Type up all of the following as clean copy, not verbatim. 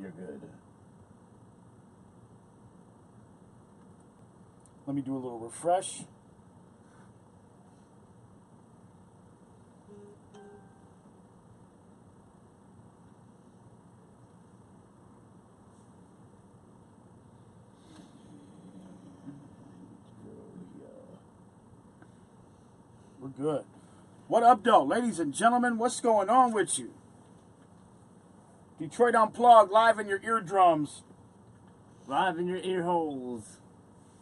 You're good. Let me do a little refresh. We're good. What up, though? Ladies and gentlemen, what's going on with you? Detroit Unplugged, live in your eardrums. Live in your ear holes.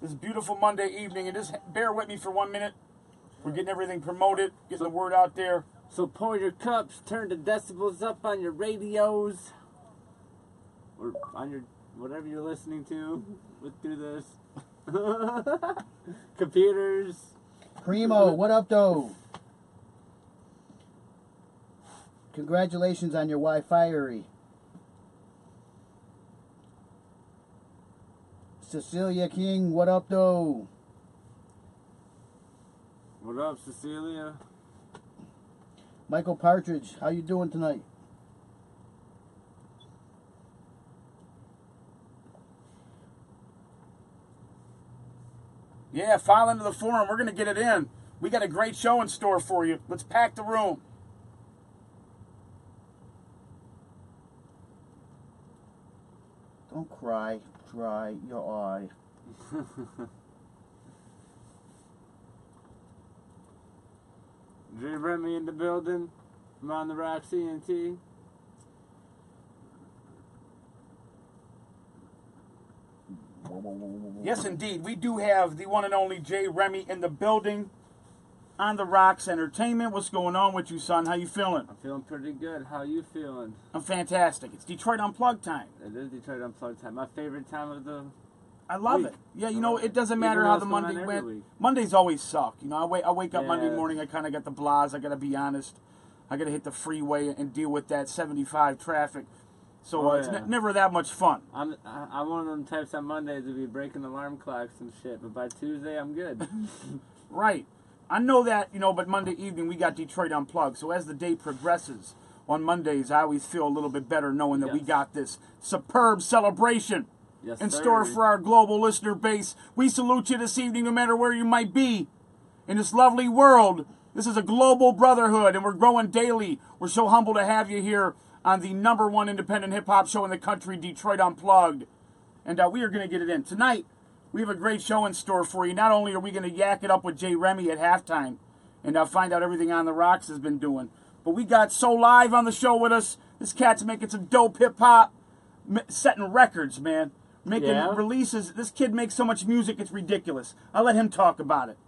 This beautiful Monday evening, and just bear with me for 1 minute. We're getting everything promoted, getting the word out there. So pour your cups, turn the decibels up on your radios, or on your whatever you're listening to through this. Computers. Primo, what up, though? Congratulations on your Wi-Fi. Cecilia King, what up, though? What up, Cecilia? Michael Partridge, how you doing tonight? Yeah, file into the forum. We're going to get it in. We got a great show in store for you. Let's pack the room. Don't cry. Dry your eye. J Remy in the building. I'm on the Rock CNT. Yes, indeed. We do have the one and only J Remy in the building on the Rocks Entertainment. What's going on with you, son? How you feeling? I'm feeling pretty good. How you feeling? I'm fantastic. It's Detroit Unplugged time. It is Detroit Unplugged time. My favorite time of the I love week. it. Yeah, you know, it doesn't matter how the Monday went. Mondays always suck. You know, I wake up Monday morning, I kind of got the blahs. I got to be honest. I got to hit the freeway and deal with that 75 traffic. So it's never that much fun. I'm one of them types on Mondays to be breaking alarm clocks and shit, but by Tuesday I'm good. Right. I know that, you know, but Monday evening we got Detroit Unplugged. So as the day progresses on Mondays, I always feel a little bit better knowing that we got this superb celebration in store for our global listener base. We salute you this evening no matter where you might be in this lovely world. This is a global brotherhood, and we're growing daily. We're so humble to have you here on the #1 independent hip-hop show in the country, Detroit Unplugged. And we are going to get it in. Tonight, we have a great show in store for you. Not only are we going to yak it up with J Remy at halftime and find out everything On the Rocks has been doing, but we got So Live on the show with us. This cat's making some dope hip-hop, setting records, man. Making releases. This kid makes so much music, it's ridiculous. I'll let him talk about it.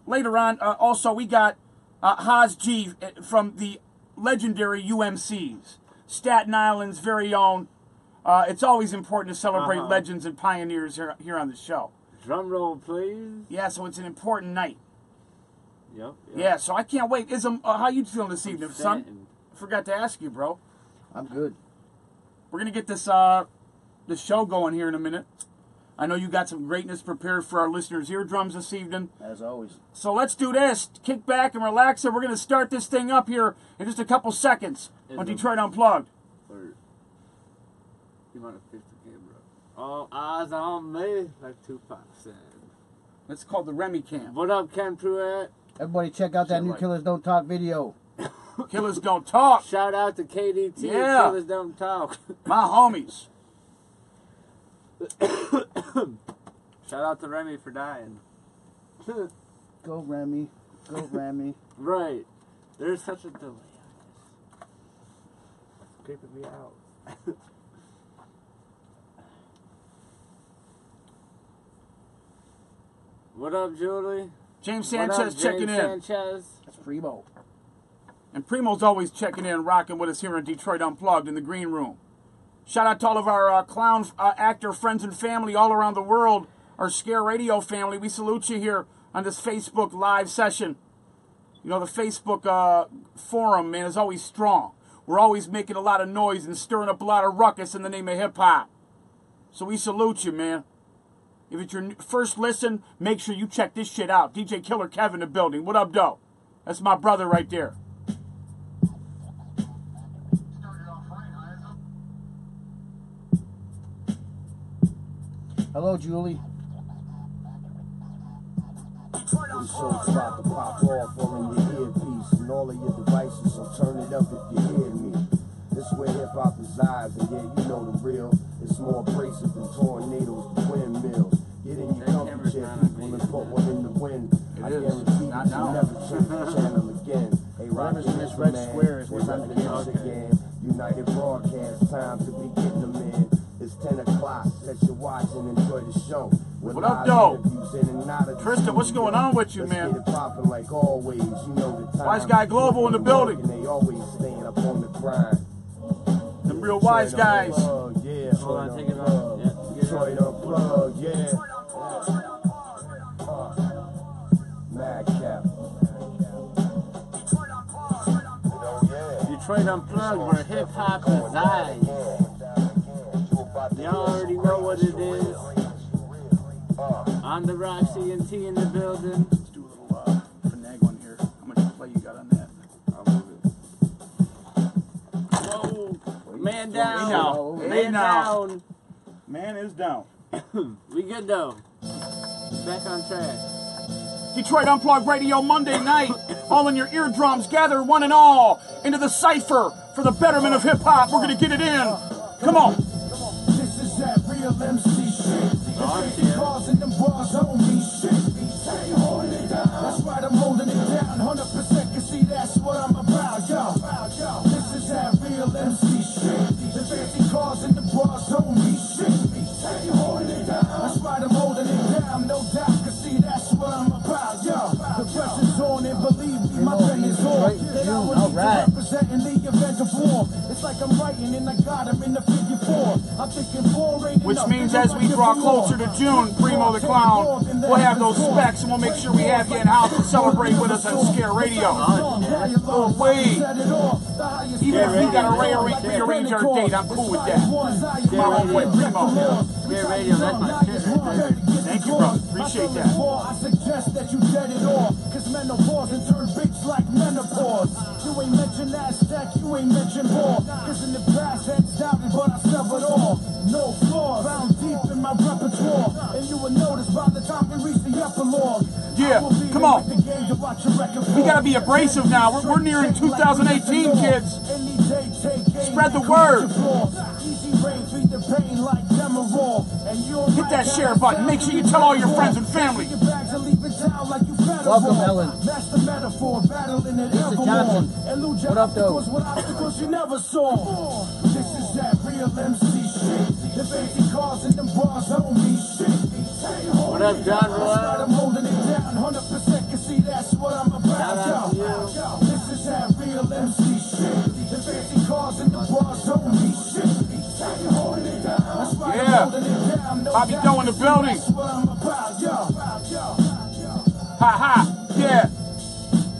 Later on, also, we got Haas G from the legendary UMCs, Staten Island's very own. It's always important to celebrate legends and pioneers here on the show. Drum roll, please. Yeah, so it's an important night. Yep. Yeah, so I can't wait. How you feeling this evening, son? I forgot to ask you, bro. I'm good. We're going to get this show going here in a minute. I know you got some greatness prepared for our listeners' eardrums this evening. As always. So let's do this. Kick back and relax, and we're going to start this thing up here in just a couple seconds on Detroit Unplugged. You want to fix the camera? All eyes on me, like Tupac said. It's called the Remy Cam. What up, Ken Pruitt? Everybody check out that new Killers Don't Talk video. Killers Don't Talk. Shout out to KDT. Yeah. Killers Don't Talk. My homies. Shout out to Remy for dying. Go Remy. Go Remy. Right. There's such a delay on this. It's creeping me out. What up, Julie? James Sanchez checking in. Sanchez. That's Primo. And Primo's always checking in, rocking with us here in Detroit Unplugged in the green room. Shout out to all of our clown actor friends and family all around the world, our Scare Radio family. We salute you here on this Facebook live session. You know, the Facebook forum, man, is always strong. We're always making a lot of noise and stirring up a lot of ruckus in the name of hip-hop. So we salute you, man. If it's your first listen, make sure you check this shit out. DJ Killer Kev in the building. What up, though? That's my brother right there. Hello, Julie. The show's about to pop off all in your earpiece and all of your devices, so turn it up if you hear me. This is where hip-hop resides, and yeah, you know the real. It's more abrasive than tornadoes and windmills. Get in your comfy chair, people, and put one in the wind. I guarantee that you never change the channel again. Hey, Whatever's in this red square is what's on the channel. Again. United Broadcast, time to be getting them in. It's 10 o'clock, set your watch and enjoy the show. What up, though? Tristan, what's going on with you, man? Like always, you know the time. Wise Guy Global in the building. And they always staying up on the grind. Them real wise guys. Yeah, Hold on, take it off. Yeah, Detroit Unplugged, yeah. Madcap. Detroit Unplugged, where hip hop resides. Y'all already know what it is. On the rock, CNT in the building. Let's do a little finag one here. How much play you got on that? Whoa, man down. Hey now. Hey Man now. down. Man is down. We good though. Back on track. Detroit Unplugged Radio Monday night. All in your eardrums. Gather one and all into the cipher for the betterment of hip hop. We're going to get it in. Come on. This is that real MC shit. Bars and them bars homie shit. That's right, I'm holding it down 100%, cause see that's what I'm about, yo. This is that real MC shit. The fancy cars and the bars homie shit. That's right, I'm holding it down, no doubt, cause see that's what I'm about, yo. The pressure's on and believe me, my pen is on. Alright. Representing the event of war. It's like I'm writing and I got him in the figure 4. I'm thinking 4 ain't Which enough. means as we draw closer to June, Primo the Clown, we'll have those specs and we'll make sure we have you in house to celebrate with us on Scare Radio. Oh, wait. Even if we got to rearrange our date, I'm cool with that. My homeboy Primo. Scare Radio, that's my shit right there. Thank you, bro. Appreciate that. I suggest that you get it off, cause menopause and turn bitch like menopause. You ain't mentioned Aztec, you ain't mentioned war. Cause in the past heads doubted, but I severed all. No flaws, found deep in my repertoire. And you will notice by the time we reach the epilogue. Yeah, come on. We gotta be abrasive now. We're nearing 2018, kids. Spread the word. Hit that share button. Make sure you tell all your friends and family. Welcome, Ellen. Lisa Johnson. What up, though? This is that real MC shit. The fancy cars and them bars homie shit. What up, John Royale? I'm holding it down 100%, cause see that's what I'm about. Yo, this is that real MC shit. The fancy cars and the bars homie shit. Yeah. Bobby Doe in the building. Ha ha. Yeah.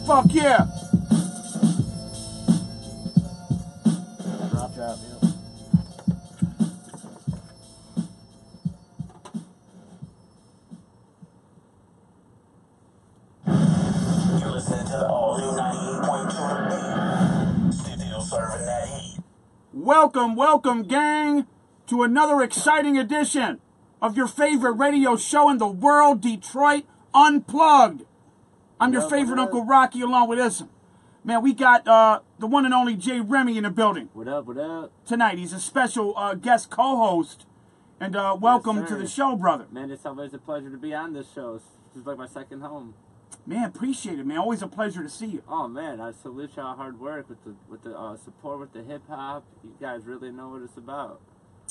Fuck yeah. Drop, yeah. You listen to all new 98.2 still serving that heat. Welcome, gang, to another exciting edition of your favorite radio show in the world, Detroit Unplugged. I'm your favorite Uncle Rocky along with Ism. Man, we got the one and only Jay Remy in the building. What up, what up? Tonight, he's a special guest co-host. And welcome to the show, brother. Man, it's always a pleasure to be on this show. It's like my second home. Man, appreciate it, man. Always a pleasure to see you. Oh man, I salute y'all hard work with the support with the hip hop. You guys really know what it's about.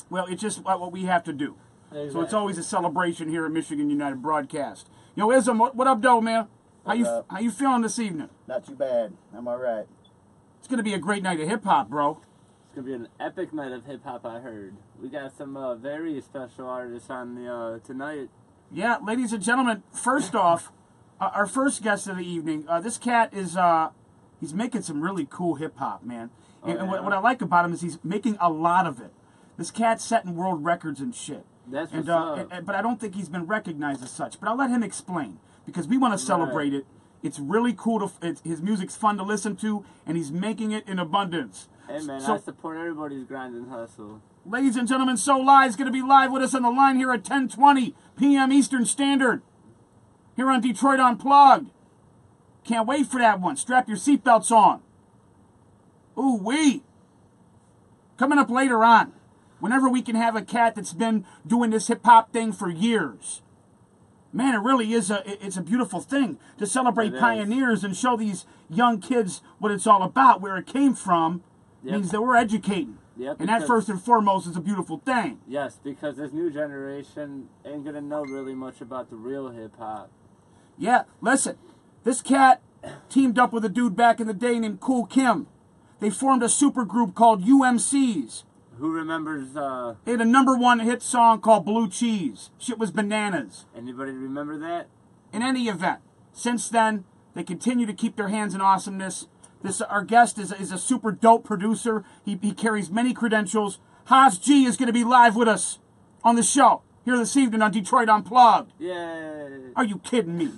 Well, it's just what we have to do. Exactly. So it's always a celebration here at Michigan United Broadcast. Yo, Ism, what up, though, man? How you feeling this evening? Not too bad. I'm all right. It's gonna be a great night of hip hop, bro. It's gonna be an epic night of hip hop. I heard we got some very special artists on the tonight. Yeah, ladies and gentlemen. First off, our first guest of the evening. This cat is he's making some really cool hip hop, man. And what I like about him is he's making a lot of it. This cat's setting world records and shit. That's what's up. But I don't think he's been recognized as such. But I'll let him explain because we want to celebrate it. It's really cool his music's fun to listen to, and he's making it in abundance. Hey, man, So- I support everybody's grind and hustle. Ladies and gentlemen, So Live's going to be live with us on the line here at 10:20 p.m. Eastern Standard. Here on Detroit Unplugged. Can't wait for that one. Strap your seatbelts on. Ooh-wee. Coming up later on, whenever we can have a cat that's been doing this hip-hop thing for years. Man, it really is it's a beautiful thing to celebrate pioneers and show these young kids what it's all about, where it came from. Means that we're educating. Yep, And that first and foremost is a beautiful thing. Yes, because this new generation ain't gonna know really much about the real hip-hop. Yeah, listen, this cat teamed up with a dude back in the day named Kool Kim. They formed a super group called UMCs. Who remembers, They had a #1 hit song called Blue Cheese. Shit was bananas. anybody remember that? In any event, since then, they continue to keep their hands in awesomeness. Our guest is a super dope producer. He carries many credentials. Haas G is going to be live with us on the show here this evening on Detroit Unplugged. Yay! Are you kidding me?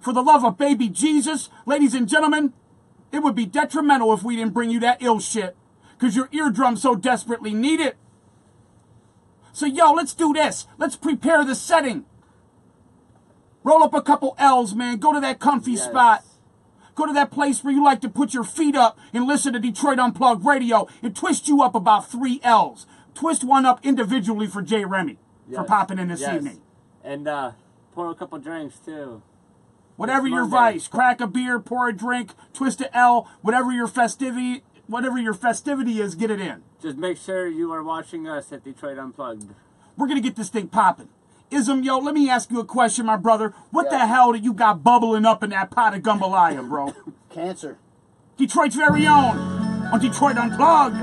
For the love of baby Jesus, ladies and gentlemen, it would be detrimental if we didn't bring you that ill shit, because your eardrums so desperately need it. So, yo, let's do this. Let's prepare the setting. Roll up a couple L's, man. Go to that comfy spot. Go to that place where you like to put your feet up and listen to Detroit Unplugged Radio and twist you up about 3 L's. Twist one up individually for J. Remy for popping in this evening. And pour a couple drinks, too. Whatever your vice, crack a beer, pour a drink, twist a L, whatever your festivity is, get it in. Just make sure you are watching us at Detroit Unplugged. We're going to get this thing popping. Ism, yo, let me ask you a question, my brother. What the hell do you got bubbling up in that pot of jambalaya, bro? Cancer. Detroit's very own on Detroit Unplugged.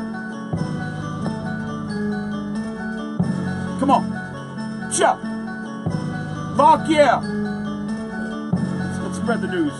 Come on. Chuck. Fuck yeah. Let's spread the news.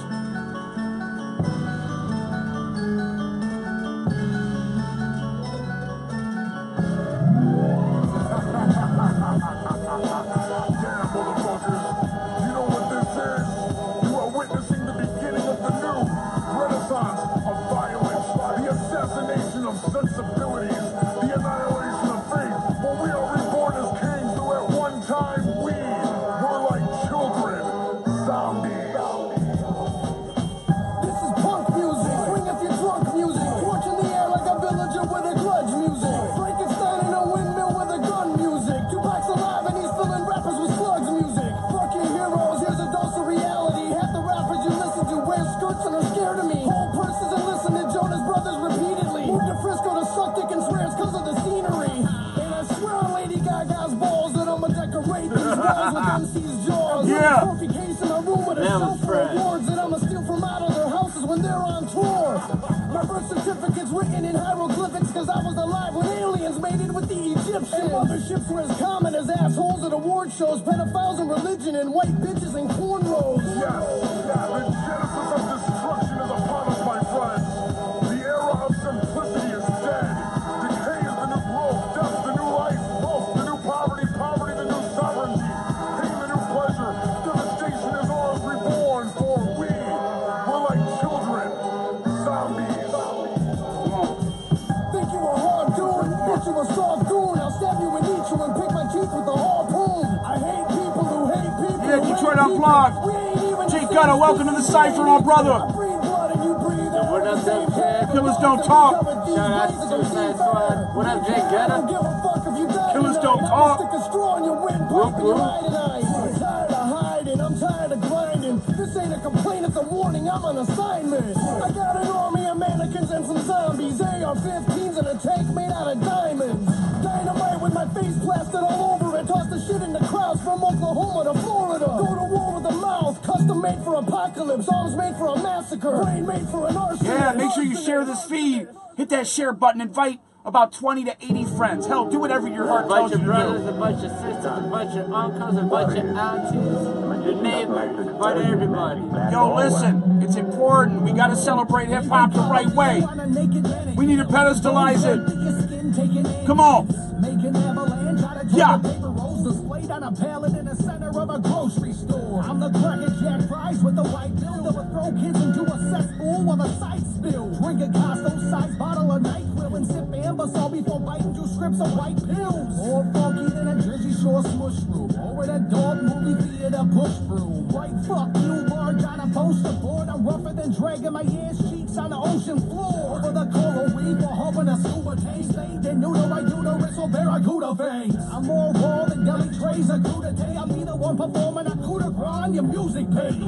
Ships were as common as assholes at award shows, pedophiles and religion, and white bitches and cornrows. Yes, the genesis of destruction is upon us, my friends. The era of simplicity is dead. Decay is the new growth, death the new life, wealth the new poverty, poverty the new sovereignty, pain the new pleasure, devastation is ours reborn, for we're like children, zombies. Think you a hard dude? Bitch, you a soft dude. I'll stab you and eat you and pick my teeth with a harpoon. I hate people who hate people. Yeah, Detroit Unplugged. Jay Gutter, welcome to the Cypher, my brother. What up, Dub? Killers don't talk. Shout out to Suicide Squad. What up, Jay Gutter? Killers don't talk. Whoop, whoop. I'm tired of hiding, I'm tired of grinding. This ain't a complaint, it's a warning, I'm on assignment. I got an army of mannequins and some zombies. AR-15s and a tank made out of diamonds. Dynamite with my face plastered all over it. Toss the shit in the crowds from Oklahoma to Florida. Go to war with a mouth, custom made for apocalypse. Arms made for a massacre, brain made for an arson. Yeah, make sure you share this feed. Hit that share button, invite about 20 to 80 friends. Hell, do whatever your heart tells you to do. A bunch of brothers, a bunch of sisters, a bunch of uncles, a bunch of aunties, your neighbors, invite everybody. Yo, listen, it's important. We gotta celebrate hip-hop the right way. We need to pedestalize it. Come on. Yeah. On a pallet in the center of a grocery store. I'm the cracker Jack Fries with the white bill that would throw kids into a cesspool while the sights spill. Drink a Costco size bottle for biting through scripts of white pills. More funky than a Jersey Shore smush room. Over the dog movie theater push through. Right, fuck you, bar, got a poster board. I'm rougher than dragging my ass cheeks on the ocean floor. Over the coral reef or humping a scuba tank. Stayed in noodle right uterus or barracuda veins. I'm more raw than deli trays of Gouda Day. I'm either one performing a coup de grace on your music page.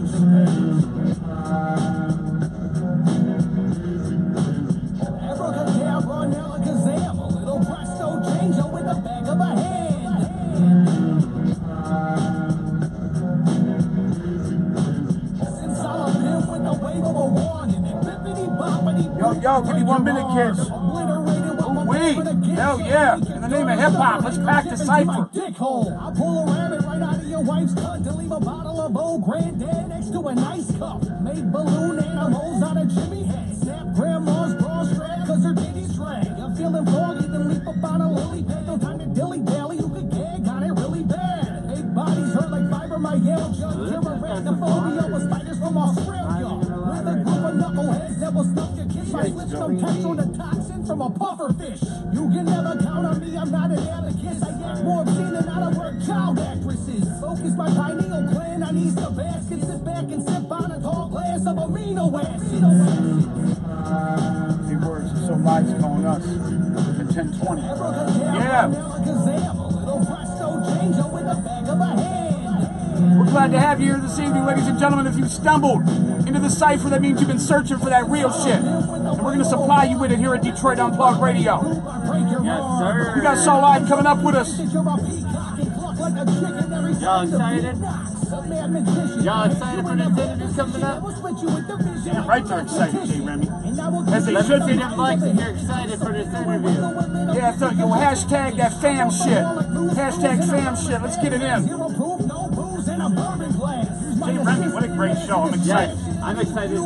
Abracadabra, Alakazam, a little presto changer with the back of a hand. Since I'm a pimp with the wave of a warning, and bippity boppity. Yo, give me 1 minute, kids. Wait, hell yeah. In the name of hip hop, let's pack the cipher. I'll pull a rabbit right out of your wife's cunt to leave a bottle of old granddad next to a nice cup. Make balloon animals out of Jimmy head. Snap grandma's bra strap cause her titties drag. I'm feeling foggy, then leap up on a lily pad. No time to dilly-dally, you could gag on it really bad. Hey, bodies hurt like fibromyalgia. You're arachnophobia with spiders from Australia. With a group of knuckleheads that will stuff your kids by slips no capsule the toxin from a puffer fish. You can never count on me, I'm not an abacus. I get more obscene than out-of-work child actresses. Focus my pineal gland on Easter baskets. Sit back and sip on a tall glass of amino acids. The words are so lights calling us. Within 10:20. Yeah. We're glad to have you here this evening, ladies and gentlemen. If you stumbled into the cipher, that means you've been searching for that real shit. And we're going to supply you with it here at Detroit Unplugged Radio. Yes, sir. We got Soul Live coming up with us. Y'all excited? Y'all excited for this interview coming up? Damn right they're excited, J. Remy. As they Let should me be. see them likes if you're excited for this interview. Yeah, so yo, hashtag that fam shit. Hashtag fam shit. Let's get it in. J. Remy, what a great show. I'm excited. Yes, I'm excited too.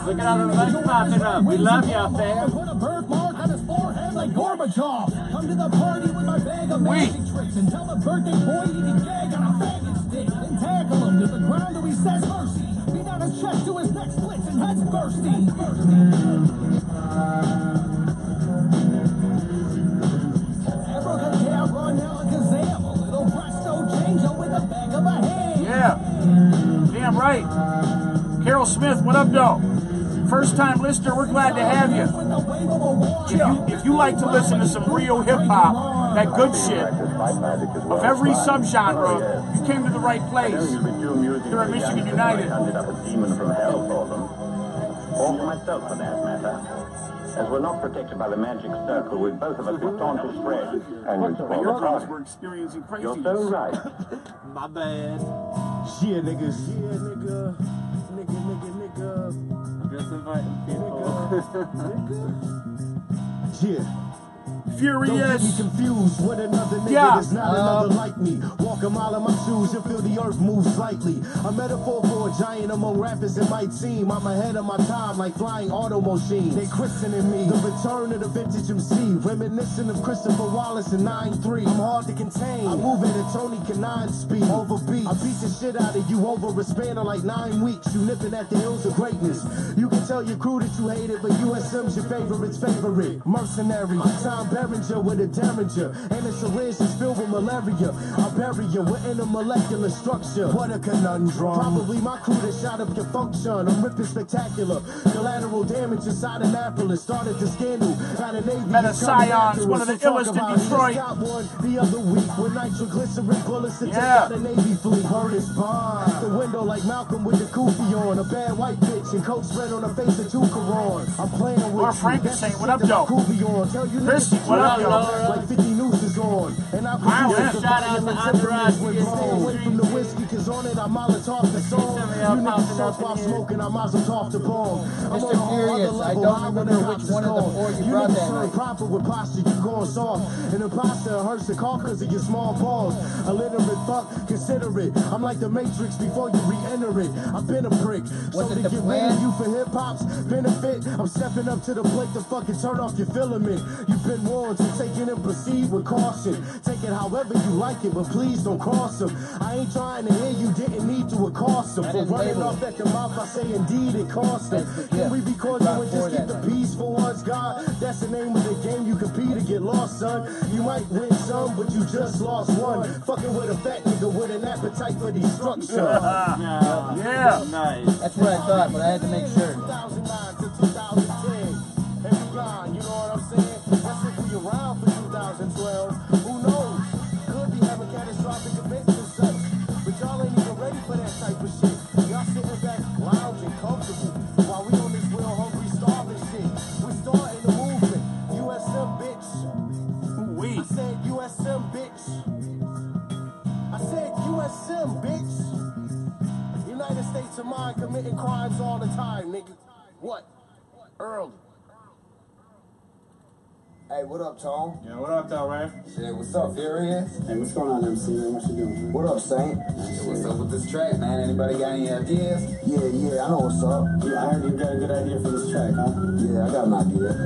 Look at all the likes popping up. We love y'all, fam. Put a birthmark on his forehead like Gorbachev. Come to the party with my bag of magic tricks and tell the birthday boy he can gag on a faggot stick. Then tackle him to the ground till he says mercy. Beat down his chest to his neck splits and heads bursting. Abracadabra, Alakazam, a little presto changer with the back of a hand. Yeah. Damn right. Carol Smith, what up, though? First time listener, we're glad to have you. If you like to listen to some real hip hop, that good shit, of every subgenre, you came to the right place. Here at Michigan United. Hunted up a demon from hell for them. Or for myself, for that matter. As we're not protected by the magic circle, we both of us get torn to shreds. And we fall Your brothers apart. were experiencing You're craziness. so right. My bad. Yeah, niggas. Yeah, nigga. Nigga. I'm just inviting people. Yeah. Furious. Don't get me confused with another nigga that's not another like me. Walk a mile in my shoes and feel the earth move slightly. A metaphor for a giant among rappers, it might seem. I'm ahead of my time like flying auto machines. They christening me the return of the vintage MC. Reminiscent of Christopher Wallace in 9-3. I'm hard to contain. I move at a Tony Kanaan speed. Over beats. I beat the shit out of you over a span of like 9 weeks. You nipping at the hills of greatness. You can tell your crew that you hate it, but USM's your favorite's favorite. Mercenary. Tom Berenger with a Derringer. And a syringe is filled with malaria. I bury you within a molecular structure. What a conundrum. Probably my crew that shot up your function. I'm ripping spectacular. Collateral damage inside Annapolis. Started the scandal. Got a Navy. Meta Scions, one of the illest in Detroit. Got one the other week with nitroglycerin bullets to take out a Navy fleet. Heard his bond. The window like Malcolm with the kufi on. A bad white bitch and coat spread on her face of Tucaron. I'm playing with Or Frank is saying, what up, Joe? Chris, what up, yo? Like 50 nooses on. And I Wow, can shout out to Entourage. away from the whiskey, cause on it I Molotov the song. You niggas sauce while smoking, I Molotov the bomb. I'm on a whole other Furious, I level. don't remember which one of the four you brought that night. Proper with posture, you going soft. An imposter hurts the cough cause of your small balls. Illiterate fuck, consider it. I'm like the Matrix before you re-enter it. I've been a prick. Was So it to the get rid plan? of you for hip-hop's benefit, I'm stepping up to the plate to fucking turn off your filament. You've been warned. words and take it and proceed with caution. Take it however you like it, but please don't cross them. I ain't trying to hear you didn't need to accost them. For running off at the mouth, I say indeed it cost them. Can we be cordial and just keep the peace for once, God? That's the name of the game, you compete to get lost, son. You might win some, but you just lost one. Fucking with a fat nigga with an appetite for destruction. Yeah. Nice. That's what I thought, but I had to make sure. 2009 to 2010. Every line, you know what I'm saying? That's if we around for 2012. Who knows? Could be having catastrophic events themselves. But y'all ain't even ready for that type of shit. Y'all sitting back, lounging, comfortable. While we on this real hungry, starving shit. We're starting the movement. USM, bitch. I said USM, bitch. I said USM, bitch. United States of mind committing crimes all the time, nigga. What? Early. Hey, what up, Tone? Yeah, what up, though, man? Shit, what's up, Furious? Hey, what's going on, MC, man? What you doing? What up, Saint? Shit, what's up with this track, man? Anybody got any ideas? Yeah, I know what's up. Yeah, I heard you got a good idea for this track, huh? Yeah, I got an idea.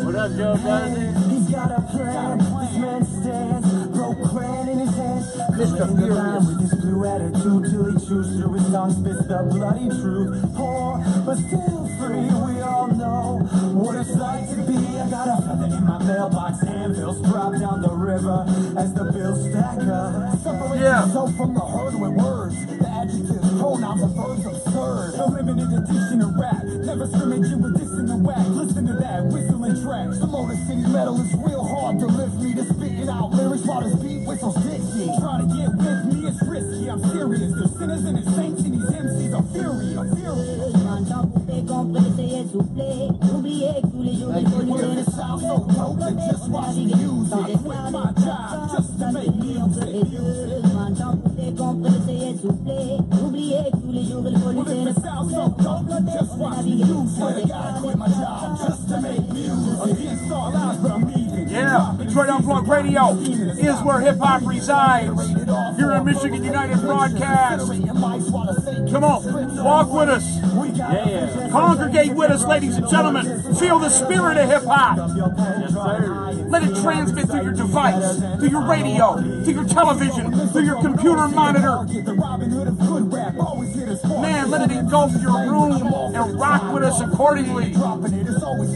What up, Joe Johnson? He's got a plan. This man stands, broke crayon in his hands. Mr. Furious. With his blue attitude till he chews through his tongue, spits the bloody truth. Poor, but still free. We all know what it's like to be. I got a feather in my mailbox, anvils drop down the river as the bills stack up. Separate yourself from the herd with words. The adjectives, pronouns, and verbs absurd. The limited edition of rap. Never scrimmage with this in the whack. Listen to that whistling track. The Motor City metal is real hard to lift me. To spit it out lyrics while this beat whistles Dixie. Try to get with me, it's risky. I'm serious. There's sinners and there's saints and these MCs are furious. I'm furious. It sounds so dope that just watch me use it. I quit my job just to make music. It sounds so dope that just watch me use it. I gotta quit my job just to make music. Against all odds, but I'm leaving. Yeah, Detroit Unplugged Radio is where hip-hop resides. Here on Michigan United Broadcast. Come on, walk with us. Yeah. Congregate with us, ladies and gentlemen. Feel the spirit of hip-hop. Yes, sir. Let it transmit through your device, through your radio, through your television, through your computer monitor. Man, let it engulf your room and rock with us accordingly.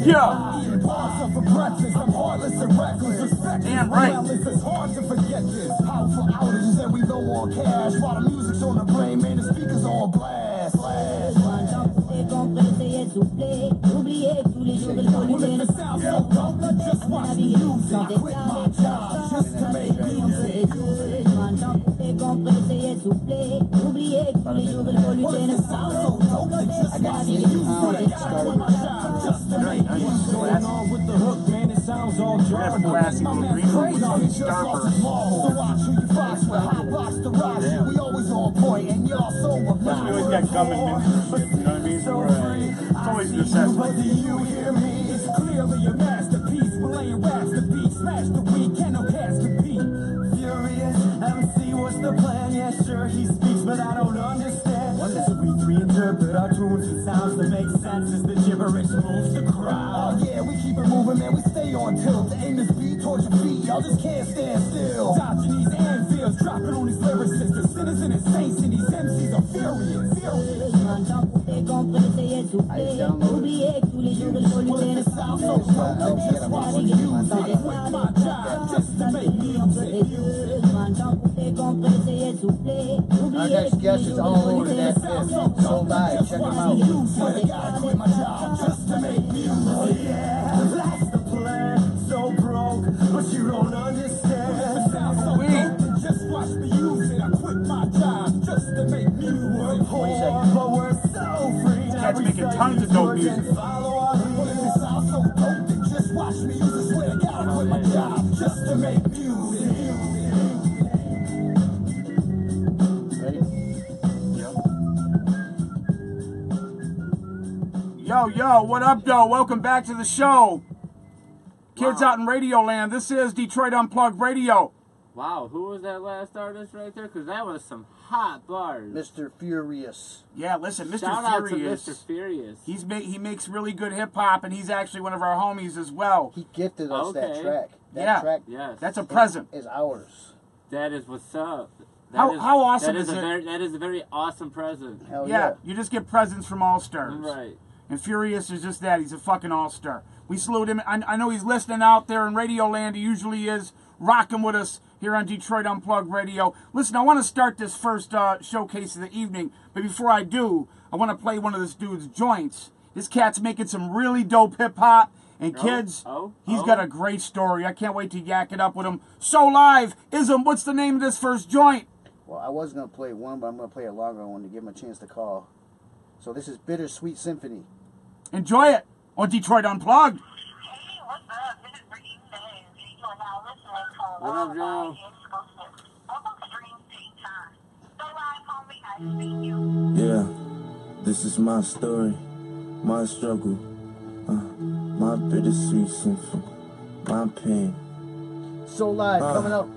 Yeah. Damn right. It's hard to forget this. Powerful outages that we low on cash. While the music's on the brain, man, the speakers on blast. It sounds so dope, just watch me use it. I quit my job just to make music. It sounds so dope, just watch me use it. I quit my job just to make music. Going on with the hook, man, it sounds all jarring. Classy little green room with Starburst. So watch who you fox with, hot box to rock. We always on point, and y'all so obnoxious. We always got gum and mint. You know what I mean? It's always a necessity. But do you hear me? It's clearly a masterpiece. We're laying raps to beat, smash the weak, and no cats compete. Furious MC, what's the plan? Yeah, sure he speaks, but I don't understand. So we reinterpret our tunes and sounds to make sense as the gibberish moves the crowd. Oh yeah, we keep it moving, man. We stay on tilt. To aim this beat towards your feet, y'all just can't stand still. Dodging these anvils, dropping on these lyricists. The sinners and the saints and these MCs are furious. I downloaded. It sounds so dope, just watch me use it. I quit my job just to make music. Our next guest is all over that disc. So live, check him out. I gotta quit my job just to make music. Yeah, that's the plan. So broke, but you don't understand. It sounds so dope, just watch me use it. I quit my job just to make music. But we're so free. Cats making tons of dope music. It sounds so dope, just watch me use it. Swear to God, I quit my job just to make music. Yo, what up, yo? Welcome back to the show. Kids out in Radio Land, this is Detroit Unplugged Radio. Wow, who was that last artist right there? Because that was some hot bars. Mr. Furious. Yeah, listen, Mr. Shout out to Furious. Mr. Furious. He makes really good hip hop, and he's actually one of our homies as well. He gifted us that track. That Yeah. track Yes. That's a present. is ours. That is what's up. How awesome is it? That is a very awesome present. Hell Yeah, you just get presents from All Stars. Right. And Furious is just that. He's a fucking all-star. We salute him. I know he's listening out there in Radio Land. He usually is rocking with us here on Detroit Unplugged Radio. Listen, I want to start this first showcase of the evening. But before I do, I want to play one of this dude's joints. This cat's making some really dope hip-hop. And kids, he's got a great story. I can't wait to yak it up with him. So live, Ism, what's the name of this first joint? Well, I was going to play one, but I'm going to play a longer one to give him a chance to call. So this is Bittersweet Symphony. Enjoy it on Detroit Unplugged. Hey, what's up? This is Brittany Sayers. You are now listening to What up, Joe? exclusive on Stream Time. So live, homie, I see you. Yeah, this is my story, my struggle, my bittersweet symphony, my pain. So live, coming up.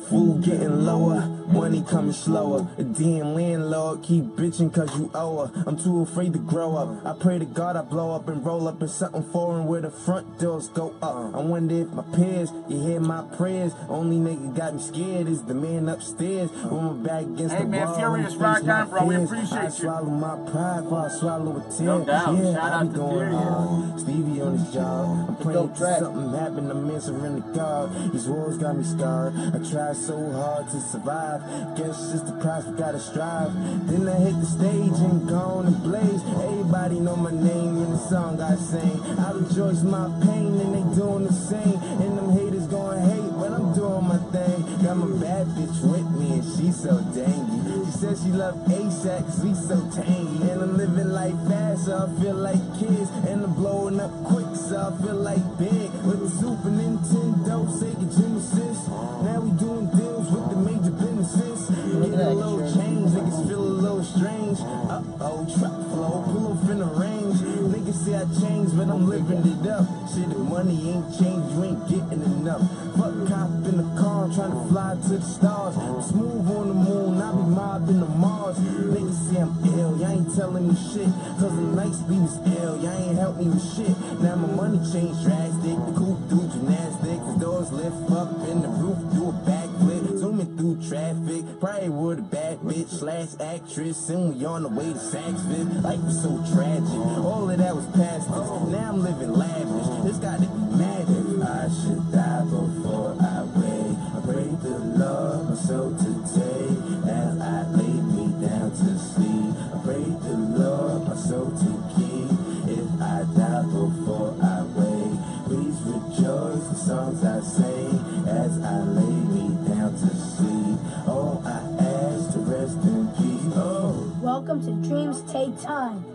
Food getting lower, money coming slower. A damn landlord keep bitching cause you owe her. I'm too afraid to grow up. I pray to God I blow up and roll up in something foreign where the front doors go up. I wonder if my peers, you hear my prayers. Only nigga got me scared is the man upstairs. With my back against the wall. Furious, rock on, bro. We appreciate I you. swallow my pride before I swallow a tear. No doubt. Yeah, Shout I out be to going Furious. hard. Stevie on his job. I'm praying till something happen. I'm answering the God. These wars got me scarred. I tried so hard to survive. Guess it's the price we gotta strive. Then I hit the stage and gone and blaze. Everybody know my name in the song I sing. I rejoice my pain and they doing the same. And them haters going hate, but I'm doing my thing. Got my bad bitch with me and she's so dangy. She says she love ASAP cause we so tangy. And I'm living life fast so I feel like kids. And I'm blowing up quick so I feel like big. With the Super Nintendo, Sega Genesis. Now we doing deals with the major businesses. Get a little change, niggas feel a little strange. Uh-oh, trap flow, pull off in the range. Niggas say I changed, but I'm living it up. Shit, if money ain't changed, you ain't getting enough. Fuck cop in the car, I'm trying to fly to the stars. Smooth on the moon, I be mobbing the Mars. Niggas say I'm ill, y'all ain't telling me shit. Cause the nights we was ill, y'all ain't help me with shit. Now my money changed drastic, the coupe do gymnastics. The doors lift up and the roof do a backflip. Zooming through traffic, probably with a bad bitch / actress. And we on the way to Saxford. Life was so tragic, all of that was past us. Now I'm living lavish, it's gotta be magic. I should die before I wake. I pray the Lord my soul today as I lay me down to sleep. I pray the Lord my soul to keep. If I die before I wake, please rejoice the songs I sing as I lay me down to sleep. Oh, I ask to rest in peace. Oh. Welcome to Dreams Take Time.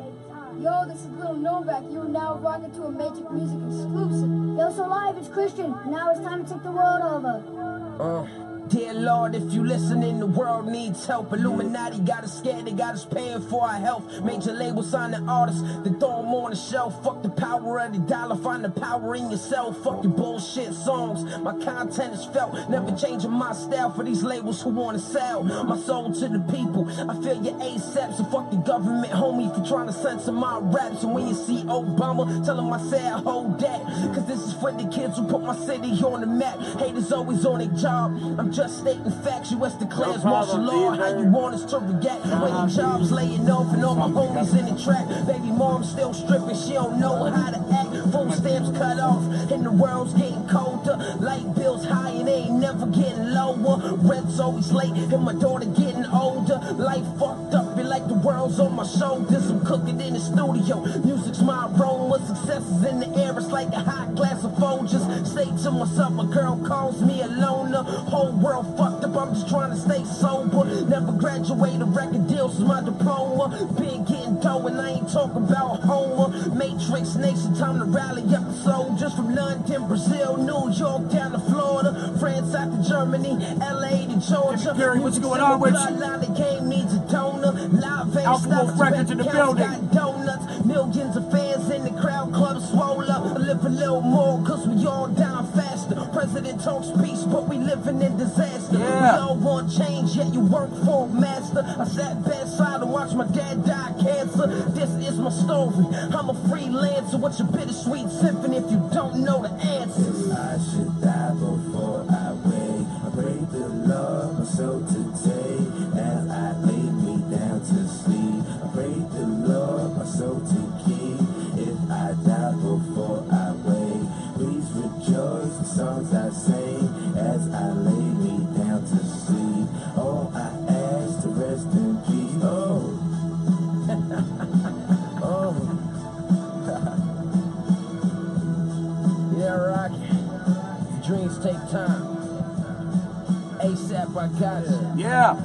Yo, this is Lil Novak. You are now rocking to a Magic Music exclusive. Yo, so live, it's Christian. Now it's time to take the world over. Dear Lord, if you listening, the world needs help. Illuminati got us scared, they got us paying for our health. Major labels signing artists, they throw them on the shelf. Fuck the power of the dollar, find the power in yourself. Fuck your bullshit songs, my content is felt. Never changing my style for these labels who wanna sell my soul to the people. I feel your ASAP, so fuck the government, homie, for trying to censor my raps. And when you see Obama, tell him I said hold that. Cause this is for the kids who put my city on the map. Haters always on their job, I'm just stating facts. U.S. declares martial law. How you want us to react when your job's laying off and all my homies in the track? Baby mom still stripping, she don't know how to act. Food stamps cut off and the world's getting colder. Light bills high and they ain't never getting lower. Rent's always late and my daughter getting older. Life fucked up, feel like the world's on my shoulders. I'm cooking in the studio, music's my aroma. Success is in the air, it's like a hot glass of Folgers. Say to myself, a girl calls me a loner. Whole world fucked up, I'm just trying to stay sober. Never graduated, record deals is my diploma. Been getting dough and I ain't talking about Homer. Matrix Nation, time to rally up the soldiers. From London, Brazil, New York, down to Florida. France out to Germany, LA to Georgia. What's going on with you? The game needs a donor. Live ain't Alphabet Records in the building. got donuts. Millions of fans in the crowd, club swole up. I live a little more, cause we all down faster. President president talks peace, but we living in disaster. Yeah. We all want change, yet you work for a master. I sat bedside and watched my dad die of cancer. This is my story. I'm a freelancer. What's your bittersweet symphony if you don't know the answers? I should die before I wake. I pray the Lord my soul today as I lay me down to sleep. I pray the Lord my soul to keep. If I die before I wake, please rejoice the songs I sing as I lay me down to sleep. Oh, I ask to rest in peace. Oh, oh. Yeah, Rocky. Dreams take time. ASAP, I got it. Yeah.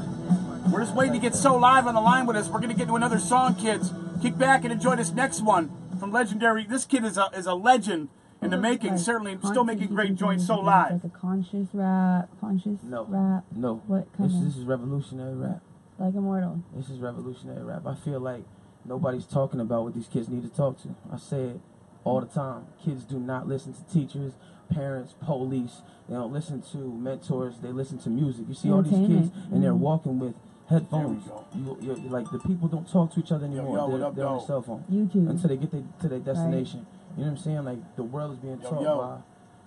We're just waiting to get So Live on the line with us. We're going to get to another song, kids. Kick back and enjoy this next one from legendary. This kid is a legend in the making. Certainly still making great joints. So Live. Like a conscious rap, rap. No. What kind This is revolutionary rap. Like Immortal. This is revolutionary rap. I feel like nobody's talking about what these kids need to talk to. I say it all the time. Kids do not listen to teachers, parents, police. They don't listen to mentors. They listen to music. You see all these kids, and they're walking with headphones. You're like, the people don't talk to each other anymore. They're on their cell phone. YouTube. Until they get to their destination. Right. You know what I'm saying? Like, the world is being taught by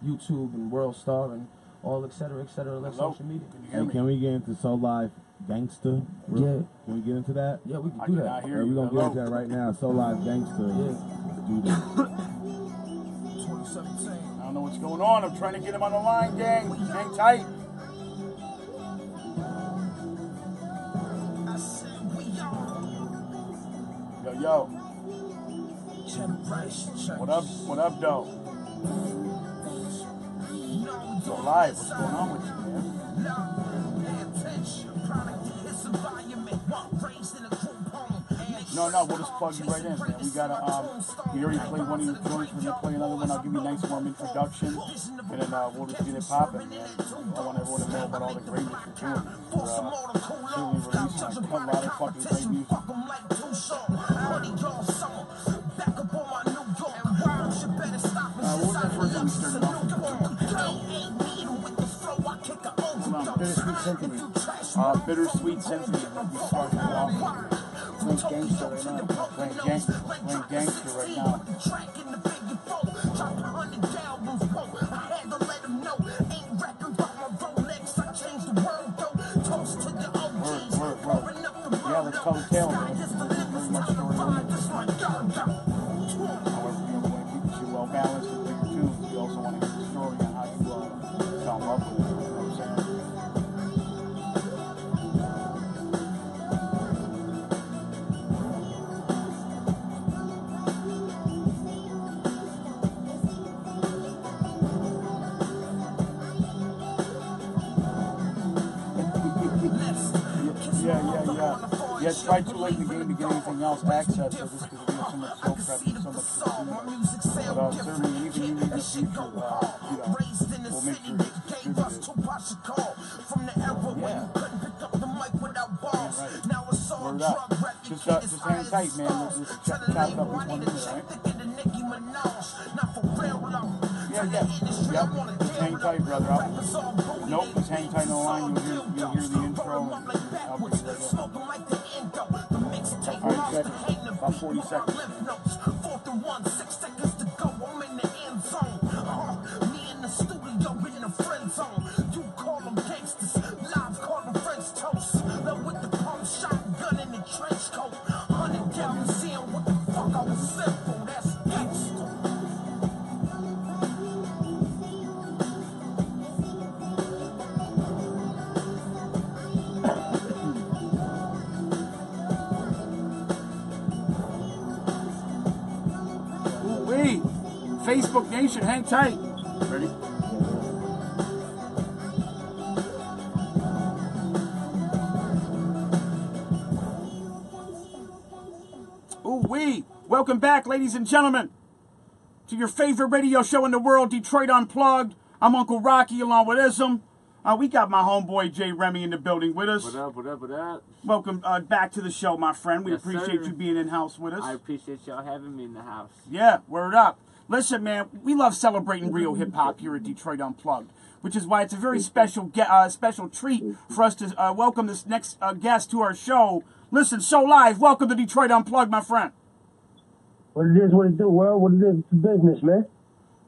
YouTube and World Star and all, et cetera, like social media. Hey, can we get into So Live Gangsta? Yeah. Can we get into that? Yeah, we can do that. We're going to get into that right now. So Live Gangsta. Yeah. Let's do this. I don't know what's going on. I'm trying to get him on the line, gang. Hang tight. Yo. What up, though? So Live, what's going on with you, man? No, we'll just plug you right in, man. We gotta, we already played one of your joints. We're gonna play another one. I'll give you a nice warm introduction, and then we'll just get it popping, man. I want everyone to know about all the greatness you're doing. Certainly releasing a lot of fucking great music. What was that first one we started off with? Bittersweet Symphony. Bittersweet Symphony. We started off. Playing gangster right now. Playing gangster right now. Word. Yeah, let's tell the tale, man. There's very much story on it. However, we want to keep it well balanced and bigger tunes. We also want to get the story on how you fell in love with it. You know what I'm saying? Yeah, it's probably too late in the game to get anything else access, so just because we have so much soul prep and so much consumer. But certainly anything you need in the future, we'll make sure it's distributed. Yeah. Right. Word up. Just hang tight, man. Let's check the count up with one minute, right? Yeah. Yep. Just hang tight, brother. Nope, just hang tight on the line. You'll hear the intro and I'll be right there. Alright, check it. About 40 seconds. Facebook Nation, hang tight. Ready? Ooh-wee. Welcome back, ladies and gentlemen, to your favorite radio show in the world, Detroit Unplugged. I'm Uncle Rocky along with Ism. We got my homeboy Jay Remy in the building with us. What up? Welcome back to the show, my friend. We appreciate sir. you being in-house with us. I appreciate y'all having me in the house. Yeah, word up. Listen, man, we love celebrating real hip-hop here at Detroit Unplugged, which is why it's a very special special treat for us to welcome this next guest to our show. Listen, So Live, welcome to Detroit Unplugged, my friend. What it is, what it do, world, what it is, it's business, man.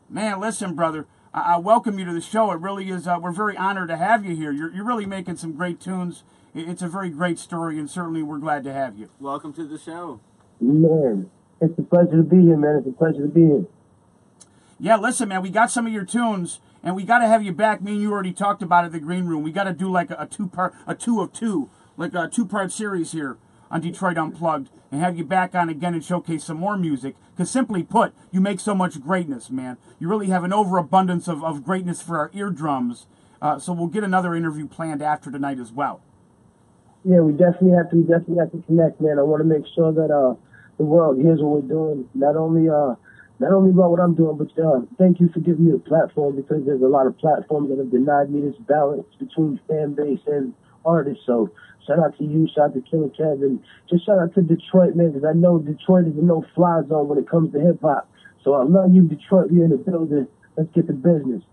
Man, listen, brother, I welcome you to the show. It really is, we're very honored to have you here. You're really making some great tunes. It's a very great story, and certainly we're glad to have you. Welcome to the show. Man, it's a pleasure to be here, man. It's a pleasure to be here. Yeah, listen, man, we got some of your tunes, and we got to have you back. Me and you already talked about it at the Green Room. We got to do like a two-part series here on Detroit Unplugged, and have you back on again and showcase some more music. Because simply put, you make so much greatness, man. You really have an overabundance of greatness for our eardrums. So we'll get another interview planned after tonight as well. Yeah, we definitely have to connect, man. I want to make sure that the world hears what we're doing. Not only about what I'm doing, but thank you for giving me a platform, because there's a lot of platforms that have denied me this balance between fan base and artists. So shout out to you, shout out to Killer Kev, and just shout out to Detroit, man, because I know Detroit is a no-fly zone when it comes to hip-hop. So I love you, Detroit. We're in the building. Let's get to business.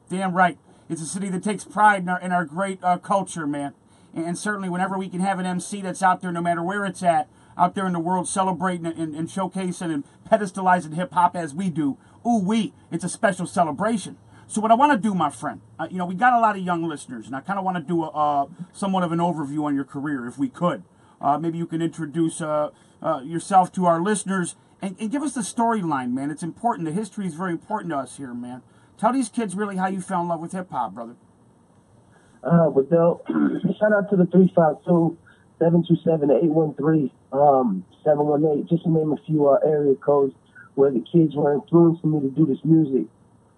Damn right. It's a city that takes pride in our great culture, man. And certainly whenever we can have an MC that's out there, no matter where it's at, out there in the world celebrating and showcasing and pedestalizing hip-hop as we do, it's a special celebration. So what I want to do, my friend, we got a lot of young listeners, and I kind of want to do somewhat of an overview on your career, if we could. Maybe you can introduce yourself to our listeners and give us the storyline, man. It's important. The history is very important to us here, man. Tell these kids really how you fell in love with hip-hop, brother. Shout out to the 352-727-813-718, just to name a few area codes where the kids were influencing me to do this music.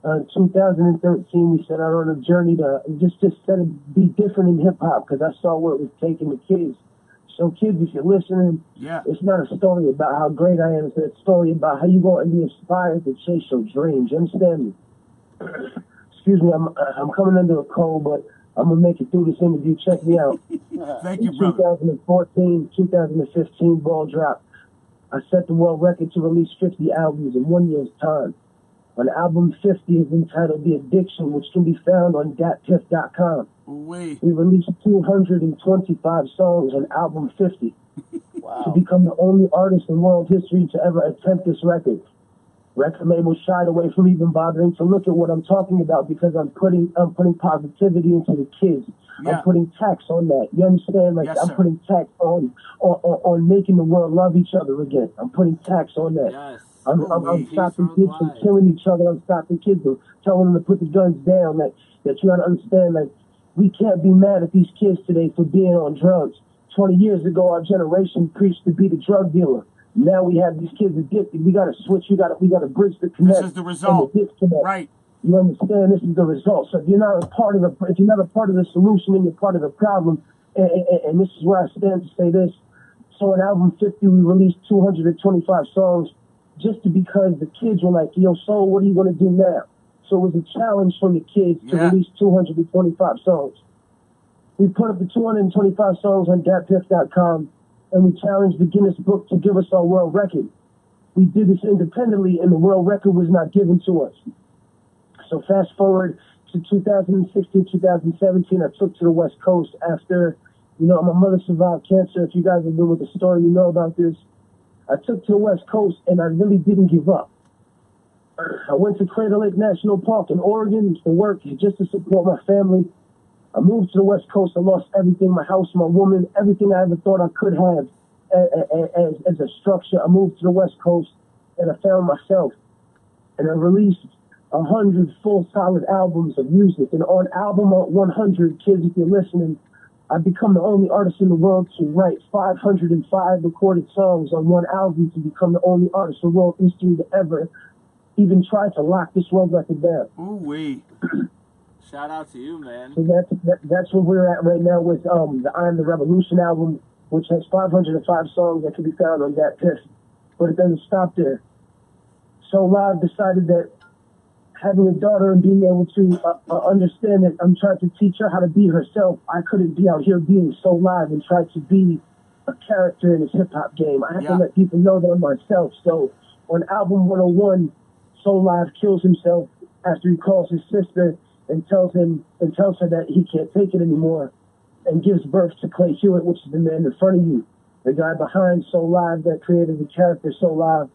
In 2013, we set out on a journey to just set it be different in hip-hop, because I saw where it was taking the kids. So kids, if you're listening, it's not a story about how great I am. It's a story about how you go and be inspired to chase your dreams. You understand me? Excuse me, I'm coming under a cold, but I'm going to make it through this interview. Check me out. Thank you, brother. 2014, 2015 ball drop. I set the world record to release 50 albums in 1 year's time. On album 50 is entitled The Addiction, which can be found on datpiff.com. We released 225 songs on album 50. Wow. To become the only artist in world history to ever attempt this record. Record label shied away from even bothering to look at what I'm talking about, because I'm putting positivity into the kids. Yeah. I'm putting tax on that. You understand? Like, yes, I'm putting tax on making the world love each other again. I'm putting tax on that. Yes. I'm stopping kids from killing each other. I'm stopping kids from telling them to put the guns down. That you gotta understand, like, we can't be mad at these kids today for being on drugs. 20 years ago, our generation preached to be the drug dealer. Now we have these kids addicted. We gotta switch. We gotta bridge the connect. This is the result, right? You understand? This is the result. So if you're not a part of the solution, then you're part of the problem. And this is where I stand to say this. So in album 50, we released 225 songs, just because the kids were like, "Yo, Soul, what are you gonna do now?" So it was a challenge from the kids to release 225 songs. We put up the 225 songs on datpiff.com. And we challenged the Guinness Book to give us our world record. We did this independently, and the world record was not given to us. So fast forward to 2016, 2017, I took to the West Coast after, my mother survived cancer. If you guys have been with the story, you know about this. I took to the West Coast, and I really didn't give up. I went to Crater Lake National Park in Oregon to work just to support my family. I moved to the West Coast. I lost everything, my house, my woman, everything I ever thought I could have as a structure. I moved to the West Coast, and I found myself. And I released 100 full solid albums of music. And on album 100, kids, if you're listening, I've become the only artist in the world to write 505 recorded songs on one album, to become the only artist in world history to ever even try to lock this world record down. Ooh-wee. Shout out to you, man. So that's where we're at right now with the I Am the Revolution album, which has 505 songs that can be found on that disc. But it doesn't stop there. So Live decided that having a daughter and being able to understand that I'm trying to teach her how to be herself, I couldn't be out here being so live and try to be a character in this hip-hop game. I have to let people know that I'm myself. So on album 101, Soul Live kills himself after he calls his sister and tells her that he can't take it anymore, and gives birth to Clay Hewitt, which is the man in front of you, the guy behind Soul Live that created the character Soul Live.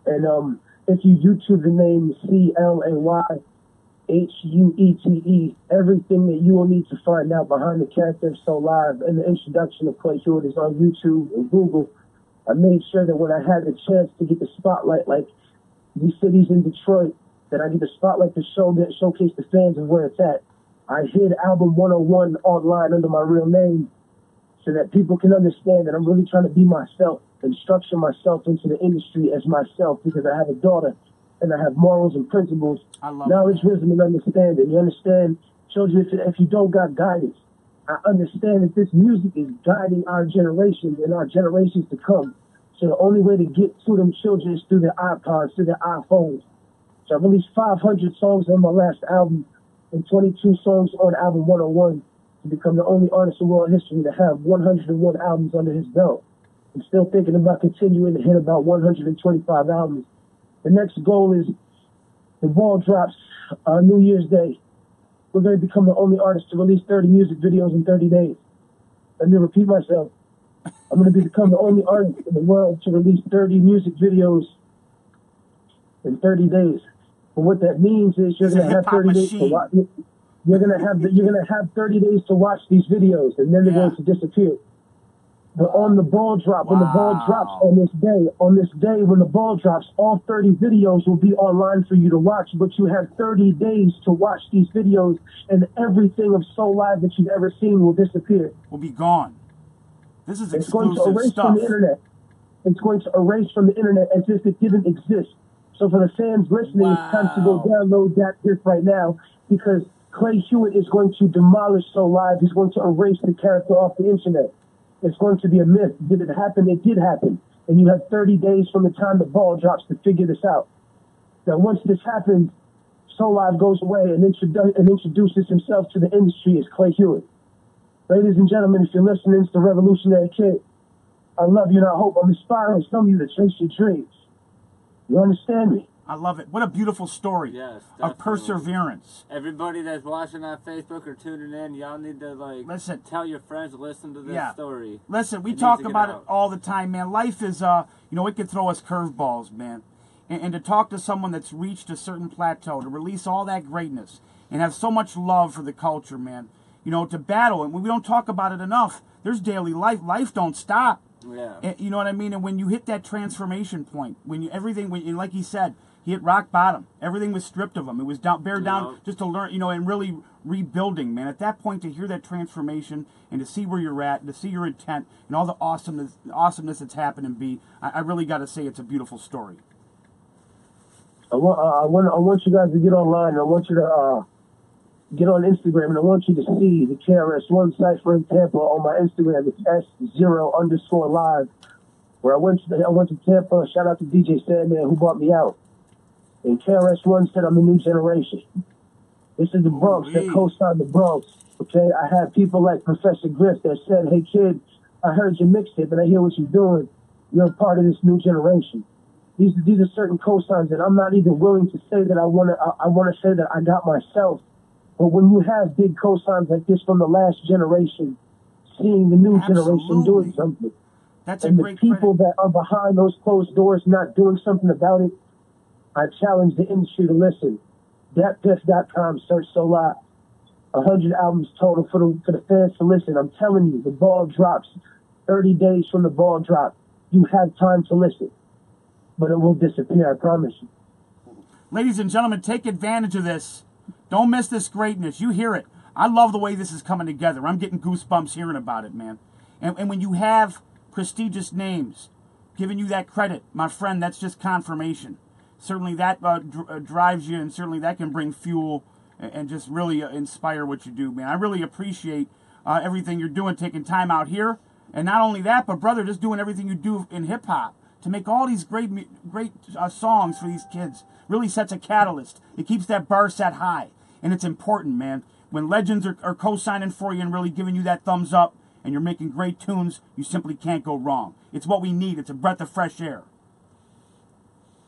And if you YouTube the name ClayHuete, everything that you will need to find out behind the character of Soul Live and the introduction of Clay Hewitt is on YouTube and Google. I made sure that when I had the chance to get the spotlight, like these cities in Detroit, that I get the spotlight to showcase the fans of where it's at. I hid Album 101 online under my real name so that people can understand that I'm really trying to be myself and structure myself into the industry as myself, because I have a daughter and I have morals and principles, knowledge, wisdom, and understanding. You understand? Children, if you don't got guidance, I understand that this music is guiding our generation and our generations to come. So the only way to get to them children is through their iPods, through their iPhones. So I released 500 songs on my last album and 22 songs on album 101 to become the only artist in world history to have 101 albums under his belt. I'm still thinking about continuing to hit about 125 albums. The next goal is the ball drops New Year's Day. We're going to become the only artist to release 30 music videos in 30 days. Let me repeat myself. I'm going to become the only artist in the world to release 30 music videos in 30 days. But what that means is you're going to have 30 days to watch. You're going to have 30 days to watch these videos, and then they're going to disappear. But on the ball drop, when the ball drops on this day, when the ball drops, all 30 videos will be online for you to watch. But you have 30 days to watch these videos, and everything of Soul Live that you've ever seen will disappear. Will be gone. This is It's going exclusive to erase stuff. from the internet. It's going to erase from the internet as if it didn't exist. So for the fans listening, it's time to go download that disc right now, because Clay Hewitt is going to demolish Soul Live. He's going to erase the character off the internet. It's going to be a myth. Did it happen? It did happen. And you have 30 days from the time the ball drops to figure this out. Now, once this happens, Soul Live goes away and introduces himself to the industry as Clay Hewitt. Ladies and gentlemen, if you're listening, it's the Revolutionary Kid. I love you, and I hope I'm inspiring some of you to chase your dreams. You understand me? I love it. What a beautiful story. Yes, of perseverance. Everybody that's watching on Facebook or tuning in, y'all need to tell your friends, listen to this story. Listen, we talk about it all the time, man. Life is, it can throw us curveballs, man. And to talk to someone that's reached a certain plateau, to release all that greatness, and have so much love for the culture, man. To battle, and we don't talk about it enough. There's daily life. Life don't stop. Yeah. And, you know what I mean? And when you hit that transformation point, like he said, he hit rock bottom. Everything was stripped of him. It was down just to learn, and really rebuilding, man. At that point, to hear that transformation and to see where you're at, and to see your intent and all the awesomeness that's happened and be, I really got to say it's a beautiful story. I want you guys to get online. I want you to get on Instagram, and I want you to see the KRS-One cipher in Tampa on my Instagram. It's S0_live. Where I went to Tampa. Shout out to DJ Sandman who brought me out. And KRS-One said I'm the new generation. This is the Bronx that co-signed the Bronx. Okay, I had people like Professor Griff that said, "Hey kid, I heard your mixtape and I hear what you're doing. You're a part of this new generation." These are certain cosigns that I'm not even willing to say that I want to say that I got myself. But when you have big cosigns like this from the last generation, seeing the new generation doing something, and the people that are behind those closed doors not doing something about it, I challenge the industry to listen. DatPiff.com, search Soul Live. 100 albums total for the fans to listen. I'm telling you, the ball drops 30 days from the ball drop. You have time to listen, but it will disappear, I promise you. Ladies and gentlemen, take advantage of this. Don't miss this greatness. You hear it. I love the way this is coming together. I'm getting goosebumps hearing about it, man. And when you have prestigious names giving you that credit, my friend, that's just confirmation. Certainly that drives you, and certainly that can bring fuel and just really inspire what you do, man. I really appreciate everything you're doing, taking time out here. And not only that, but brother, just doing everything you do in hip-hop to make all these great songs for these kids. Really sets a catalyst. It keeps that bar set high. And it's important, man. When legends are co-signing for you and really giving you that thumbs up, and you're making great tunes, you simply can't go wrong. It's what we need. It's a breath of fresh air.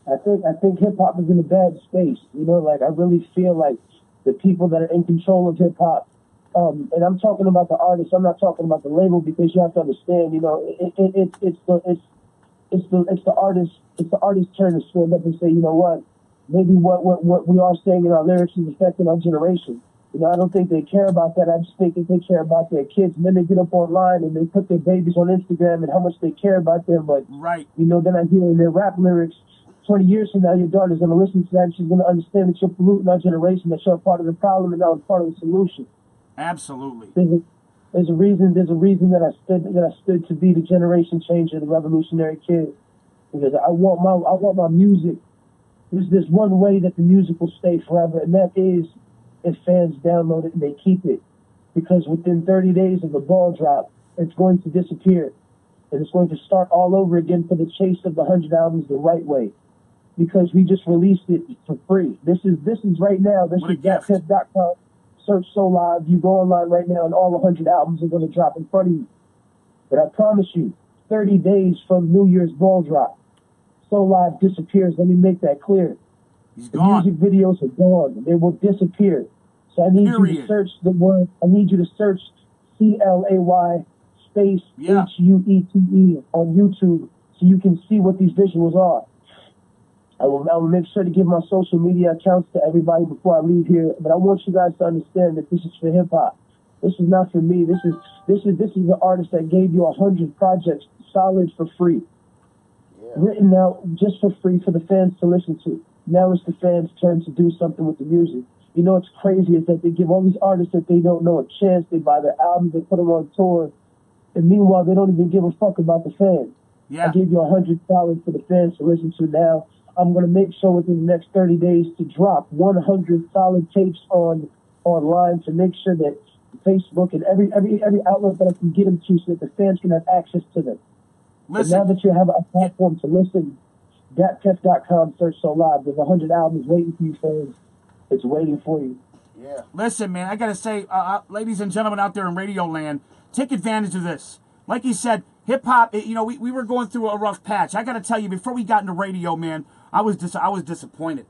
I think hip hop is in a bad space. You know, like I really feel like the people that are in control of hip hop, and I'm talking about the artists. I'm not talking about the label because you have to understand. You know, it's the artist's turn to stand up and say, you know what, maybe what we are saying in our lyrics is affecting our generation. You know, I don't think they care about that. I just think that they care about their kids. And then they get up online and they put their babies on Instagram and how much they care about them. But, you know, then I hear in their rap lyrics, 20 years from now, your daughter's going to listen to that and she's going to understand that you're polluting our generation, that you're a part of the problem and not a part of the solution. Absolutely. There's a reason that I stood to be the generation changer, the revolutionary kid. Because I want my music. There's one way that the music will stay forever, and that is if fans download it and they keep it. Because within 30 days of the ball drop, it's going to disappear. And it's going to start all over again for the chase of the 100 albums the right way. Because we just released it for free. This is right now. This is DatPiff.com. Search So Live. You go online right now and all 100 albums are going to drop in front of you. But I promise you, 30 days from New Year's ball drop, So Live disappears. Let me make that clear. He's the gone. music videos are gone. They will disappear. So I need you to search the word. I need you to search CLAY space HUETE on YouTube so you can see what these visuals are. I will make sure to give my social media accounts to everybody before I leave here. But I want you guys to understand that this is for hip hop. This is not for me. This is the artist that gave you 100 projects solid for free. Written out just for free for the fans to listen to. Now it's the fans' turn to do something with the music. You know what's crazy is that they give all these artists that they don't know a chance. They buy their albums, they put them on tour, and meanwhile they don't even give a fuck about the fans. I gave you 100 solid for the fans to listen to. Now I'm going to make sure within the next 30 days to drop 100 solid tapes online to make sure that Facebook and every outlet that I can get them to so that the fans can have access to them. But now that you have a platform to listen, DatPiff.com, search So Live. There's 100 albums waiting for you, fans. It's waiting for you. Yeah. Listen, man, I got to say, ladies and gentlemen out there in Radio Land, take advantage of this. Like he said, hip-hop, you know, we were going through a rough patch. I got to tell you, before we got into radio, man, I was disappointed.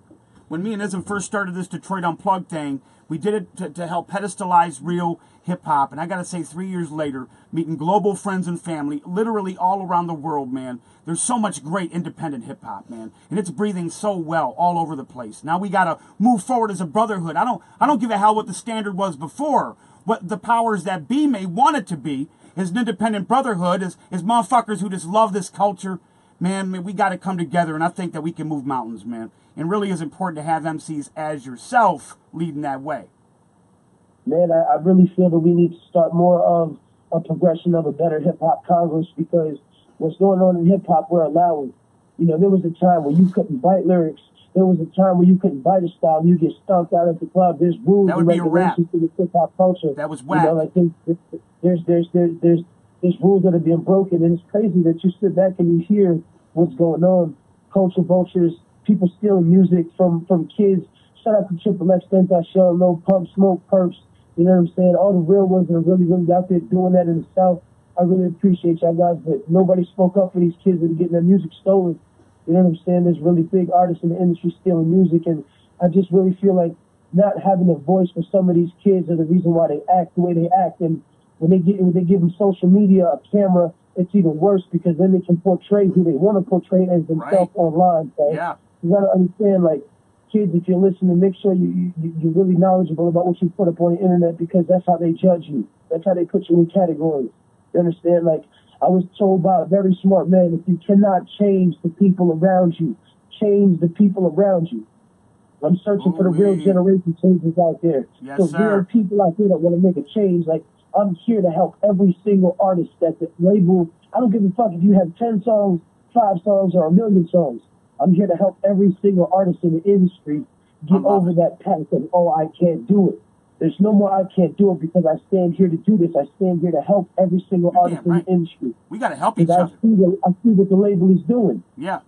When me and Ism first started this Detroit Unplugged thing, we did it to help pedestalize real hip-hop. And I got to say, 3 years later, meeting global friends and family, literally all around the world, man, there's so much great independent hip-hop, man. And it's breathing so well all over the place. Now we got to move forward as a brotherhood. I don't give a hell what the standard was before. What the powers that be may want it to be is an independent brotherhood, is motherfuckers who just love this culture. Man, we got to come together, and I think that we can move mountains, man. And really is important to have MCs as yourself leading that way. Man, I really feel that we need to start more of a progression of a better hip-hop Congress, because what's going on in hip-hop, we're allowing. You know, there was a time where you couldn't bite lyrics. There was a time where you couldn't bite a style. You get stomped out at the club. There's rules and regulations to the hip-hop culture. That was whack. You know, like there's rules that are being broken, and it's crazy that you sit back and you hear what's going on. Culture vultures, people stealing music from kids. Shout out to Triple X, Show, Low Pump, Smoke, Perps. You know what I'm saying? All the real ones that are really out there doing that in the South. I really appreciate y'all guys, but nobody spoke up for these kids that are getting their music stolen. You know what I'm saying? There's really big artists in the industry stealing music, and I just really feel like not having a voice for some of these kids are the reason why they act the way they act. And when they give them social media, a camera, it's even worse, because then they can portray who they want to portray as themselves online. So you got to understand, like, kids, if you're listening, make sure you're really knowledgeable about what you put up on the internet, because that's how they judge you. That's how they put you in categories. You understand? Like, I was told by a very smart man, if you cannot change the people around you, change the people around you. I'm searching for the real generation changes out there. Real people out there that want to make a change. Like, I'm here to help every single artist that the label. I don't give a fuck if you have 10 songs, 5 songs, or 1 million songs. I'm here to help every single artist in the industry get over that path of, oh, I can't do it. There's no more I can't do it, because I stand here to do this. I stand here to help every single artist in the industry. We got to help each other. I see what the label is doing. Yeah.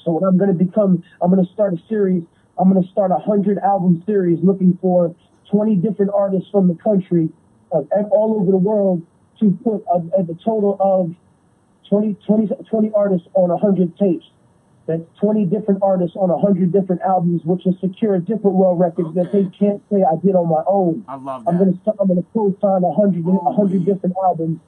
So what I'm going to start a series. I'm going to start a 100-album series looking for 20 different artists from the country, all over the world, to put a total of 20 artists on 100 tapes. That's 20 different artists on 100 different albums, which will secure different world records that they can't say I did on my own. I love that. I'm gonna co-sign 100 different albums,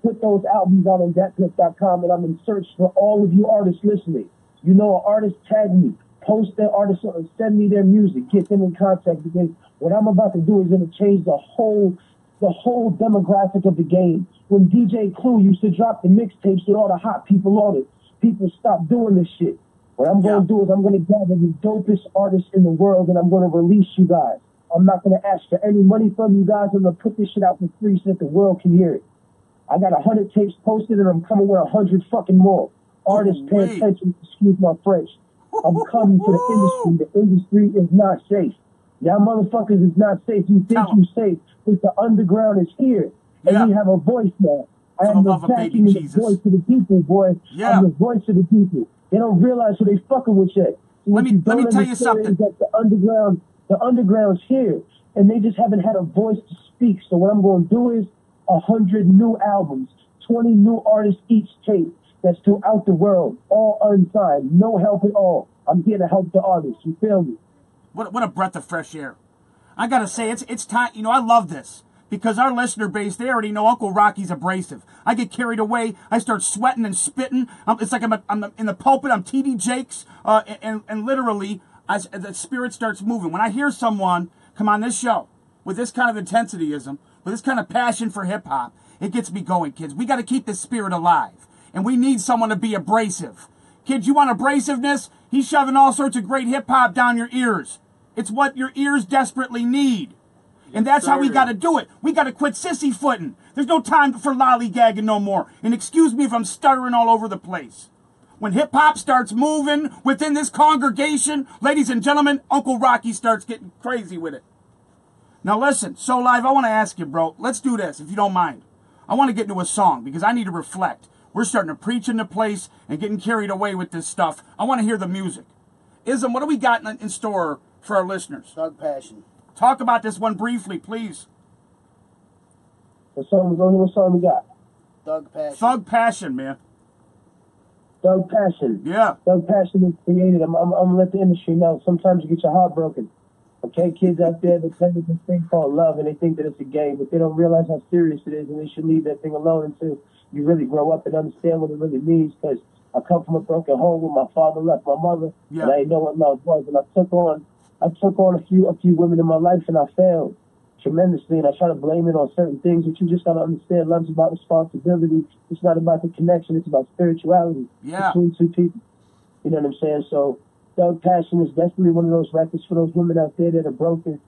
put those albums out on datpiff.com, and I'm in search for all of you artists listening. You know, an artist, tag me, post their artist, send me their music, get them in contact, because what I'm about to do is going to change the whole demographic of the game. When DJ Clue used to drop the mixtapes with all the hot people on it, people stopped doing this shit. What I'm going to do is I'm going to gather the dopest artists in the world, and I'm going to release you guys. I'm not going to ask for any money from you guys. I'm going to put this shit out for free so that the world can hear it. I got 100 tapes posted, and I'm coming with 100 fucking more. Artists, pay attention. Excuse my French. I'm coming to the industry. The industry is not safe. Y'all motherfuckers is not safe. You think you safe, but the underground is here, and we have a voice now. I am the backing and the voice of the people, boy. I'm the voice of the people. They don't realize who they fucking with yet. Let me tell you something. Is that the underground's here, and they just haven't had a voice to speak. So what I'm going to do is 100 new albums, 20 new artists each tape. That's throughout the world, all unsigned, no help at all. I'm here to help the artists. You feel me? What a breath of fresh air. I gotta say, it's time. You know, I love this. Because our listener base, they already know Uncle Rocky's abrasive. I get carried away. I start sweating and spitting. It's like I'm in the pulpit. I'm T.D. Jakes. And literally, the spirit starts moving. When I hear someone come on this show with this kind of intensityism, with this kind of passion for hip-hop, it gets me going, kids. We got to keep this spirit alive. And we need someone to be abrasive. Kids, you want abrasiveness? He's shoving all sorts of great hip-hop down your ears. It's what your ears desperately need. And that's how we got to do it. We got to quit sissy-footing. There's no time for lollygagging no more. And excuse me if I'm stuttering all over the place. When hip-hop starts moving within this congregation, ladies and gentlemen, Uncle Rocky starts getting crazy with it. Now listen, So Live, I want to ask you, bro, let's do this, if you don't mind. I want to get into a song because I need to reflect. We're starting to preach in the place and getting carried away with this stuff. I want to hear the music. Ism, what do we got in store for our listeners? Thug Passion. Talk about this one briefly, please. What song we got? Thug Passion. Thug Passion, man. Thug Passion. Yeah. Thug Passion is created. I'm gonna let the industry know. Sometimes you get your heart broken. Okay, kids out there, they play this thing called love, and they think that it's a game, but they don't realize how serious it is, and they should leave that thing alone until you really grow up and understand what it really means. Because I come from a broken home where my father left my mother, and I didn't know what love was, and I took on a few women in my life, and I failed tremendously, and I try to blame it on certain things, but you just got to understand love's about responsibility. It's not about the connection. It's about spirituality between two people. You know what I'm saying? So Thug Passion is definitely one of those records for those women out there that are broken.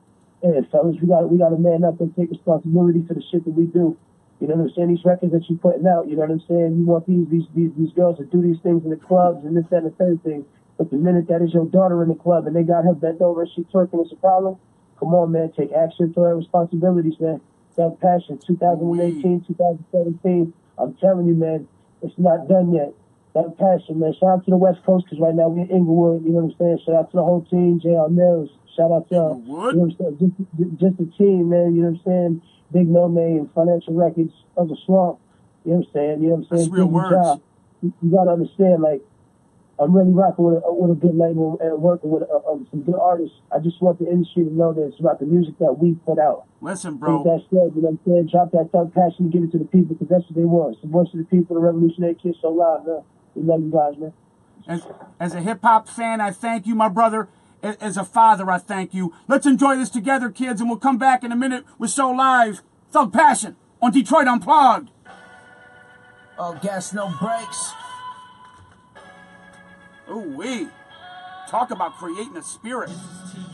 And fellas, we got to man up and take responsibility for the shit that we do. You know what I'm saying? These records that you're putting out, you know what I'm saying? You want these girls to do these things in the clubs and this, that, and the third thing. But the minute that is your daughter in the club and they got her bent over and she twerking, it's a problem. Come on, man. Take action for their responsibilities, man. Thug Passion, 2018, 2017. I'm telling you, man, it's not done yet. Thug Passion, man. Shout out to the West Coast, because right now we're in Inglewood. You know what I'm saying? Shout out to the whole team, J.R. Mills. Shout out to y'all. You know what I'm saying? Just the team, man. You know what I'm saying? Big No Name, Financial Records of the Swamp. You know what I'm saying? You know what I'm saying? That's real words. You got to understand, like, I'm really rocking with a good label and working with some good artists. I just want the industry to know that it's about the music that we put out. Listen, bro. With that said, you know what I'm saying? Drop that Thug Passion and give it to the people, because that's what they want. It's the voice of the people, the revolutionary kids so loud, man. We love you guys, man. As a hip-hop fan, I thank you, my brother. As a father, I thank you. Let's enjoy this together, kids, and we'll come back in a minute with So Live, Thug Passion, on Detroit Unplugged. Oh, gas, no brakes. Ooh-wee. Talk about creating a spirit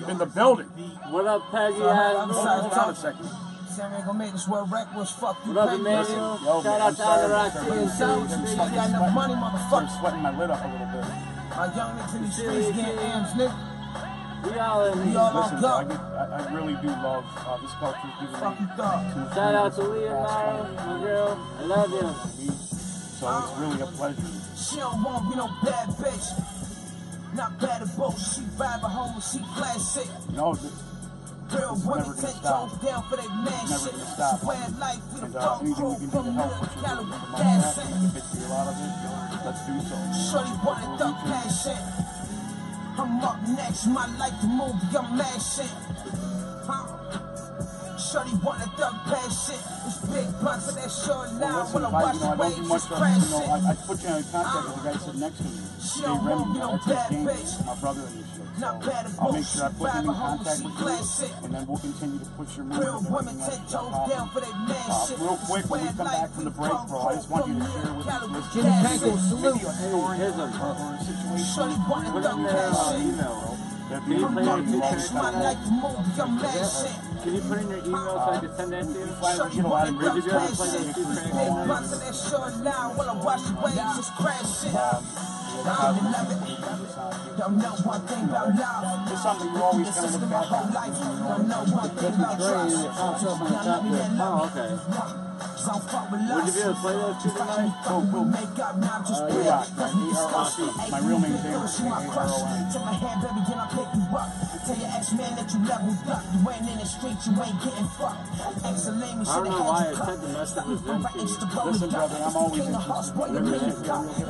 in the building. What up, Peggy? Hold on a second. Sammy gonna make this world reckless. Fuck you, what up, Emmanuel? Shout out to all the rock teams. I got enough money, motherfucker. I'm sweating my lid up a little bit. My young niggas in these streets getting M's, nigga. We all in We all Listen, on go. I really do love this culture. Fuck you, thought. Shout out to Leonardo, my girl. I love you. So it's really a pleasure. She don't want be no bad bitch. Not bad at both. She vibe at home, she classic. No, real women take toes down for they man shit. Square life with a dog crew from New York, Cali with that. a lot of it. Let's do so. Shorty wanted the passion. I'm up next, my life the movie, I'm mashing. Shorty wanted the passion. It's big blunts of that short line. When I watch the waves, it's crashing. I put you in contact with the guy sitting next to me. Jay Remy, that's his game, my brother in this shit. So I'll make sure I put him in contact with you, and then we'll continue to push your music. Real women take toes down for their man shit. Real quick, when we come back from the break, bro, I just want you to share with us Jimmy Tango, salute. maybe a story or a situation. Shorty wanted the passion. Email. That'd Can be you play fun. your Can you put in your email so I can send that to you? Shorty Get a lot of wanted great the passion. Big blunts of that short line. When I watch the waves, it's crashing. Don't know one thing about love. It's something you always kind of look back on. Don't know one thing about trust. Oh, okay. Would you be able to play those two tonight? Cool. Yeah, my real name is Aaron. Take my hand, baby, then I pick you up. Tell your ex-man that you leveled up. You ain't in the street, you ain't getting fucked. Ex-Salami should have had you cut. Listen, brother, I'm always interested. Whatever that sends me,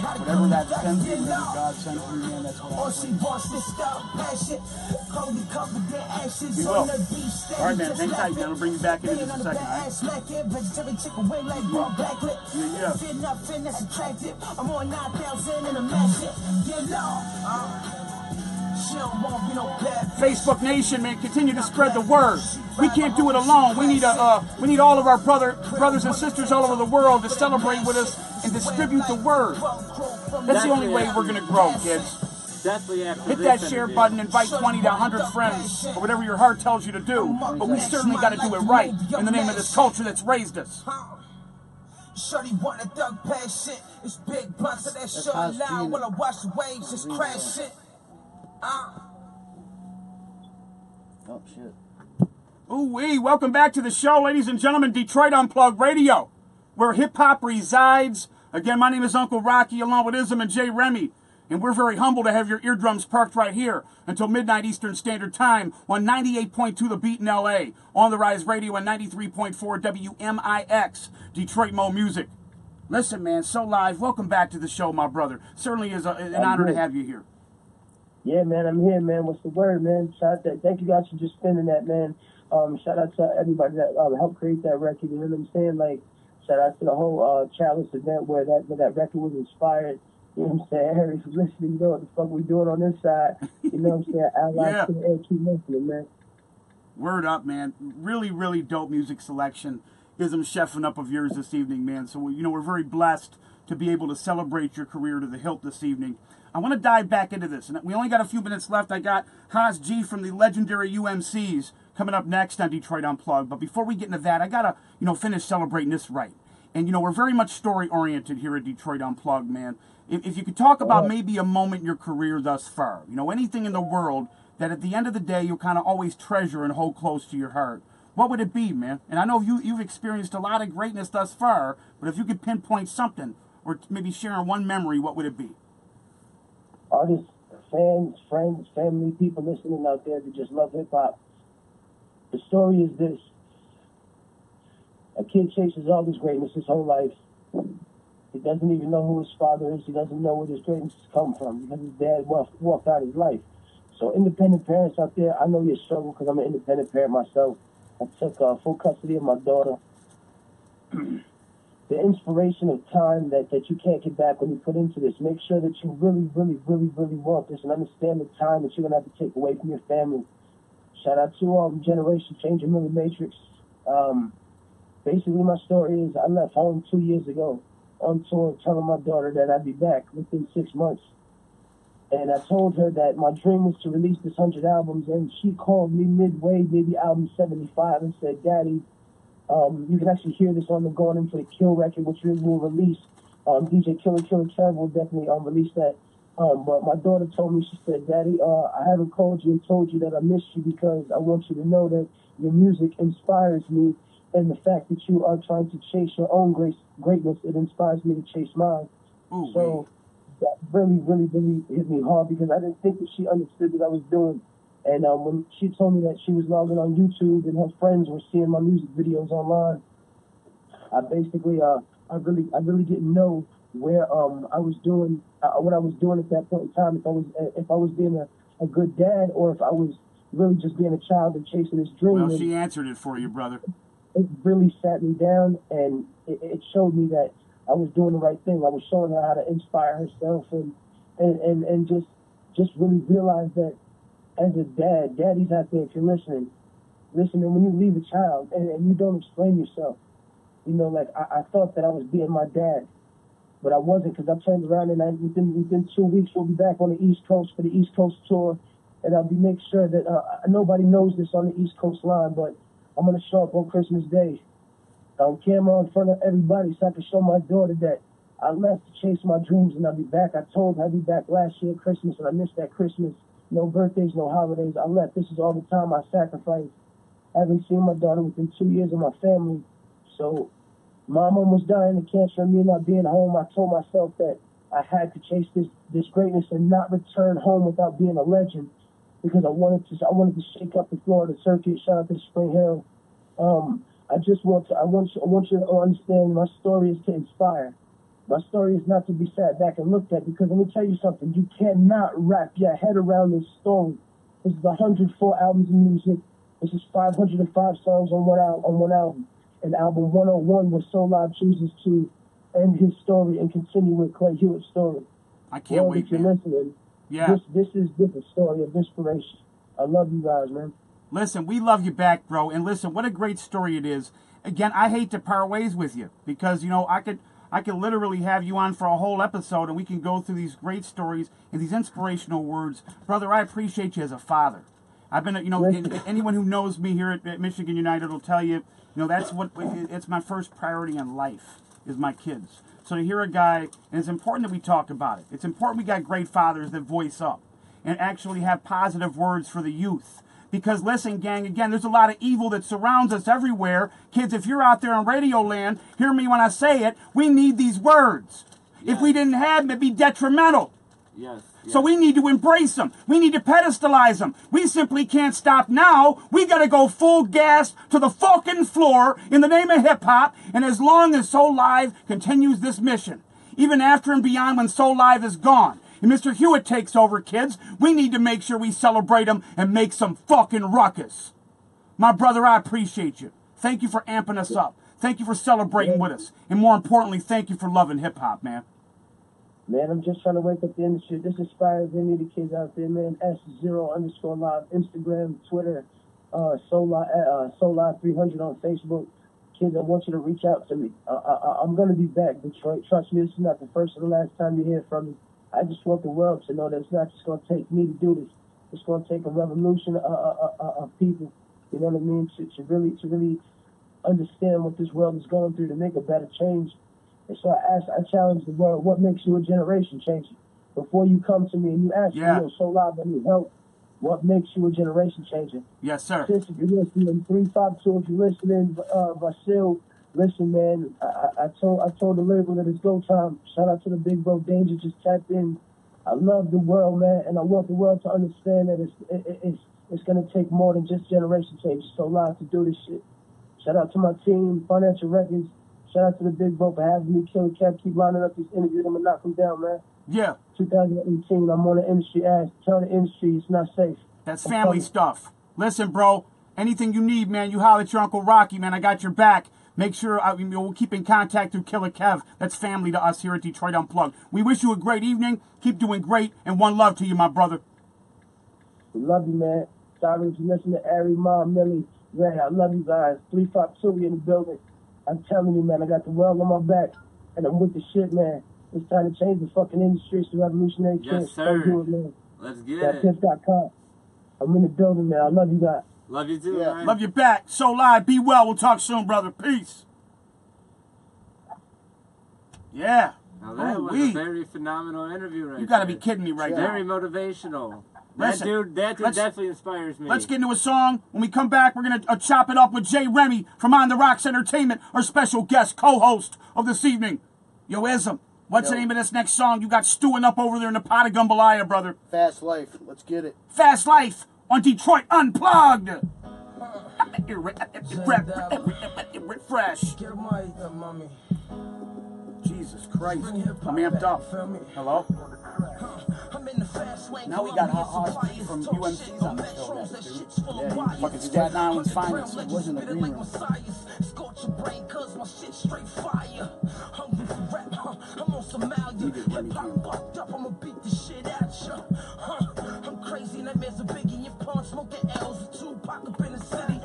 whatever God sends me, man, that's what I'm she wants this stuff, passion. Cold covered their ashes we on will. the beach. All right, man, hang tight, man. I'll bring you back in just a second, all right? Vegetarian chicken wing like raw black lip. Yeah. Fit nothing that's attractive. I'm on 9,000 in a massive. Get low. She don't want me no bad. Facebook Nation, man, continue to spread the word. We can't do it alone. We need all of our brothers and sisters all over the world to celebrate with us and distribute the word. That's the only way we're gonna grow, kids. Hit that share button, invite 20 to 100 friends, or whatever your heart tells you to do. But we certainly got to do it right in the name of this culture that's raised us. Shorty want a thug pass shit. It's big blunts of that short line. When I watch the waves, just crash shit. Oh, shit. Ooh-wee, welcome back to the show, ladies and gentlemen. Detroit Unplugged Radio, where hip-hop resides. Again, my name is Uncle Rocky, along with Ism and Jay Remy. And we're very humble to have your eardrums parked right here until midnight Eastern Standard Time on 98.2 The Beat in L.A., On the Rise Radio and 93.4 WMIX, Detroit Mo Music. Listen, man, so live. Welcome back to the show, my brother. Certainly is an honor to have you here. Yeah, man, I'm here, man. What's the word, man? Shout out thank you guys for just spinning that, man. Shout out to everybody that helped create that record. You know what I'm saying? Like, shout out to the whole Chalice event where that record was inspired. You know what I'm saying? Harry's listening, you know what the fuck we doing on this side. You know what I'm saying? Allies to the air, keep listening, man. Word up, man. Really, really dope music selection. Ism chefing up of yours this evening, man. So, we're very blessed to be able to celebrate your career to the hilt this evening. I want to dive back into this. And we only got a few minutes left. I got Haas G from the legendary UMCs coming up next on Detroit Unplugged. But before we get into that, I got to, finish celebrating this right. And, we're very much story-oriented here at Detroit Unplugged, man. If you could talk about maybe a moment in your career thus far, anything in the world that at the end of the day you'll kind of always treasure and hold close to your heart, what would it be, man? And I know you've experienced a lot of greatness thus far, but if you could pinpoint something or maybe share one memory, what would it be? Artists, fans, friends, family, people listening out there that just love hip-hop. The story is this. A kid chases all this greatness his whole life. He doesn't even know who his father is. He doesn't know where this greatness has come from because his dad walked out his life. So independent parents out there, I know your struggle because I'm an independent parent myself. I took full custody of my daughter. The inspiration of time that you can't get back when you put into this, make sure that you really, really, really, really want this and understand the time that you're going to have to take away from your family. Shout out to Generation Change and Millie Matrix. Basically, my story is I left home 2 years ago on tour telling my daughter that I'd be back within 6 months. And I told her that my dream was to release this 100 albums, and she called me midway, maybe album 75, and said, Daddy, you can actually hear this on the Going In for the Kill record, which we will release. DJ Killer Kev will definitely release that. But my daughter told me, she said, Daddy, I haven't called you and told you that I missed you because I want you to know that your music inspires me, and the fact that you are trying to chase your own greatness, it inspires me to chase mine. Ooh, so that really, really, really hit me hard because I didn't think that she understood what I was doing. And when she told me that she was logging on YouTube and her friends were seeing my music videos online, I basically, I really didn't know where I was doing what I was doing at that point in time. If I was being a good dad, or if I was really just being a child and chasing this dream. Well, she answered it for you, brother. It really sat me down, and it showed me that I was doing the right thing. I was showing her how to inspire herself, and just really realize that as a daddy's out there, if you're listening, and when you leave a child and you don't explain yourself, you know, like I thought that I was being my dad, but I wasn't, because I turned around and within 2 weeks we'll be back on the East Coast for the East Coast tour, and I'll be making sure that nobody knows this on the East Coast line, but I'm going to show up on Christmas Day on camera in front of everybody so I can show my daughter that I left to chase my dreams and I'll be back. I told her I'd be back last year at Christmas, and I missed that Christmas. No birthdays, no holidays. I left. This is all the time I sacrificed. I haven't seen my daughter within 2 years of my family. So Mom almost dying of cancer and me not being home. I told myself that I had to chase this greatness and not return home without being a legend, because I wanted to shake up the Florida circuit. Shout out to Spring Hill. I want you to understand, my story is to inspire. My story is not to be sat back and looked at, because let me tell you something, you cannot wrap your head around this story. This is 104 albums of music. This is 505 songs on one album. And album 101, where Soul Live chooses to end his story and continue with Clay Hewitt's story. I can't wait, if you're man. listening, yeah. This is a story of inspiration. I love you guys, man. Listen, we love you back, bro. And listen, what a great story it is. Again, I hate to part ways with you, because, you know, I could literally have you on for a whole episode, and we can go through these great stories and these inspirational words. Brother, I appreciate you as a father. I've been, you know, anyone who knows me here at Michigan United will tell you, you know, it's my first priority in life, is my kids. So to hear a guy, and it's important that we talk about it. It's important we got great fathers that voice up and actually have positive words for the youth. Because listen, gang, again, there's a lot of evil that surrounds us everywhere. Kids, if you're out there in radio land, hear me when I say it, we need these words. Yes. If we didn't have them, it'd be detrimental. Yes. So we need to embrace them. We need to pedestalize them. We simply can't stop now. We got to go full gas to the fucking floor in the name of hip-hop. And as long as Soul Live continues this mission, even after and beyond when Soul Live is gone, and Mr. Hewitt takes over, kids, we need to make sure we celebrate him and make some fucking ruckus. My brother, I appreciate you. Thank you for amping us up. Thank you for celebrating with us. And more importantly, thank you for loving hip-hop, man. Man, I'm just trying to wake up the industry. This inspires any of the kids out there, man. S0_live, Instagram, Twitter, Soul Live 300 on Facebook. Kids, I want you to reach out to me. I'm going to be back, Detroit. Trust me, this is not the first or the last time you hear from me. I just want the world to know that it's not just going to take me to do this. It's going to take a revolution of people, you know what I mean, to really understand what this world is going through, to make a better change. And so I challenge the world, what makes you a generation changer? Before you come to me and you ask me, Soul Live, I need help, what makes you a generation changer? Yes, sir. Since if you're listening, 352, if you're listening, Vasil, listen, man, I told the label that it's go time. Shout out to the big bro Danger, just tapped in. I love the world, man, and I want the world to understand that it's going to take more than just generation change. So Live to do this shit. Shout out to my team, Financial Records. Shout out to the big bro for having me. Killer Kev, keep lining up these interviews. I'm going to knock them down, man. Yeah. 2018, I'm on the industry ass. Tell the industry it's not safe. That's family stuff. Listen, bro, anything you need, man, you holler at your Uncle Rocky, man. I got your back. Make sure we'll keep in contact through Killer Kev. That's family to us here at Detroit Unplugged. We wish you a great evening. Keep doing great, and one love to you, my brother. We love you, man. Sorry if you listen to Ari, Mom, Millie, Ray. I love you guys. 352, we in the building. I'm telling you, man, I got the world on my back, and I'm with the shit, man. It's time to change the fucking industry. It's the revolutionary change. Yes, sir. Do it, man. Let's get it. Piff.com. I'm in the building, man. I love you guys. Love you too, man. Love you back. So Live, be well. We'll talk soon, brother. Peace. Yeah. Now that was a very phenomenal interview right there. You got to be kidding me right now. Very motivational. That dude definitely inspires me. Let's get into a song. When we come back, we're going to chop it up with Jay Remy from On the Rocks Entertainment, our special guest co-host of this evening. Yo, Ism, what's the name of this next song you got stewing up over there in the pot of jambalaya, brother? Fast Life. Let's get it. Fast Life on Detroit Unplugged. Fresh. Jesus Christ. I'm amped up. Hello? Now we got Hot from UMC's on the show next, dude. Yeah, fucking Staten Island's finest. It wasn't the green room. We did Remy Jam. I'm crazy, nightmares of Biggie and Pun, smoking L's with Tupac up in the city.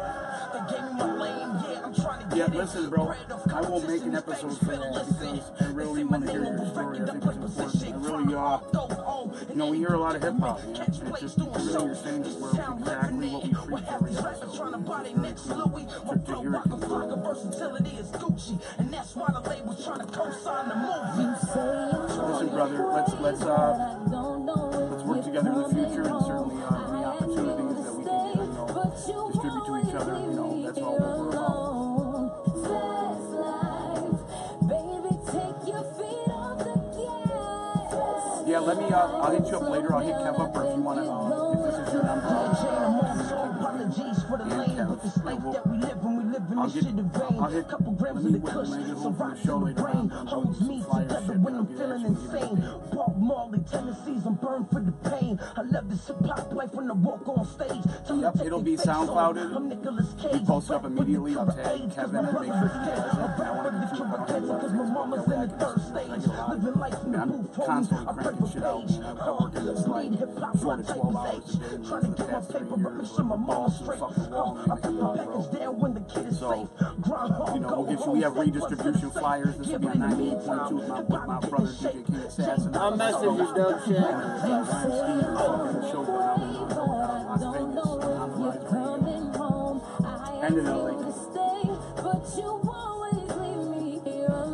They gave me my lane, yeah, I'm trying to Yeah, listen, bro. I won't make an episode for that because I really want to hear your story. I think it's important. I really, you know, we hear a lot of hip hop, man. And it's just really understanding that we're exactly what we preach every episode. To hear it listen, brother, let's work together in the future, and certainly any opportunities that we can, distribute to each other. You know, that's all what we're about. Yeah, let me. I'll hit you up later. I'll hit Kev up, or if you want to, if this is your number, I'll get. I'll hit. Let me when I get home from the show later on. I'll do some flyer shit. And I'll get insane. Yep, it'll be SoundClouded. We post it up immediately. I'll tag Kevin and make sure he has it. I want to get you up on I'm constantly cranking shit out. I've worked this like 4 to 12 hours a day for the past 3 years. Like my balls are fucking long, man. So, you know, we'll get you. We have redistribution flyers. This will be on 98.2 with my brother DJ King Assassin. I'll message you, dope shit. Ryan Steele, fucking show going on in Las Vegas on the live radio. End of the lake.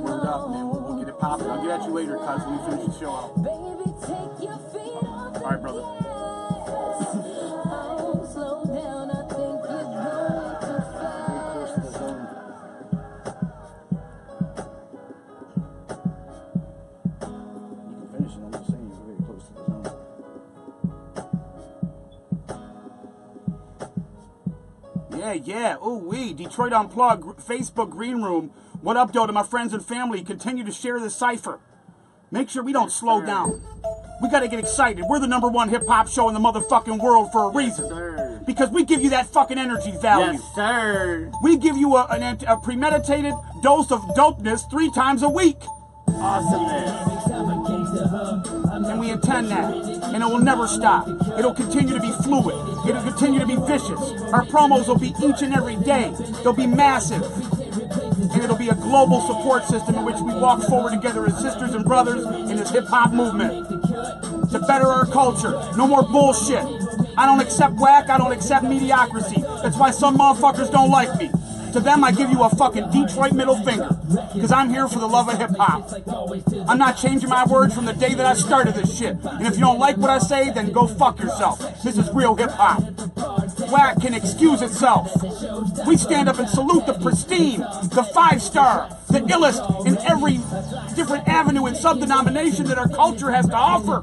Word up, man. We'll get it popping. I'll get at you later, cuz when we finish the show out. Alright, brother. Yeah. Ooh wee. Detroit Unplugged, Facebook Green Room. What up, though, to my friends and family? Continue to share this cipher. Make sure we don't slow down. We got to get excited. We're the #1 hip-hop show in the motherfucking world for a reason. Sir. Because we give you that fucking energy value. Yes, sir. We give you a premeditated dose of dopeness 3 times a week. Awesomeness. And we intend that. And it will never stop. It'll continue to be fluid. It'll continue to be vicious. Our promos will be each and every day. They'll be massive. And it'll be a global support system in which we walk forward together as sisters and brothers in this hip-hop movement. To better our culture. No more bullshit. I don't accept whack. I don't accept mediocrity. That's why some motherfuckers don't like me. To them, I give you a fucking Detroit middle finger. Because I'm here for the love of hip-hop. I'm not changing my words from the day that I started this shit. And if you don't like what I say, then go fuck yourself. This is real hip-hop. Whack can excuse itself. We stand up and salute the pristine, the 5-star, the illest in every different avenue and sub-denomination that our culture has to offer.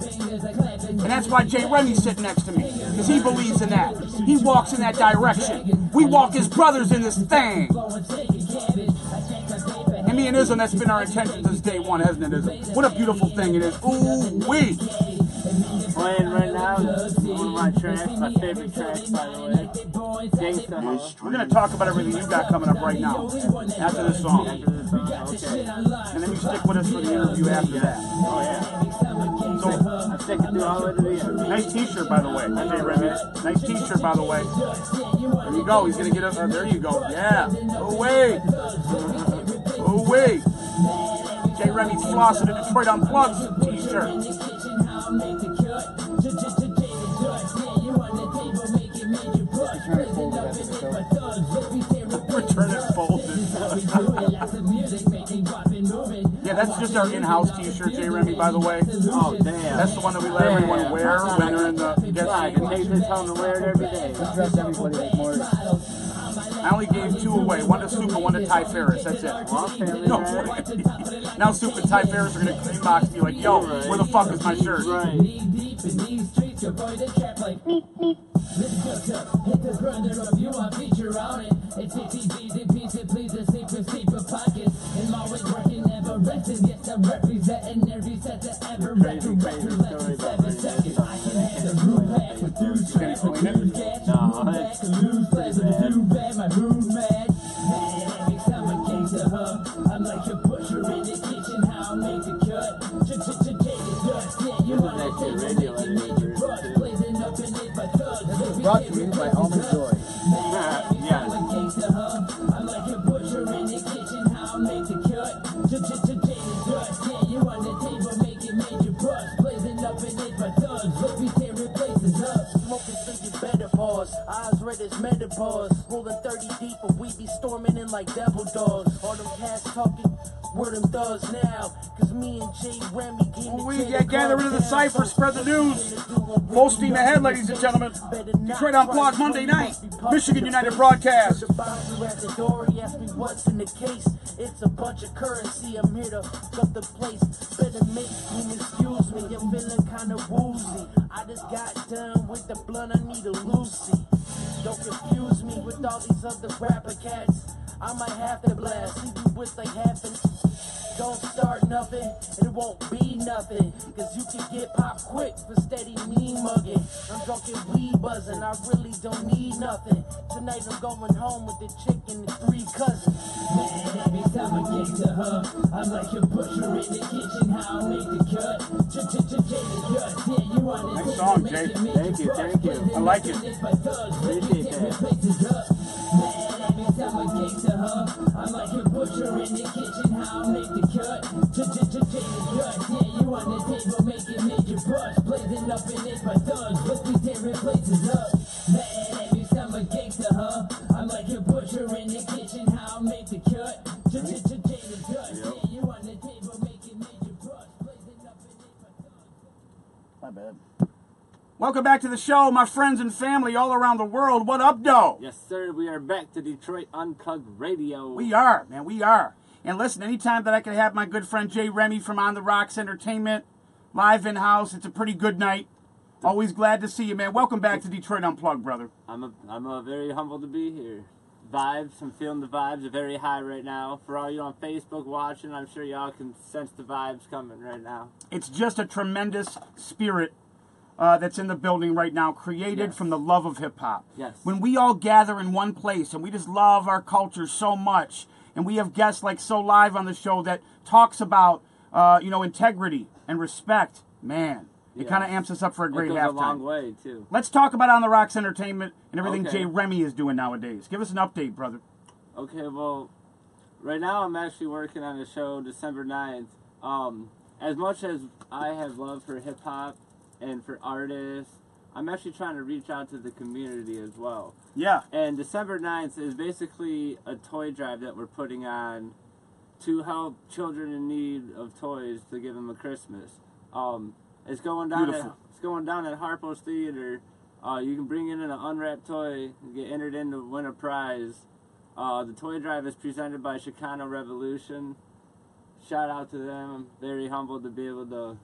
And that's why Jay Remy's sitting next to me. Because he believes in that. He walks in that direction. We walk as brothers in this thing. And me and Ism, that's been our intention since day one, hasn't it, Ism? What a beautiful thing it is. Ooh-wee. Playing right now, one of my tracks, my favorite tracks, by the way. Gangsta House. We're going to talk about everything you've got coming up right now, after this song. Okay. And then you stick with us for the interview after that. Oh, yeah. So, I'm sticking through all the way to the end. Nice t-shirt, by the way. Jay Remy. Nice t-shirt, by the way. There you go. He's going to get us. There you go. Yeah. Away. Away. Jay Remy's flossing a Detroit Unplugged t-shirt. Return it folded. Yeah, that's just our in-house t-shirt, Jay Remy, by the way. Oh, damn. That's the one that we let everyone wear when they're in the guest I can take this home and wear it every day. Dress everybody like more. I only gave 2 away. One to Soup and one to Ty Ferris. That's it. No. Now Soup and Ty Ferris are going to inbox me like, yo, where the fuck is my shirt? Right. Hit the grinder of you, I feature on it. It's 50 G's in pieces, please, the secrecy for pockets. And my way working never rested, yes, I crazy story about running this song that I can't explain it. No, it's pretty bad. Every time I came to her, I'm like a butcher in the kitchen. How I make the cut. This is brought to you by Almond Joy. Yeah. I'm like a butcher in the kitchen. How I make the cut. You on the table making major bucks. Blazing up in it by thugs. Look, we tearing places up. Smoking so you better pause. Eyes red as menopause. Rolling 30 deep, but we be storming in like devil dogs. All them cats talking, where them thugs now? Cause me and Jay Remy We gather into the cipher, spread the news. Full steam ahead, ladies and gentlemen. Detroit Unplugged Monday night. Michigan United broadcast. The bouncer at the door, he asked me what's in the case. It's a bunch of currency, I'm here to cut the place. Better make me excuse me, I'm feeling kinda woozy. I just got done with the blunt, I need a Lucy. Don't confuse me with all these other rapper cats. I might have to blast, leave you with like half an. Don't start nothing, it won't be nothing. Cause you can get popped quick for steady me mugging. I'm drunk and weed buzzing, I really don't need nothing. Tonight I'm going home with the chick and the 3 cousins. Every time I get to her, I'm like a butcher in the kitchen. How I make the cut. Nice song, Jay. Thank you. I like it. Appreciate that. Every time I get to her, I'm like a butcher in the kitchen. How I make the cut. You on the table making major bucks. Blazing up in it by thugs. Look, we tearing places up. Every time I get to her, I'm like a butcher in the kitchen. How I make the cut. You on the table making major bucks. Blazing up in it by thugs. My bad. Welcome back to the show, my friends and family all around the world. What up, though? Yes, sir. We are back to Detroit Unplugged Radio. We are, man. We are. And listen, anytime that I can have my good friend Jay Remy from On the Rocks Entertainment live in-house, it's a pretty good night. Always glad to see you, man. Welcome back to Detroit Unplugged, brother. I'm very humbled to be here. Vibes, I'm feeling the vibes are very high right now. For all you on Facebook watching, I'm sure y'all can sense the vibes coming right now. It's just a tremendous spirit that's in the building right now, created from the love of hip-hop. Yes. When we all gather in one place and we just love our culture so much, and we have guests like So Live on the show that talks about, integrity and respect, man, it kind of amps us up for a great halftime. It goes a long way, too. Let's talk about On the Rocks Entertainment and everything Jay Remy is doing nowadays. Give us an update, brother. Okay, well, right now I'm actually working on a show December 9th. As much as I have love for hip-hop and for artists, I'm actually trying to reach out to the community as well. Yeah. And December 9th is basically a toy drive that we're putting on to help children in need of toys to give them a Christmas. It's going down at Harpo's Theater. You can bring in an unwrapped toy and get entered in to win a prize. The toy drive is presented by Chicano Revolution. Shout out to them. I'm very humbled to be able to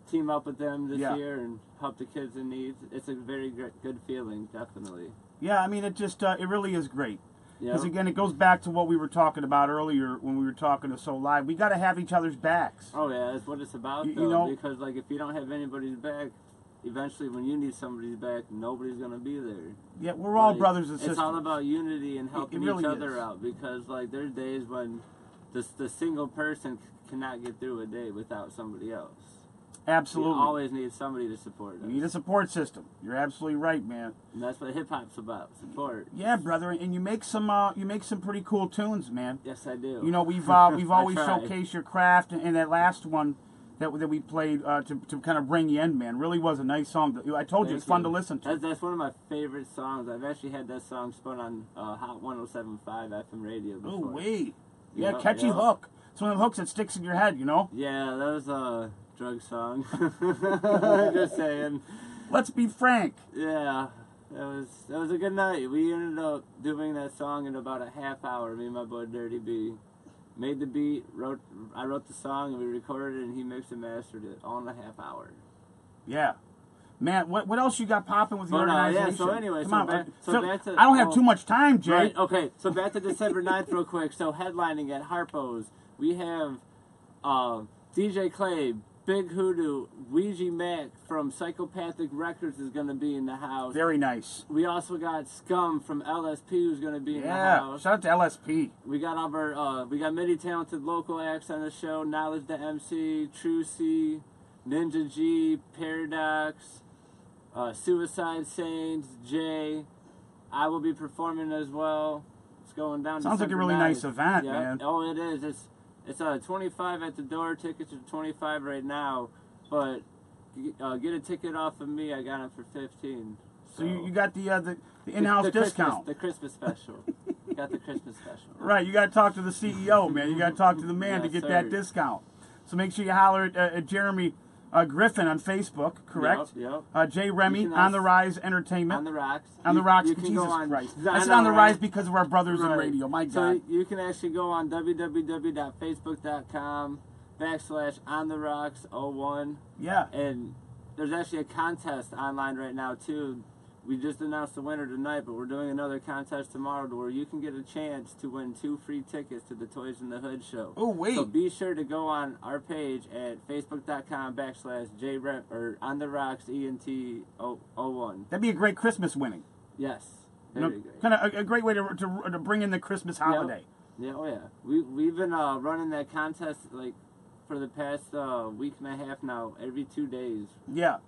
team up with them this year and help the kids in need. It's a very good feeling, definitely. Yeah, I mean, it just, it really is great. Because, again, it goes back to what we were talking about earlier when we were talking to So Live. We got to have each other's backs. Oh, yeah, that's what it's about, though. Because, like, if you don't have anybody's back, eventually when you need somebody's back, nobody's going to be there. Yeah, we're all brothers and sisters. It's all about unity and helping really each other out. Because, like, there's days when the single person cannot get through a day without somebody else. Absolutely. You always need somebody to support us. You need a support system. You're absolutely right, man. And that's what hip hop's about, support. Yeah, brother, and you make some pretty cool tunes, man. Yes, I do. You know, we've always showcased your craft, and that last one that we played to kind of bring you in, man, really was a nice song. I told you, it's fun to listen to. That's one of my favorite songs. I've actually had that song spun on Hot 107.5 FM radio before. Oh, wait. Yeah, catchy hook. It's one of the hooks that sticks in your head, you know? Yeah, that was a drug song. Just saying. Let's be frank. Yeah, that was a good night. We ended up doing that song in about a half hour. Me and my boy Dirty B made the beat. I wrote the song and we recorded it, and he mixed and mastered it all in a half hour. Yeah. Man, what else you got popping with your organization? Yeah, so anyway, back to... I don't have too much time, Jay. Right, okay, so back to December 9th real quick. So headlining at Harpo's, we have DJ Clay, Big Hoodoo, Ouija Mac from Psychopathic Records is going to be in the house. Very nice. We also got Scum from LSP who's going to be in the house. Shout out to LSP. We got we got many talented local acts on the show. Knowledge the MC, True C, Ninja G, Paradox, Suicide Saints, Jay. I will be performing as well. It's going down. Sounds like a really nice event, man. Oh, it is. It's 25 at the door. Tickets are 25 right now, but get a ticket off of me. I got it for 15. So you got the in-house discount. The Christmas special. You got the Christmas special. Right. You got to talk to the CEO, man. You got to talk to the man to get that discount. So make sure you holler at Jeremy Griffin on Facebook, correct? Yep. Jay Remy, On the Rise Entertainment. On the Rocks. On the Rocks, Jesus Christ. I said On the Rise because of our brothers in radio, my God. So you can actually go on www.facebook.com/OnTheRocks01. Yeah. And there's actually a contest online right now, too. We just announced the winner tonight, but we're doing another contest tomorrow to where you can get a chance to win 2 free tickets to the Toys in the Hood show. Oh, wait. So be sure to go on our page at facebook.com/JRep or On the Rocks ENT01. That'd be a great Christmas winning. Yes. Very great. Kind of a great way to bring in the Christmas holiday. Yeah, oh yeah. We've been running that contest like for the past week and a half now, every 2 days. Yeah.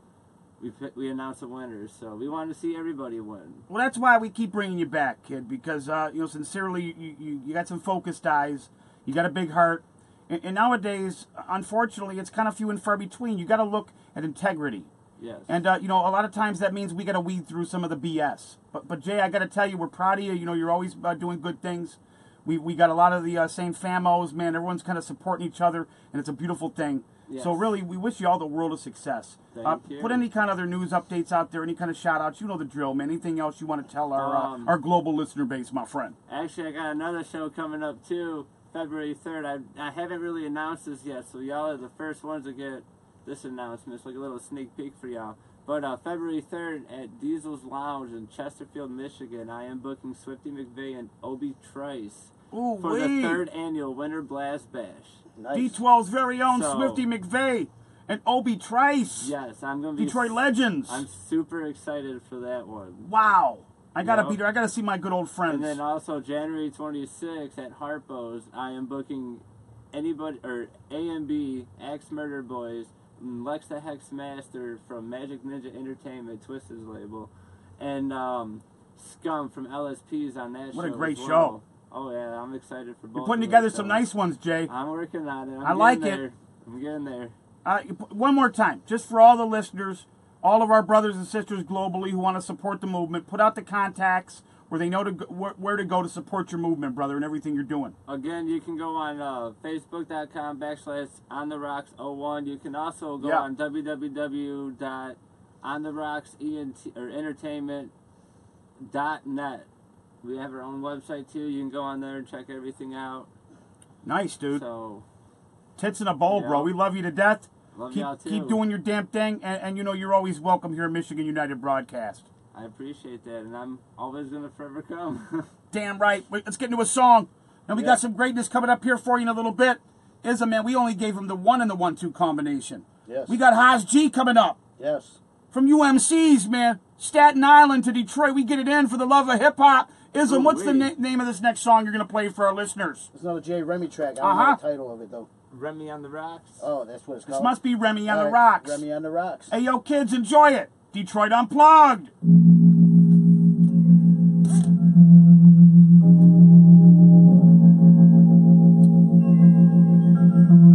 We announce a winner, so we want to see everybody win. Well, that's why we keep bringing you back, kid, because, sincerely, you got some focused eyes, you got a big heart, and nowadays, unfortunately, it's kind of few and far between. You got to look at integrity. Yes. And, a lot of times that means we got to weed through some of the BS. But Jay, I got to tell you, we're proud of you. You're always doing good things. We got a lot of the same famos, man. Everyone's kind of supporting each other, and it's a beautiful thing. Yes. So really, we wish you all the world of success. Thank you. Put any kind of other news updates out there, any kind of shout-outs. You know the drill, man. Anything else you want to tell our global listener base, my friend? Actually, I got another show coming up, too, February 3rd. I haven't really announced this yet, so y'all are the first ones to get this announcement. It's like a little sneak peek for y'all. But February 3rd at Diesel's Lounge in Chesterfield, Michigan, I am booking Swifty McVeigh and Obi Trice for the 3rd annual Winter Blast Bash. Nice. D12's very own Swifty McVeigh and Obi Trice. Yes, I'm going to be... Detroit Legends. I'm super excited for that one. Wow. I got to be there. I got to see my good old friends. And then also January 26th at Harpo's, I am booking anybody, or A&B, Axe Murder Boys, Lex the Hex Master from Magic Ninja Entertainment, Twisted's label, and Scum from LSP's on that show. What a great show. Oh, yeah, I'm excited for both. You're putting together some nice ones, Jay. I'm working on it. I like it. I'm getting there. One more time, just for all the listeners, all of our brothers and sisters globally who want to support the movement, put out the contacts where they know where to go to support your movement, brother, and everything you're doing. Again, you can go on facebook.com/OnTheRocks01. You can also go on www.OnTheRocksEntertainment.net. We have our own website, too. You can go on there and check everything out. Nice, dude. So, tits in a bowl, bro. We love you to death. Love y'all, too. Keep doing your damn thing, and you're always welcome here at Michigan United Broadcast. I appreciate that, and I'm always going to forever come. Damn right. Let's get into a song. Now, we got some greatness coming up here for you in a little bit. Man, we only gave him the 1 and the 1-2 combination. Yes. We got Haas G coming up. Yes. From UMC's, man. Staten Island to Detroit. We get it in for the love of hip-hop. Ism, what's the name of this next song you're going to play for our listeners? It's another Jay Remy track. I don't know the title of it, though. Remy on the Rocks? Oh, that's what it's called? This must be Remy on the Rocks. Remy on the Rocks. Hey, yo, kids, enjoy it. Detroit Unplugged.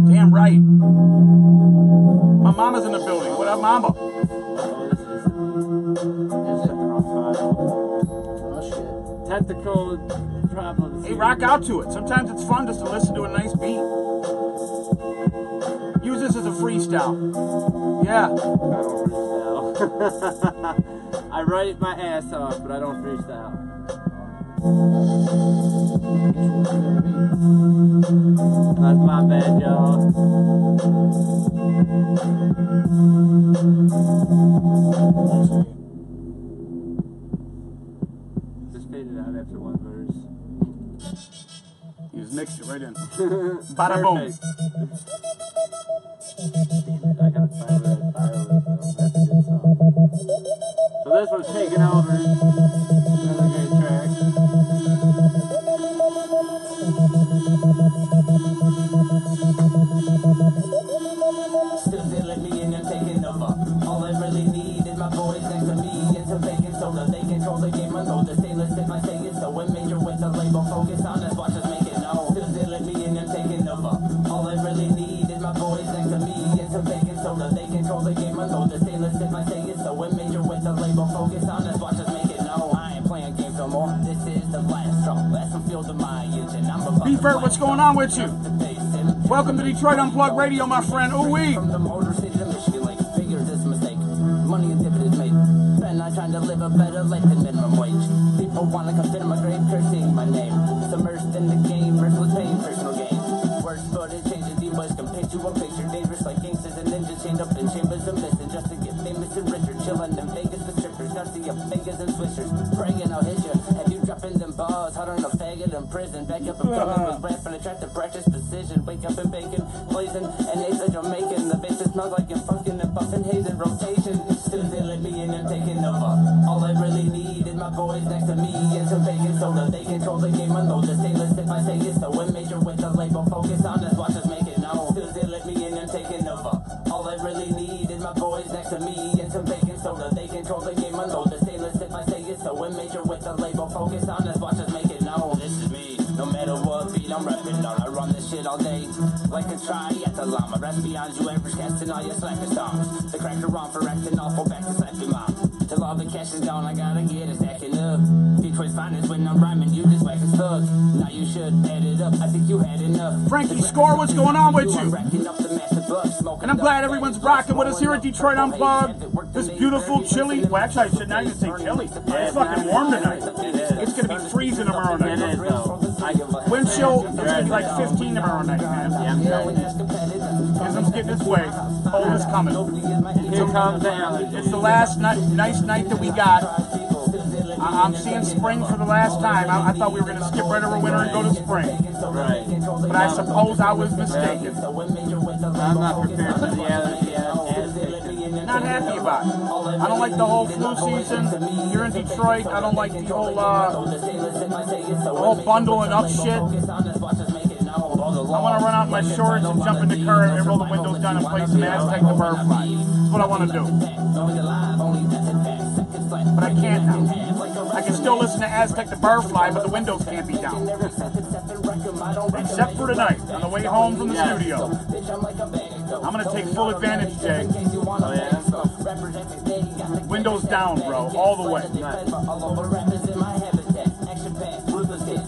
Damn right. My mama's in the building. What up, mama? Technical problems. Hey, rock out to it. Sometimes it's fun just to listen to a nice beat. Use this as a freestyle. Yeah. I don't freestyle. I write my ass off, but I don't freestyle. That's my bad, y'all. Just fade it out after one verse. You just mixed it right in. Bada boom. So this one's taking over. Another great track. Still feeling me and I'm taking over. All I really need is my boys next to me and some baking soda. They control the game, I know the stainless if I say it so. And major with the label, focus on us, watch us make it known. Still feeling me and I'm taking over. All I really need is my boys next to me and some baking soda. They control the game, I know the stainless if I say it so. And major with the label, focus on us, watch us make it known. I ain't playing games no more. This is the last song. That's some field of my engine. I'm about B-Bert, what's going on with you? Welcome to Detroit Unplugged Radio, my friend. Ooh-wee. From the motor city to Michigan Lake, figures it's a mistake. Money and dividends made. Ben, I'm trying to live a better life than minimum wage. People want to consider my grave, cursing my name. Submersed in the game, merciless pain, personal gain. Words, but it changes. These boys can paint you a picture. Dangerous like gangsters and ninjas chained up in chambers of missing. Just to get famous and richer. Chilling in Vegas with strippers. Garcia, Vegas and swishers. Bragging, I'll hit you. Have you dropping them balls? Huddling a faggot in prison. Back up and coming with rapping. I try to practice precision. Wake up and bacon, blazing. And they said you're making. The bass smells like you're fucking and buffing haze in rotation. Still feeling me and I'm taking over. All I really need is my boys next to me and some baking soda. They control the game, I know the stainless if I say it so. And major with the label, focus on us, watch us make it known. Still feeling me and I'm taking over. All I really need is my boys next to me and some baking soda. They control the game, I know the stainless if I say it so. And major with the label, focus on us, watch us make it known. This is me, no matter what beat I'm rapping on. I run this shit all day, like a triathlon. My rest beyond you ever casting all your slacker songs. The cracker wrong for acting awful, back to slap your mom. Till all the cash is gone, I gotta get it stacking up. Detroit's finest when I'm rhyming, you just whack as thugs. Now you should add it up, I think you had enough. Frankie Score, what's going on with you? And I'm glad everyone's rocking with us here at Detroit Unplugged. This beautiful, chilly, well actually I should not even say chilly. It's fucking warm tonight. It's going to be freezing tomorrow night. It is though. Wind chill, it's going to be like 15 tomorrow night, man. Ism's getting his way. Cold is coming. Here comes the allergy. It's the last nice night that we got. I'm seeing spring for the last time. I thought we were going to skip right over winter and go to spring. Right. But I suppose I was mistaken. I'm not prepared for the allergy. Not happy about it. I don't like the whole flu season. Here in Detroit, I don't like the whole bundling up shit. I want to run out in my shorts and jump in the car and roll the windows down and play some Aztec the Butterfly. That's what I want to do. But I can't now. I can still listen to Aztec the Butterfly, but the windows can't be down. Except for tonight, on the way home from the studio. I'm going to take full advantage, Jay. Oh, yeah? Windows down, bro, all the way.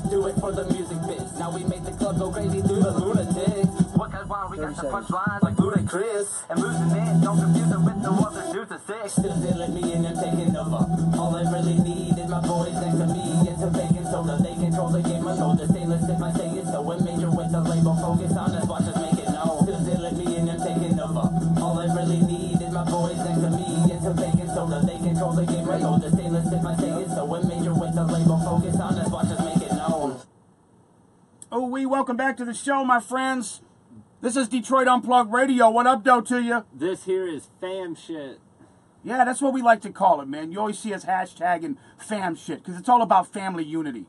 Do it for the music biz. Now we make the club go crazy through the lunatics. What guys want? We got the punchlines like Luda Chris. And losing it, don't confuse it with the other dudes at 6. Still dealing me and I'm taking over. All I really need is my boys next to me and some baking soda. They control the game, I know the stainless if I say it so. And major with the label, focus on us, watch us make it known. Still dealing me and I'm taking over. All I really need is my boys next to me and some baking soda. They control the game, I know the stainless if I say it so. And major with the label, focus on us, watch us make it known. Oh, welcome back to the show, my friends. This is Detroit Unplugged Radio. What up, though, to you? This here is fam shit. Yeah, that's what we like to call it, man. You always see us hashtagging fam shit, because it's all about family unity.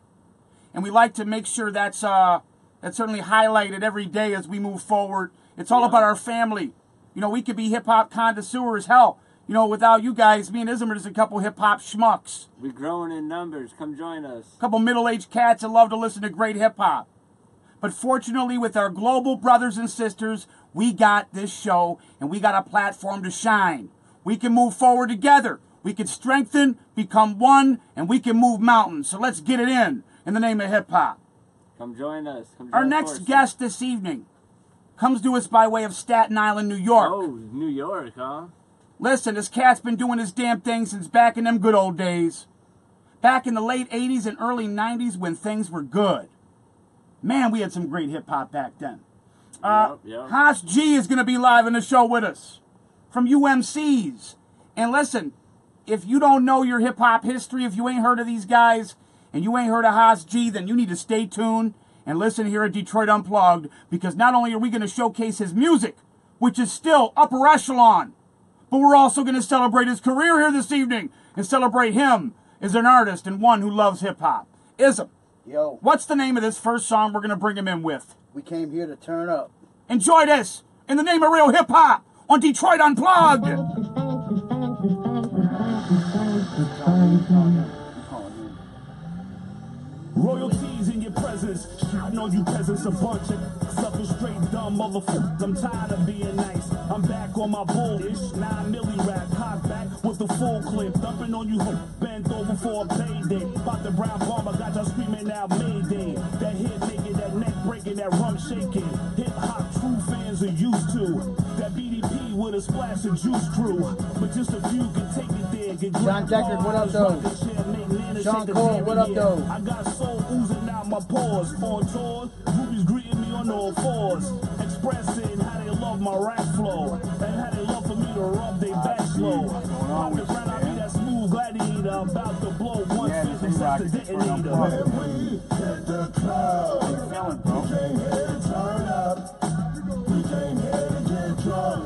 And we like to make sure that's certainly highlighted every day as we move forward. It's all about our family. You know, we could be hip-hop connoisseurs. Hell, you know, without you guys, me and Ism are just a couple hip-hop schmucks. We're growing in numbers. Come join us. A couple middle-aged cats that love to listen to great hip-hop. But fortunately, with our global brothers and sisters, we got this show, and we got a platform to shine. We can move forward together. We can strengthen, become one, and we can move mountains. So let's get it in the name of hip-hop. Come join us. Come join our next guest this evening comes to us by way of Staten Island, New York. Oh, New York, huh? Listen, this cat's been doing his damn thing since back in them good old days. Back in the late 80s and early 90s when things were good. Man, we had some great hip-hop back then. Haas G is going to be live in the show with us from UMCs. And listen, if you don't know your hip-hop history, if you ain't heard of these guys, and you ain't heard of Haas G, then you need to stay tuned and listen here at Detroit Unplugged, because not only are we going to showcase his music, which is still upper echelon. But we're also going to celebrate his career here this evening and celebrate him as an artist and one who loves hip-hop. Ism, yo, what's the name of this first song we're going to bring him in with? We came here to turn up. Enjoy this in the name of real hip-hop on Detroit Unplugged. Royalties in your presence, shooting on you peasants, a bunch of suckers, straight dumb motherfuckers. I'm tired of being nice. I'm back on my bullish 9 milli rap, cock back with the full clip, dumping on you, bent over for a payday. Pop the brown bomber, got y'all screaming out Mayday. That hit making, that neck breaking, that rum shaking. Hip hop true fans are used to. That BDP with a splash of juice crew, but just a few can take it there. Get John Deckard, what up, though? Sean Cole, what up, though? I got soul oozing out my pores. On tours, groupies greeting me on all fours, expressing how they love my rap flow and how they love for me to rub their back slow. Pop the crown, I be that smooth gladiator about to blow one fist and set the detonator. When we hit the club, we came here to turn up. We came here to get drunk.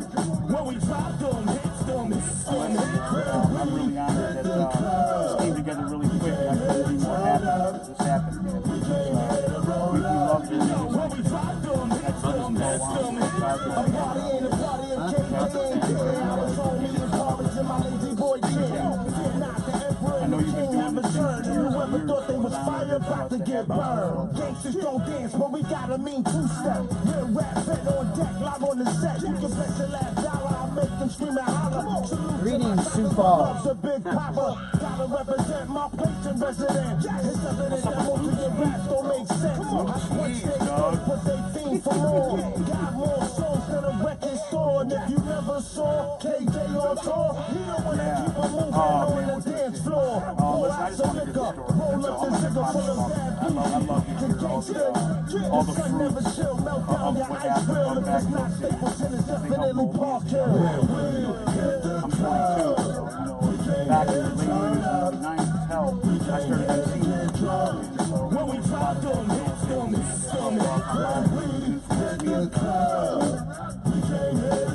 When we drop them hits, them hits, them hits. I'm really honored that this came together really quick. I couldn't be more happy that this happened, man. We love you. When we drop them hits, them hits, them hits. A party ain't a party, a cake, they ain't kidding. I was on me and Carvin to my lazy boy kid. Fear not, the emperor and the king have a turn. Whoever thought they was fire about to get burned. Gangsters don't dance, but we got a mean two-step. Real rap, fed on deck, live on the set. You can bet your last dollar, I'll make them scream and holler. Greetings, Sioux Falls. A big papa, gotta represent my place and resident. It's evident that most of your raps don't make sense. I switch they go, but they fiend for more. Got more songs than a record store. And if you never saw KJ on tour, you know when I keep a moving on the dance floor. Roll out some liquor, roll up the zigger full of bad beef. The gangster, the sun never chill, melt down your ice grill. If it's not Stapleton, it's definitely Park Hill. I'm 42, so, back in the late 80s, 90s, hell, I started MCing. When we drop them hits, them hits,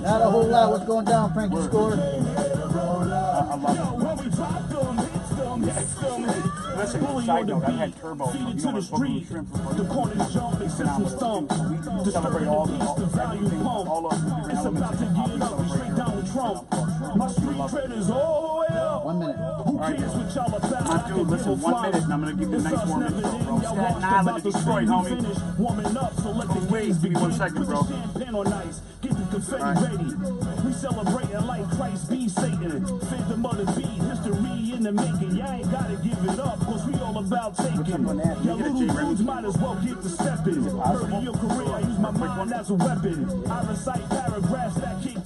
Not a whole lot. What's going down, Frankie Score? I love it. Listen, side note, I had Turbo from Boogaloo Shrimp for the corners jump, except stomp. We celebrate all everything, all of the different it's about elements to of get up, straight down Trump. My street traders all the way up. 1 minute. Who cares what y'all about? Dude, listen, 1 minute and I'm going to give you a nice warm intro, bro. Staten Island to Detroit, homie. Warming up, so let the Wait, give me 1 second, bro. Champagne on ice, get the confetti ready. We celebrating like Christ be Satan. Phantom of the beat, history in the making. Y'all ain't gotta give it up, cause we all about taking. Y'all little dudes might as well get to stepping. Murder your career, I use my mind as a weapon. I recite paragraphs that kick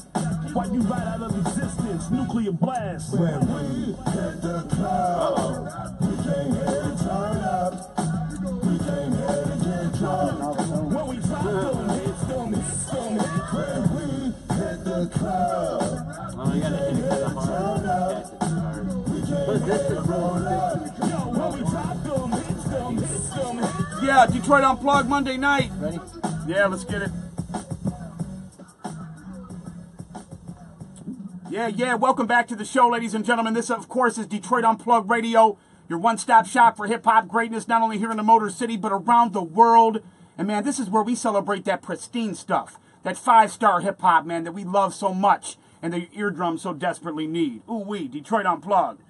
while you ride out of existence. Nuclear blast. When we hit the club, we came here to turn up. We came here to get drunk. When we drop them hits, them hits, them hits. When we hit the club, we gotta hit it the hard. we came here to roll up. Yo, when we drop them hits, them hits, them hits. Yeah, Detroit Unplugged Monday night. Ready? Yeah, let's get it. Yeah, welcome back to the show, ladies and gentlemen. This, of course, is Detroit Unplugged Radio, your one-stop shop for hip-hop greatness, not only here in the Motor City, but around the world. And, man, this is where we celebrate that pristine stuff, that five-star hip-hop, man, that we love so much and the eardrums so desperately need. Ooh-wee, Detroit Unplugged.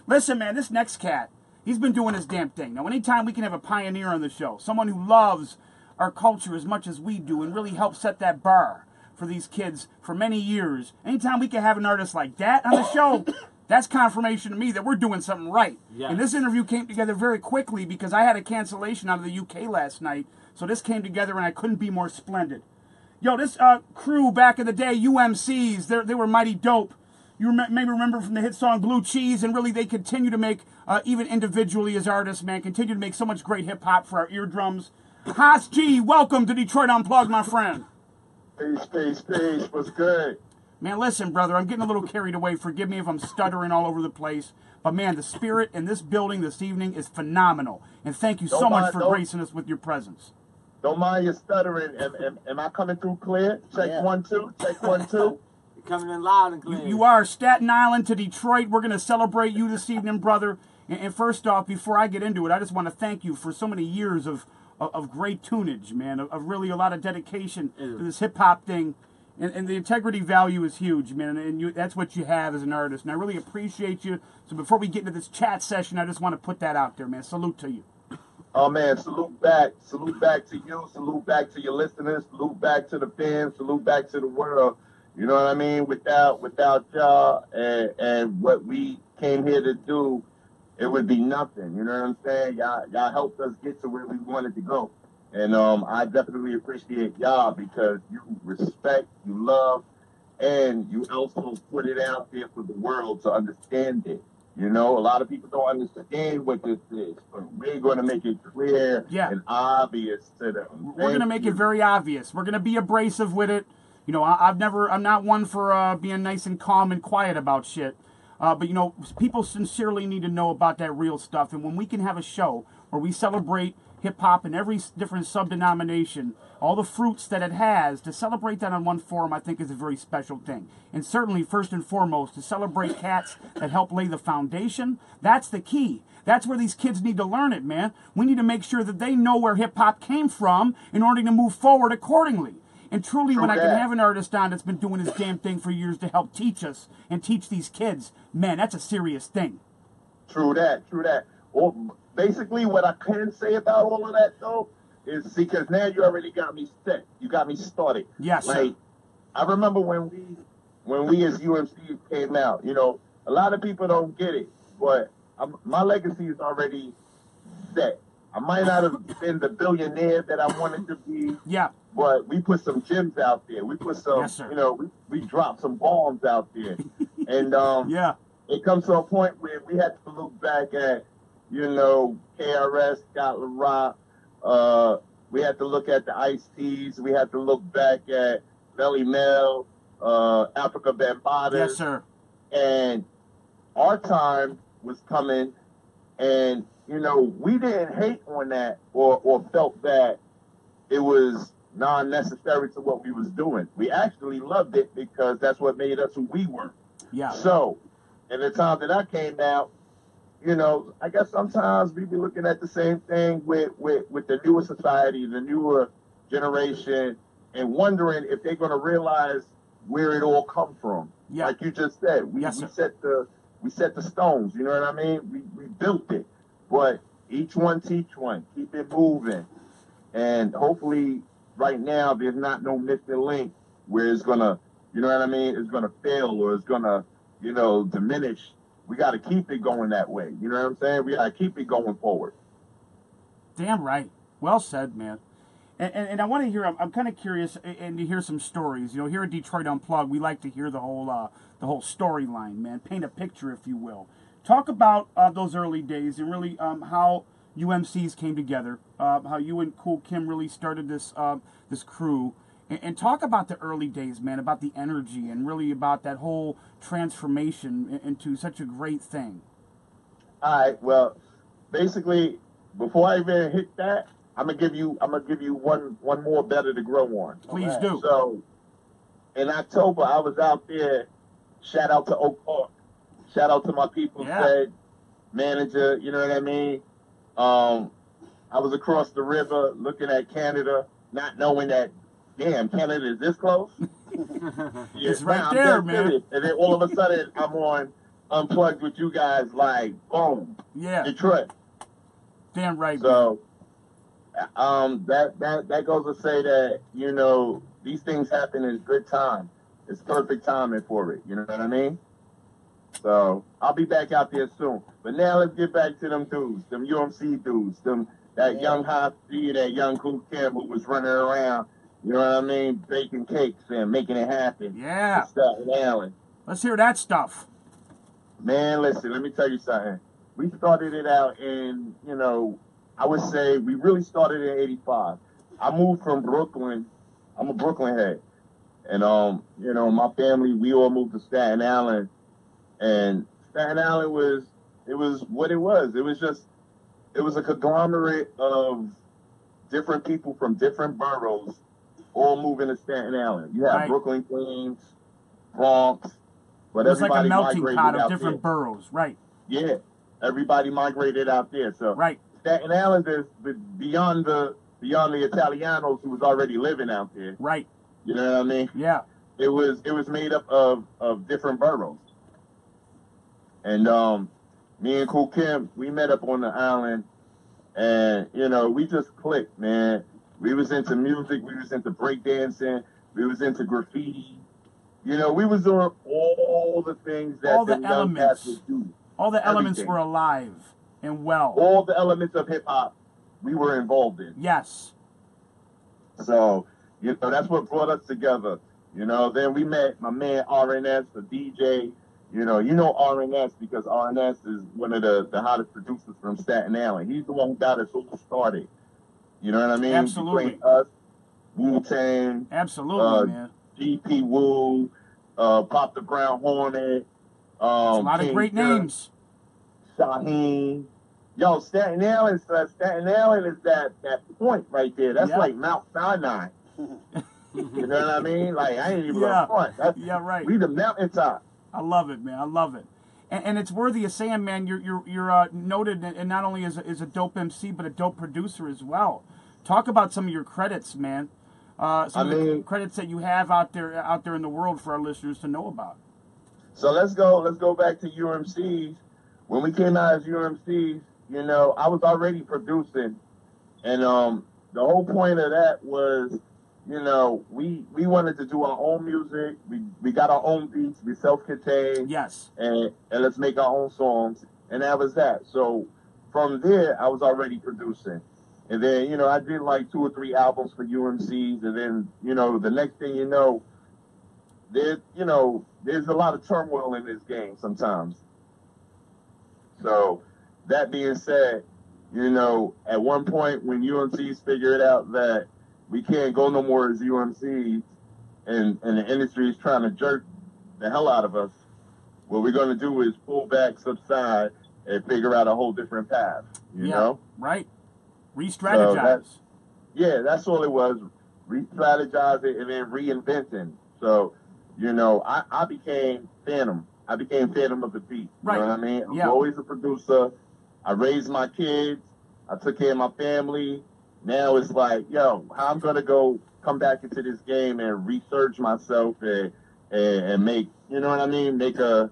Listen, man, this next cat, he's been doing his damn thing. Now, anytime we can have a pioneer on the show, someone who loves our culture as much as we do and really help set that bar for these kids for many years, anytime we can have an artist like that on the show, that's confirmation to me that we're doing something right. Yeah. And this interview came together very quickly because I had a cancellation out of the UK last night, so this came together and I couldn't be more splendid. Yo, this crew back in the day, UMCs, they were mighty dope. You maybe remember from the hit song Blue Cheese, and really they continue to make, even individually as artists, man, continue to make so much great hip-hop for our eardrums. Haas G, welcome to Detroit Unplugged, my friend. Peace. What's good? Man, listen, brother, I'm getting a little carried away. Forgive me if I'm stuttering all over the place. But, man, the spirit in this building this evening is phenomenal. And thank you so much for gracing us with your presence. Don't mind your stuttering. Am I coming through clear? Check 1 2. Check 1 2. You're coming in loud and clear. You are. Staten Island to Detroit. We're going to celebrate you this evening, brother. And first off, before I get into it, I just want to thank you for so many years of great tunage, man, of really a lot of dedication to this hip-hop thing. And the integrity value is huge, man, and that's what you have as an artist. And I really appreciate you. So before we get into this chat session, I just want to put that out there, man. Salute to you. Oh, man, salute back to you, salute back to your listeners, salute back to the fans, salute back to the world. You know what I mean? Without y'all and what we came here to do, it would be nothing. You know what I'm saying? Y'all helped us get to where we wanted to go. And I definitely appreciate y'all because you respect, you love, and you also put it out there for the world to understand it. You know, a lot of people don't understand what this is, but we're going to make it clear and obvious to them. We're going to make it very obvious. We're going to be abrasive with it. You know, I'm not one for being nice and calm and quiet about shit. But, you know, people sincerely need to know about that real stuff. And when we can have a show where we celebrate hip-hop in every different sub-denomination, all the fruits that it has, to celebrate that on one forum, I think is a very special thing. And certainly, first and foremost, to celebrate cats that help lay the foundation, that's the key. That's where these kids need to learn it, man. We need to make sure that they know where hip-hop came from in order to move forward accordingly. And truly, when I can have an artist on that's been doing his damn thing for years to help teach us and teach these kids, man, that's a serious thing. True that. Well, basically, what I can say about all of that, though, is because now you already got me set. You got me started. Yes, like, sir. I remember when we as UMC came out, you know, a lot of people don't get it, but my legacy is already set. I might not have been the billionaire that I wanted to be. Yeah. But we put some gems out there. We put some, you know, we dropped some bombs out there. And it comes to a point where we had to look back at, you know, KRS, Scott LaRock. We had to look at the Ice-T's. We had to look back at Belly Mel, Africa Bambaataa. Yes, sir. And our time was coming, and, you know, we didn't hate on that or felt that it was non-necessary to what we was doing. We actually loved it because that's what made us who we were. Yeah. So, in the time that I came out, you know, I guess sometimes we be looking at the same thing with the newer society, the newer generation, and wondering if they're going to realize where it all come from. Yeah. Like you just said, we set the stones. You know what I mean? We built it, but each one teach one. Keep it moving, and hopefully. Right now, there's not no missing link where it's gonna, you know what I mean? It's gonna fail or it's gonna, you know, diminish. We got to keep it going that way. You know what I'm saying? We got to keep it going forward. Damn right. Well said, man. And I want to hear. I'm kind of curious and to hear some stories. You know, here at Detroit Unplugged, we like to hear the whole storyline, man. Paint a picture, if you will. Talk about those early days and really how UMCs came together, how you and Cool Kim really started this this crew, and talk about the early days, man, about the energy and really about that whole transformation into such a great thing. All right, well, basically, before I even hit that, I'm gonna give you one more better to grow on. Please do. So, in October, I was out there. Shout out to Oak Park. Shout out to my people, Fred, manager. You know what I mean? I was across the river looking at Canada, not knowing that, damn, Canada is this close? It's right there, man. Serious. And then all of a sudden, I'm on Unplugged with you guys, like, boom. Yeah. Detroit. Damn right, so, that goes to say that, you know, these things happen in good time. It's perfect timing for it. You know what I mean? So I'll be back out there soon. But now let's get back to them dudes, them UMC dudes, that young Hot C, that young Cool Kim who was running around, you know what I mean, baking cakes and making it happen. Yeah. Staten Island. Let's hear that stuff. Man, listen, let me tell you something. We started it out in, you know, I would say we really started in 85. I moved from Brooklyn. I'm a Brooklyn head. And, you know, my family, we all moved to Staten Island. And Staten Island it was what it was. It was a conglomerate of different people from different boroughs all moving to Staten Island. You have Brooklyn, Queens, Bronx, but it's like a everybody melting migrated pot of out different boroughs, right? Yeah, everybody migrated out there. So Staten Island is beyond the Italianos who was already living out there. Right. You know what I mean? Yeah. It was made up of different boroughs. And me and Kool Kim, we met up on the island, and you know, we just clicked, man. We was into music, we was into breakdancing, we was into graffiti. You know, we was doing all the things that all the young elements cats would do. All the elements Everything. were alive and well. All the elements of hip hop we were involved in. Yes. So, you know, that's what brought us together. You know, then we met my man RNS, the DJ. You know RNS because RNS is one of the hottest producers from Staten Island. He's the one who got us all started. You know what I mean? Absolutely. Between us, Wu-Tang. Absolutely, man. GP Wu, Pop the Brown Hornet. A lot King of great Dirk, names. Shaheen. Yo, Staten Island is that point right there. That's like Mount Sinai. You know what I mean? Like, I ain't even a front. Right. We the mountaintop. I love it, man. I love it. And it's worthy of saying, man, you're noted, and not only as a dope MC, but a dope producer as well. Talk about some of your credits, man. Some of the credits that you have out there in the world for our listeners to know about. So let's go back to UMCs. When we came out as UMCs, you know, I was already producing, and the whole point of that was, you know, we wanted to do our own music. We got our own beats. We self-contained. Yes. And let's make our own songs. And that was that. So from there, I was already producing. And then, you know, I did like 2 or 3 albums for UMCs. And then, you know, the next thing you know, there's a lot of turmoil in this game sometimes. So that being said, you know, at one point when UMCs figured out that we can't go no more as UMCs, and the industry is trying to jerk the hell out of us, what we're going to do is pull back, subside, and figure out a whole different path, you know? Right. Re-strategize. So that's all it was. Re-strategize it and then reinventing. So, you know, I became Phantom. I became Phantom of the Beat. You know what I mean? I'm always a producer. I raised my kids. I took care of my family. Now it's like, yo, how I'm going to come back into this game and research myself and make, you know what I mean? Make a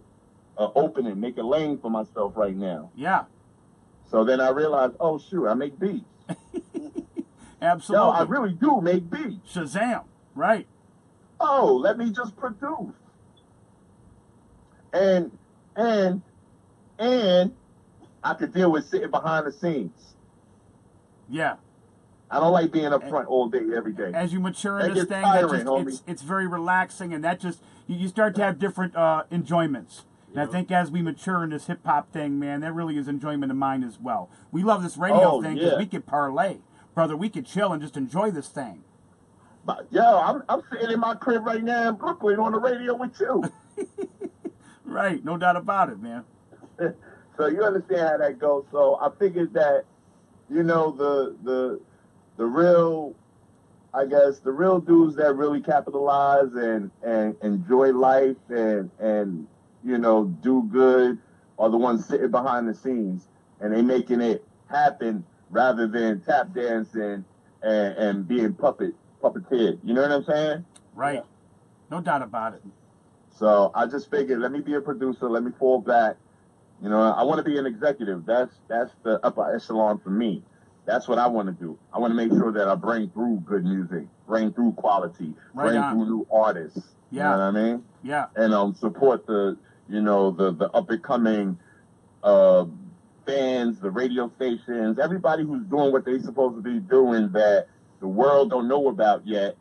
opening, make a lane for myself right now. Yeah. So then I realized, oh, shoot, I make beats. Absolutely. Yo, I really do make beats. Shazam. Right. Oh, let me just produce. And I could deal with sitting behind the scenes. Yeah. I don't like being up front all day, every day. As you mature in That this gets thing, tiring, it's very relaxing, and that just you start to have different enjoyments. And I think as we mature in this hip hop thing, man, that really is enjoyment of mine as well. We love this radio thing because we could parlay, brother. We could chill and just enjoy this thing. But yo, I'm sitting in my crib right now in Brooklyn on the radio with you. Right, no doubt about it, man. So you understand how that goes. So I figured that, you know, the real, I guess, the real dudes that really capitalize and enjoy life and you know, do good are the ones sitting behind the scenes, and they making it happen rather than tap dancing and being puppeteered. You know what I'm saying? Right. No doubt about it. So I just figured, let me be a producer, let me fall back. You know, I want to be an executive. That's the upper echelon for me. That's what I want to do. I want to make sure that I bring through good music, bring through quality, bring through new artists. Yeah. You know what I mean? Yeah. And support the up and coming fans, the radio stations, everybody who's doing what they're supposed to be doing that the world don't know about yet.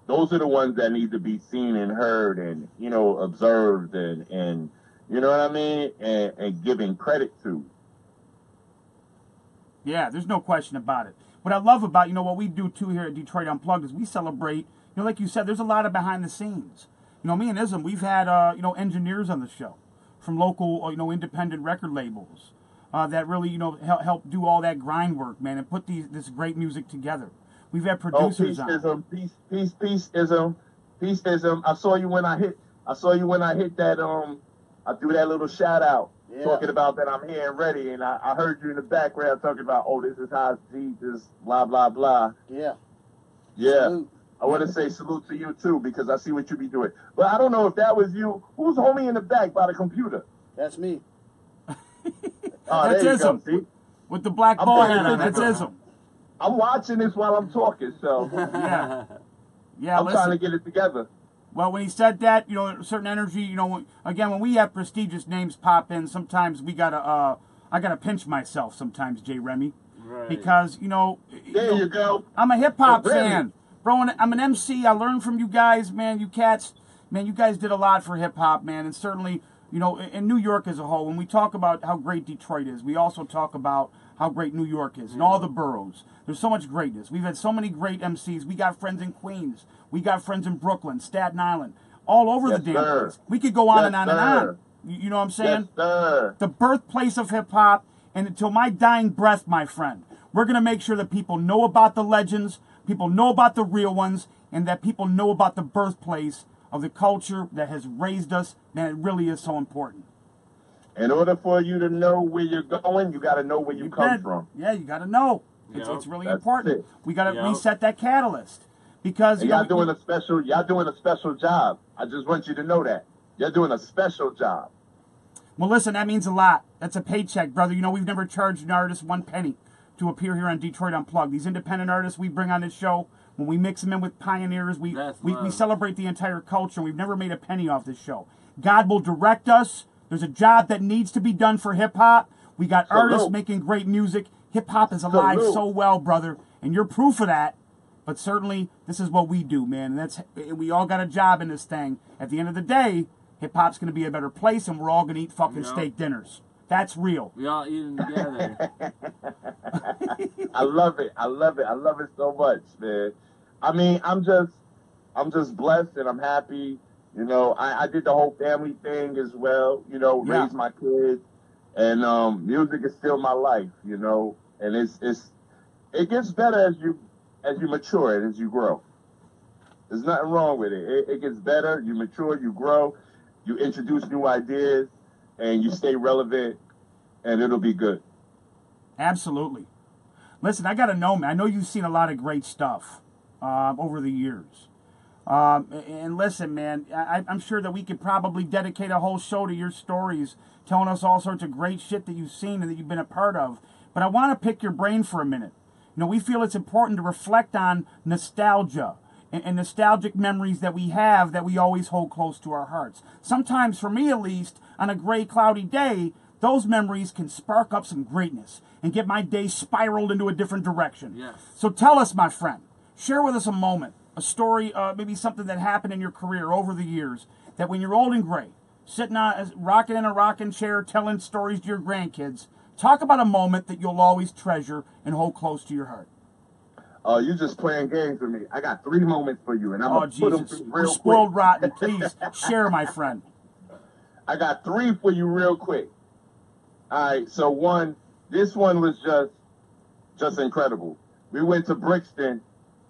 Those are the ones that need to be seen and heard and, you know, observed and you know what I mean? And given credit to. Yeah, there's no question about it. What I love about, you know, what we do too here at Detroit Unplugged is we celebrate, you know, like you said, there's a lot of behind the scenes. You know, me and Ism, we've had, you know, engineers on the show from local, you know, independent record labels that really, you know, help do all that grind work, man, and put this great music together. We've had producers on. Peaceism. I saw you when I hit that. I threw that little shout out talking about that I'm here and ready, and I heard you in the background talking about, oh, this is how Jesus, blah blah blah. Yeah. Salute. I want to say salute to you too because I see what you be doing. But I don't know if that was you. Who's homie in the back by the computer? That's me. That's Ism. With the black ball hat on. That's Ism. I'm watching this while I'm talking, so yeah. I'm trying to get it together. Well, when he said that, certain energy, when we have prestigious names pop in, sometimes we gotta, I gotta pinch myself sometimes, J. Remy. Right. Because, there you go. I'm a hip-hop fan. Bro, and I'm an MC. I learned from you guys, man. You cats, man, you guys did a lot for hip-hop, man. And certainly, in New York as a whole, when we talk about how great Detroit is, we also talk about how great New York is and all the boroughs. There's so much greatness. We've had so many great MCs. We got friends in Queens. We got friends in Brooklyn, Staten Island, all over the damn place. We could go on and on and on. You know what I'm saying? The birthplace of hip-hop, and until my dying breath, my friend, we're going to make sure that people know about the legends, people know about the real ones, and that people know about the birthplace of the culture that has raised us. Man, it really is so important. In order for you to know where you're going, you got to know where you come from. Yeah, you got to know. It's really important. We got to reset that catalyst because y'all doing a special job. I just want you to know that you're doing a special job. Well, listen, that means a lot. That's a paycheck, brother. We've never charged an artist 1 penny to appear here on Detroit Unplugged. These independent artists we bring on this show, when we mix them in with pioneers, we celebrate the entire culture. We've never made a penny off this show. God will direct us. There's a job that needs to be done for hip-hop. We got artists making great music. Hip-hop is alive so well, brother, and you're proof of that. But certainly, this is what we do, man. And we all got a job in this thing. At the end of the day, hip-hop's going to be a better place, and we're all going to eat fucking steak dinners. That's real. We all eating together. I love it. I love it so much, man. I mean, I'm just blessed, and I'm happy. I did the whole family thing as well, raised my kids, and music is still my life, and it gets better as you mature and as you grow. There's nothing wrong with it. It gets better, you mature, you grow, you introduce new ideas, and you stay relevant, and it'll be good. Absolutely. Listen, I got to know, man, I know you've seen a lot of great stuff over the years. And listen, man, I'm sure that we could probably dedicate a whole show to your stories, telling us all sorts of great shit that you've seen and that you've been a part of. But I want to pick your brain for a minute. We feel it's important to reflect on nostalgia and nostalgic memories that we have that we always hold close to our hearts. Sometimes, for me at least, on a gray, cloudy day, those memories can spark up some greatness and get my day spiraled into a different direction. Yes. So tell us, my friend, share with us a moment, a story, maybe something that happened in your career over the years, that when you're old and gray, sitting rocking in a rocking chair, telling stories to your grandkids, talk about a moment that you'll always treasure and hold close to your heart. Oh, you're just playing games with me. I got 3 moments for you, and I'm going to put them through real quick. We're spoiled rotten. Please, share, my friend. I got 3 for you real quick. All right, so this one was just incredible. We went to Brixton,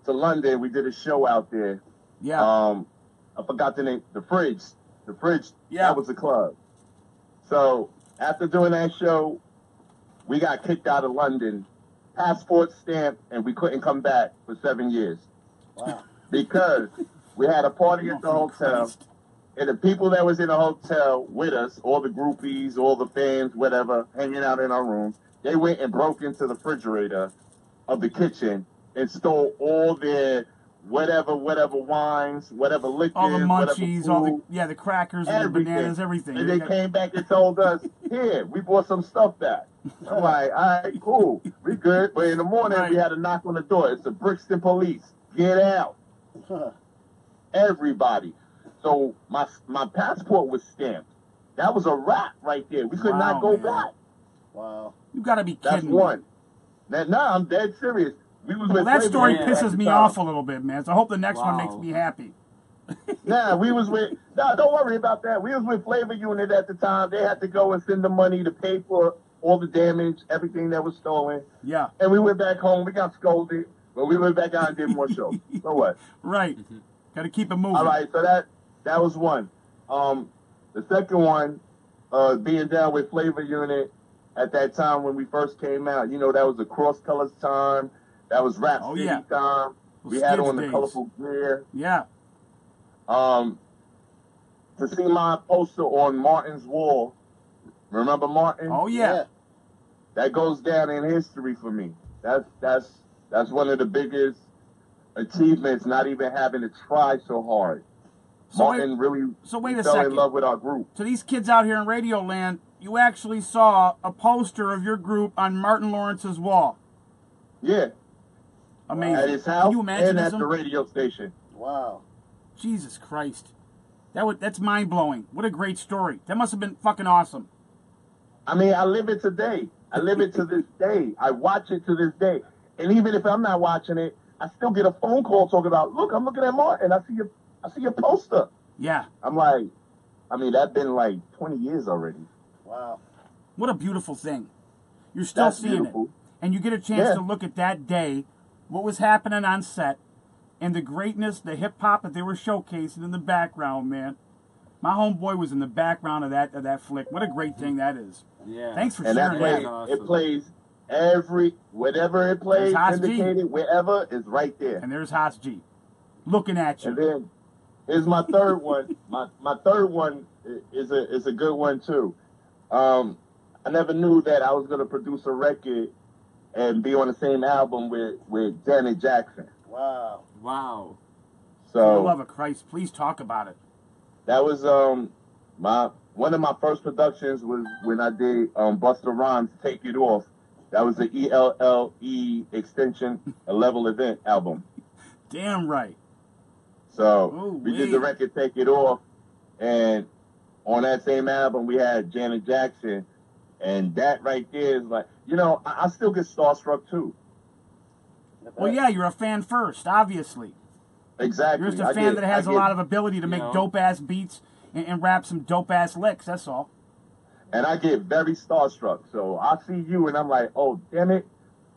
to London. We did a show out there. Yeah. I forgot the name. The Fridge. Yeah. That was the club. So after doing that show, we got kicked out of London, passport stamped, and we couldn't come back for 7 years. Wow. Because we had a party at the hotel, and the people that was in the hotel with us, all the groupies, all the fans, whatever, hanging out in our room, they went and broke into the refrigerator of the kitchen and stole all their whatever wines, whatever liquors, all the munchies, food, all the crackers and the bananas, everything. And they came back and told us, here, we brought some stuff back. I'm like, all right, cool, we good. But in the morning, we had a knock on the door. It's the Brixton police. Get out. Everybody. So my passport was stamped. That was a wrap right there. We could not go back. Wow. You got to be kidding. That's one. Now, I'm dead serious. That story pisses me off a little bit, man. So I hope the next one makes me happy. Don't worry about that. We was with Flavor Unit at the time. They had to go and send the money to pay for all the damage, everything that was stolen. Yeah. And we went back home. We got scolded. But we went back out and did more shows. So what? Right. Got to keep it moving. All right, so that was one. The second one, being down with Flavor Unit at that time when we first came out, you know, that was the Cross Colors time. That was Rap City time. We had on the colorful gear. Yeah. To see my poster on Martin's wall. Remember Martin? Oh yeah. That goes down in history for me. That's one of the biggest achievements, not even having to try so hard. Martin really fell in love with our group. So these kids out here in Radio Land, you actually saw a poster of your group on Martin Lawrence's wall. Yeah. Amazing. At his house Can you imagine and at the radio station. Wow. Jesus Christ. That's mind-blowing. What a great story. That must have been fucking awesome. I mean, I live it today. I live it to this day. I watch it to this day. And even if I'm not watching it, I still get a phone call talking about, look, I'm looking at Martin. I see your poster. Yeah. I'm like, I mean, that's been like 20 years already. Wow. What a beautiful thing. You're still seeing it. And you get a chance to look at that day, what was happening on set, and the greatness, the hip-hop that they were showcasing in the background, man. My homeboy was in the background of that flick. What a great thing that is. Yeah. Thanks for sharing that. Awesome. It plays whatever it plays, indicated, wherever, is right there. And there's Haas G looking at you. And then here's my third one. My third one is a good one, too. I never knew that I was going to produce a record and be on the same album with Janet Jackson. Wow. Wow. For the love of Christ, please talk about it. That was one of my first productions was when I did Busta Rhymes' Take It Off. That was the ELLE extension, a level event album. Damn right. So we did the record Take It Off, and on that same album we had Janet Jackson, and that right there is like, you know, I still get starstruck too. Well, yeah, you're a fan first, obviously. Exactly. You're just a fan that has a lot of ability to make dope-ass beats and rap some dope-ass licks, that's all. And I get very starstruck. So I see you and I'm like, oh, damn it.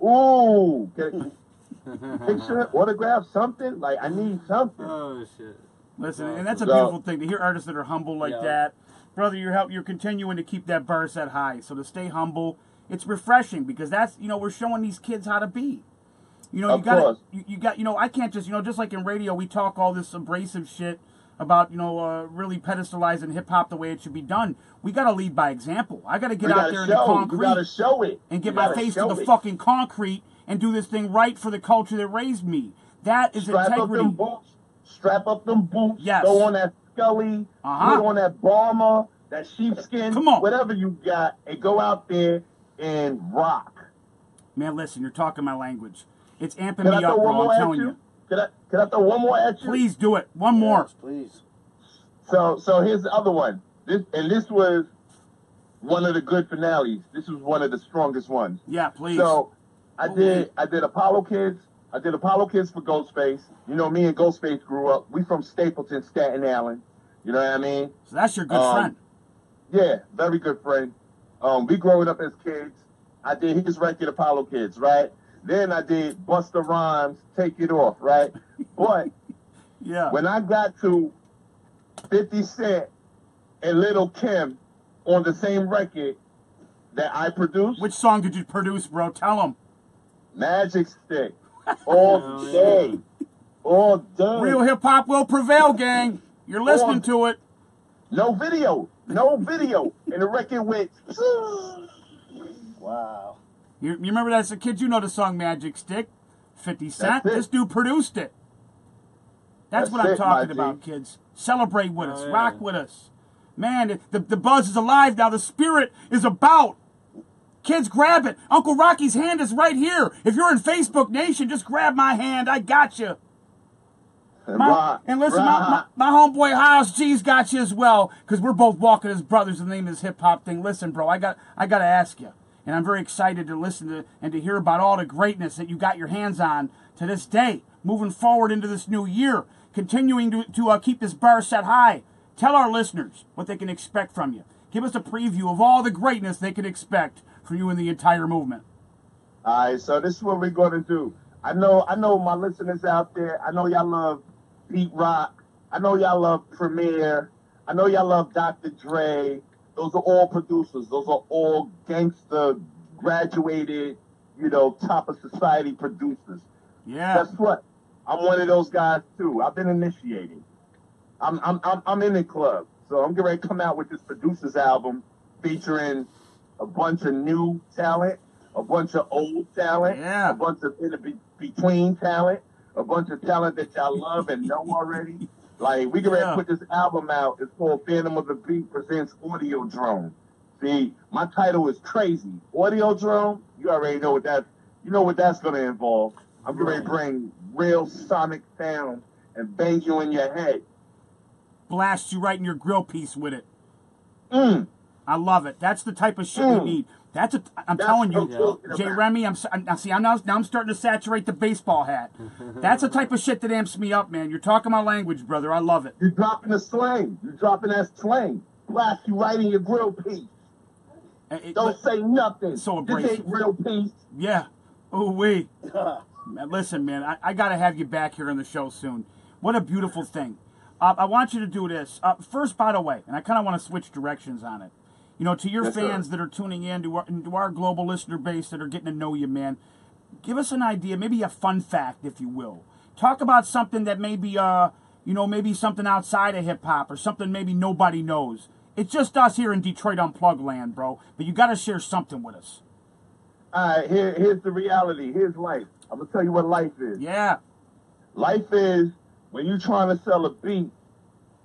Ooh. Picture, autograph, something? Like, I need something. Oh, shit. Listen, and that's a beautiful thing, to hear artists that are humble like that. Brother, you're continuing to keep that bar set high. So to stay humble, it's refreshing because that's, you know, we're showing these kids how to be. You know, you got, you know, I can't just, you know, just like in radio, we talk all this abrasive shit about, you know, really pedestalizing hip-hop the way it should be done. We got to lead by example. I got to get out there in the concrete. We got to show it. And get my face to the fucking concrete and do this thing right for the culture that raised me. That is integrity. Strap up them boots. Yes. Go on that Scully. Put on that bomber, that sheepskin. Come on. Whatever you got, and go out there and rock. Man, listen, you're talking my language. It's amping me up, bro, I'm telling you. Can I throw one more at you? Please do it. One more. Yes, please. So here's the other one. This was one of the good finales. This was one of the strongest ones. Yeah, please. So I did Apollo Kids. I did Apollo Kids for Ghostface. You know, me and Ghostface grew up. We from Stapleton, Staten Island. You know what I mean? So that's your good friend. Yeah, very good friend. We growing up as kids. I did his record Apollo Kids, right? Then I did Busta Rhymes, Take It Off, right? But when I got to 50 Cent and Lil' Kim on the same record that I produced. Which song did you produce, bro? Tell them. Magic Stick. All day. All day. Real hip-hop will prevail, gang. You're listening to it. No video. No video. And the record went... Wow. You remember that as a kid? You know the song Magic Stick. 50 Cent. This dude produced it. That's what I'm talking about, kids. Celebrate with us. Rock with us. Man, the buzz is alive now. The spirit is about. Kids, grab it. Uncle Rocky's hand is right here. If you're in Facebook Nation, just grab my hand. I got you. And listen, my homeboy House G's got you as well, because we're both walking as brothers in the name of this hip-hop thing. Listen, bro, I got to ask you. And I'm very excited to listen to and to hear about all the greatness that you got your hands on to this day, moving forward into this new year, continuing to keep this bar set high. Tell our listeners what they can expect from you. Give us a preview of all the greatness they can expect from you and the entire movement. All right, so this is what we're going to do. I know my listeners out there. I know y'all love Pete Rock. I know y'all love Premier. I know y'all love Dr. Dre. Those are all producers. Those are all gangster, graduated, top of society producers. Yeah. Guess what? I'm one of those guys too. I've been initiated. I'm in the club, so I'm getting ready to come out with this producers album featuring a bunch of new talent, a bunch of old talent, a bunch of in-between talent, a bunch of talent that y'all love and know already. Like, we can ready to put this album out. It's called Phantom of the Beat presents Audio Drone. See, my title is crazy. Audio Drone, you already know what that's going to involve. I'm getting ready to bring real sonic sound and bang you in your head. Blast you right in your grill piece with it. I love it. That's the type of shit we need. I'm telling you, Jay Remy. I'm starting to saturate the baseball hat. That's the type of shit that amps me up, man. You're talking my language, brother. I love it. You're dropping the slang. You're dropping that slang. Blast you right in your grill piece. Don't say nothing. So abrasive. This ain't real peace. Yeah. Oh wait. Listen, man. I gotta have you back here on the show soon. What a beautiful thing. I want you to do this. First, by the way, and I kind of want to switch directions on it. To your fans that are tuning in, to our global listener base that are getting to know you, man, give us an idea, maybe a fun fact, if you will. Talk about something that maybe, maybe something outside of hip-hop or something maybe nobody knows. It's just us here in Detroit Unplugged land, bro, but you got to share something with us. All right, here's the reality. Here's life. I'm going to tell you what life is. Yeah. Life is when you're trying to sell a beat,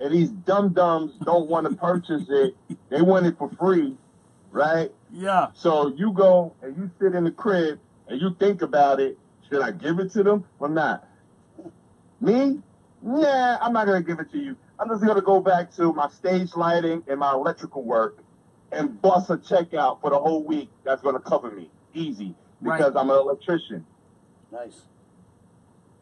and these dum-dums don't want to purchase it. They want it for free, right? Yeah. So you go and you sit in the crib and you think about it. Should I give it to them or not? Me? Nah, I'm not going to give it to you. I'm just going to go back to my stage lighting and my electrical work and bust a check out for the whole week that's going to cover me. Easy. Because I'm an electrician. Nice.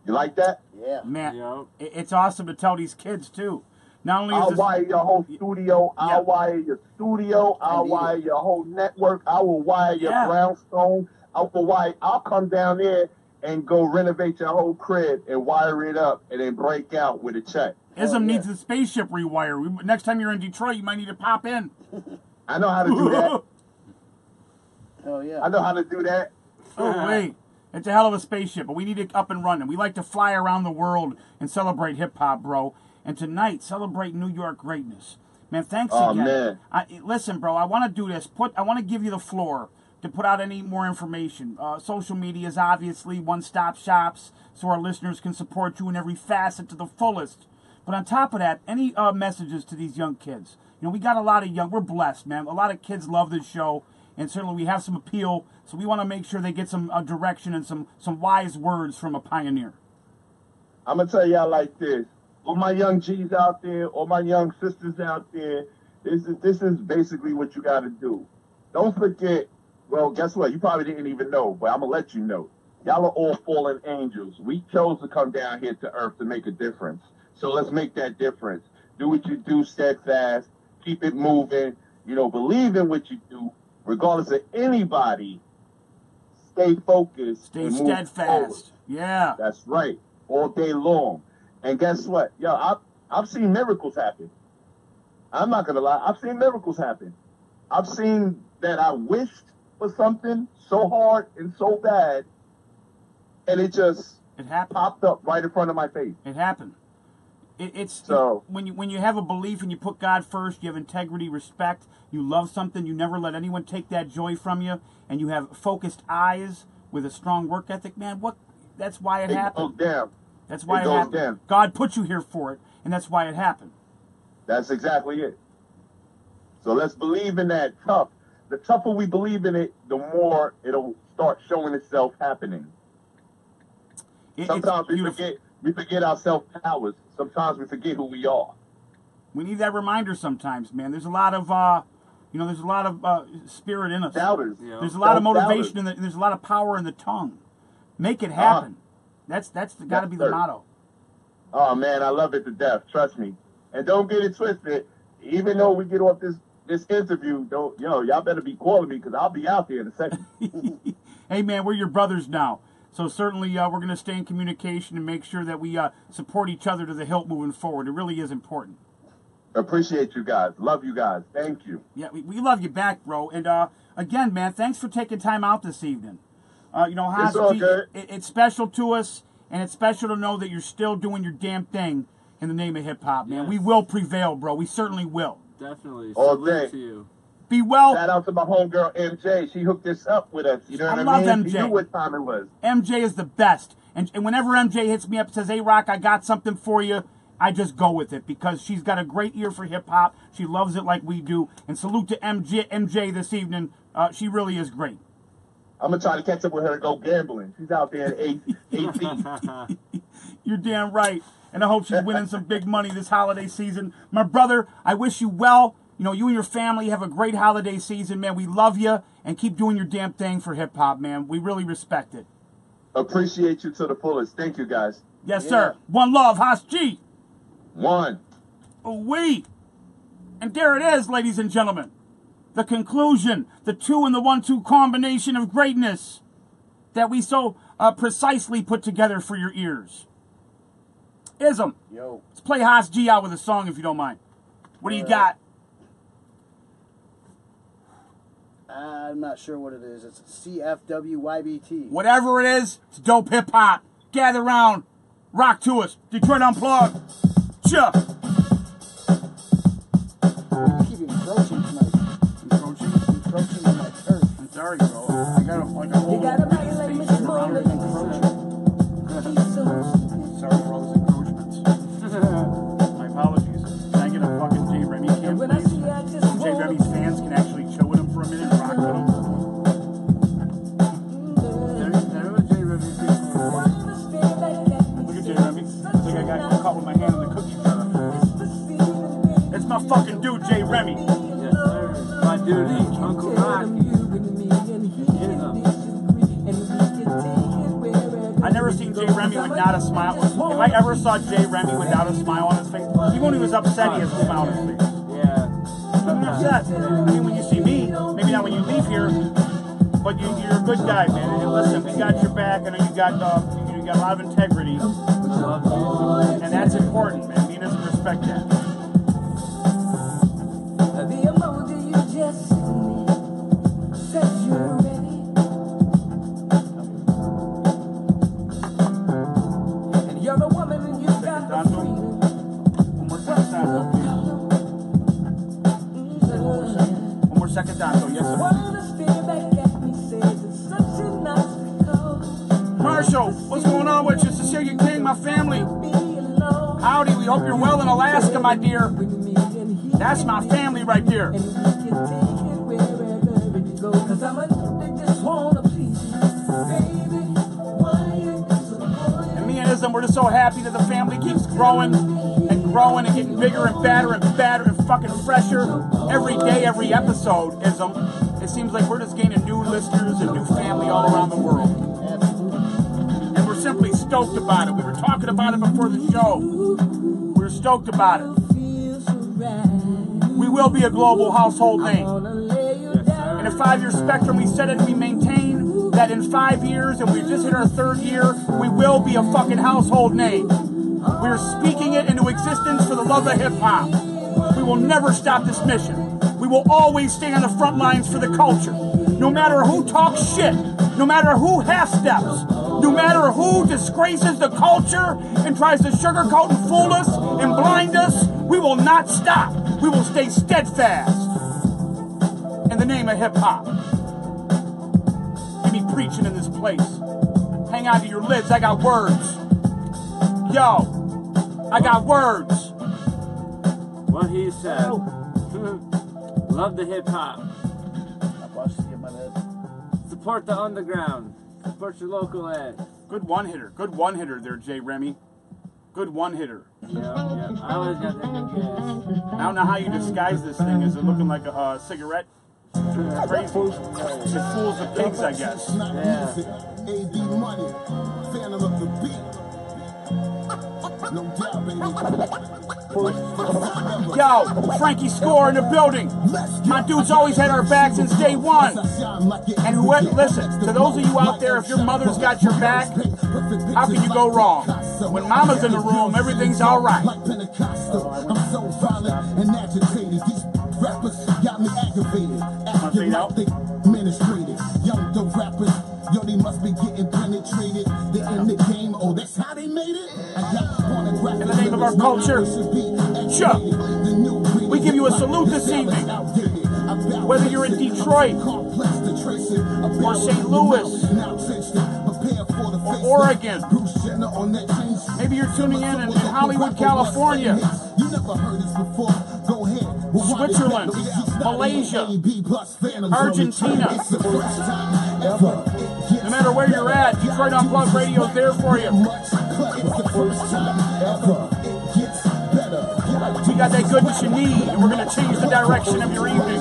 You like that? Yeah. Man, it's awesome to tell these kids, too. Not only I'll wire your whole studio. Yeah. I'll wire your studio. I'll wire your whole network. I will wire your brownstone. I'll come down there and go renovate your whole crib and wire it up and then break out with a check. Ism needs a spaceship rewire. Next time you're in Detroit, you might need to pop in. I know how to do that. Oh, yeah. I know how to do that. Oh, wait. It's a hell of a spaceship, but we need it up and running. We like to fly around the world and celebrate hip-hop, bro. And tonight, celebrate New York greatness. Man, thanks again. Man. Listen, bro, I want to do this. I want to give you the floor to put out any more information. Social media is obviously one-stop shops, so our listeners can support you in every facet to the fullest. But on top of that, any messages to these young kids? We got a lot of we're blessed, man. A lot of kids love this show, and certainly we have some appeal, so we want to make sure they get some direction and some wise words from a pioneer. I'm going to tell y'all like this. All my young G's out there, all my young sisters out there, this is basically what you got to do. Don't forget, well, guess what? You probably didn't even know, but I'm going to let you know. Y'all are all fallen angels. We chose to come down here to earth to make a difference. So let's make that difference. Do what you do steadfast. Keep it moving. Believe in what you do. Regardless of anybody, stay focused. Stay steadfast. Yeah. That's right. All day long. And guess what? I've seen miracles happen. I'm not going to lie. I've seen miracles happen. I've seen that I wished for something so hard and so bad, and it popped up right in front of my face. It happened. When you have a belief and you put God first, you have integrity, respect, you love something, you never let anyone take that joy from you, and you have focused eyes with a strong work ethic, man, that's why it happened. Goes down. That's why it happened. Down. God put you here for it, and that's why it happened. That's exactly it. So let's believe in that tough. The tougher we believe in it, the more it'll start showing itself happening. Sometimes we forget our self-powers. Sometimes we forget who we are. We need that reminder sometimes, man. There's a lot of, spirit in us. Doubters. There's a lot of motivation, there's a lot of power in the tongue. Make it happen. That's got to be the motto. Oh, man, I love it to death. Trust me. And don't get it twisted. Even though we get off this interview, y'all better be calling me because I'll be out there in a second. Hey, man, we're your brothers now. So certainly we're going to stay in communication and make sure that we support each other to the hilt moving forward. It really is important. Appreciate you guys. Love you guys. Thank you. Yeah, we love you back, bro. And again, man, thanks for taking time out this evening. You know, It's all good. It's special to us, and it's special to know that you're still doing your damn thing in the name of hip-hop, man. Yes. We will prevail, bro. We certainly will. Definitely. All Salute day. to you. Be well. Shout out to my homegirl MJ. She hooked us up with us. You know what I love mean? MJ. She knew what time it was. MJ is the best. And whenever MJ hits me up and says, hey, Rock, I got something for you, I just go with it because she's got a great ear for hip-hop. She loves it like we do. And salute to MJ this evening. She really is great. I'm going to try to catch up with her and go gambling. She's out there at 18. You're damn right. And I hope she's winning some big money this holiday season. My brother, I wish you well. You know, you and your family have a great holiday season, man. We love you, and keep doing your damn thing for hip-hop, man. We really respect it. Appreciate you to the fullest. Thank you, guys. Yes, sir. One love, Haas G. One. We. And there it is, ladies and gentlemen. The conclusion, the 2 and the 1-2 combination of greatness that we so precisely put together for your ears. Ism. Yo. Let's play Haas G out with a song if you don't mind. What do you got? I'm not sure what it is. It's CFWYBT. Whatever it is, it's dope hip hop. Gather round, rock to us. Detroit Unplugged. Chuh. Keep encroaching tonight. Encroaching on my turf. I'm sorry, bro. I got a whole space around it. Sorry for all those encroachments. My apologies. Can I get a fucking J. Remy cam, please? J. Remy's fans can actually chill with him for a minute and rock with him. There was J. Remy. Look at J. Remy. It's like I got caught with my hand in the cookie jar. It's my fucking dude, J. Remy. Yes, sir. My dude, Uncle Rocky. I never seen J. Remy without a smile. If I ever saw J. Remy without a smile on his face, even when he was upset, he has a smile on his face. Yeah. I'm upset. I mean, when you see me, maybe not when you leave here, but you're a good guy, man. And listen, we got your back. I know you got a lot of integrity, and that's important, man. Me doesn't respect that. The emoji you just sent me says you're ready. And you're the woman and you've got the freedom. One more second, Donto. Yes, sir. Marshall, what's going on with you? Cecilia King, my family. Howdy, we hope you're well in Alaska, my dear. That's my family right there. And me and Ism, we're just so happy that the family keeps growing and growing and getting bigger and badder and fucking fresher every day, every episode, Ism. It seems like we're just gaining new listeners and new family all around the world. And we're simply stoked about it. We were talking about it before the show. We're stoked about it. We will be a global household name. In a 5-year spectrum, we said it and we maintain that in 5 years, and we just hit our 3rd year, we will be a fucking household name. We're speaking it into existence for the love of hip-hop. We will never stop this mission. We will always stay on the front lines for the culture. No matter who talks shit, no matter who half-steps, no matter who disgraces the culture and tries to sugarcoat and fool us and blind us, we will not stop. We will stay steadfast in the name of hip-hop. Give me preaching in this place. Hang on to your lids. I got words. Yo, I got words. What he said. Love the hip-hop. Support the underground. Support your local ads. Good one-hitter. Good one-hitter there, J. Remy. Good one-hitter. Yeah. I always got that good gas. I don't know how you disguise this thing. Is it looking like a cigarette? It's crazy. It fools the pigs, I guess. Yeah. AD money, phantom of the beat. No doubt, baby. Yo, Frankie Score in the building. My dude's always had our back since day one. And whoever, listen, to those of you out there, if your mother's got your back, how can you go wrong? When mama's in the room, everything's all right. I'm so violent and agitated. These rappers got me aggravated. Acting like they administrated. Young the rappers, yo, they must be getting penetrated. They're in the game, oh, that's how they made it? I got pornographic. In the name of our culture, sure. We give you a salute this evening. Whether you're in Detroit, or St. Louis, or Oregon, maybe you're tuning in Hollywood, California, Switzerland, Malaysia, Argentina. No matter where you're at, Detroit Unplugged Radio is there for you. We got that goodness you need, and we're going to change the direction of your evening.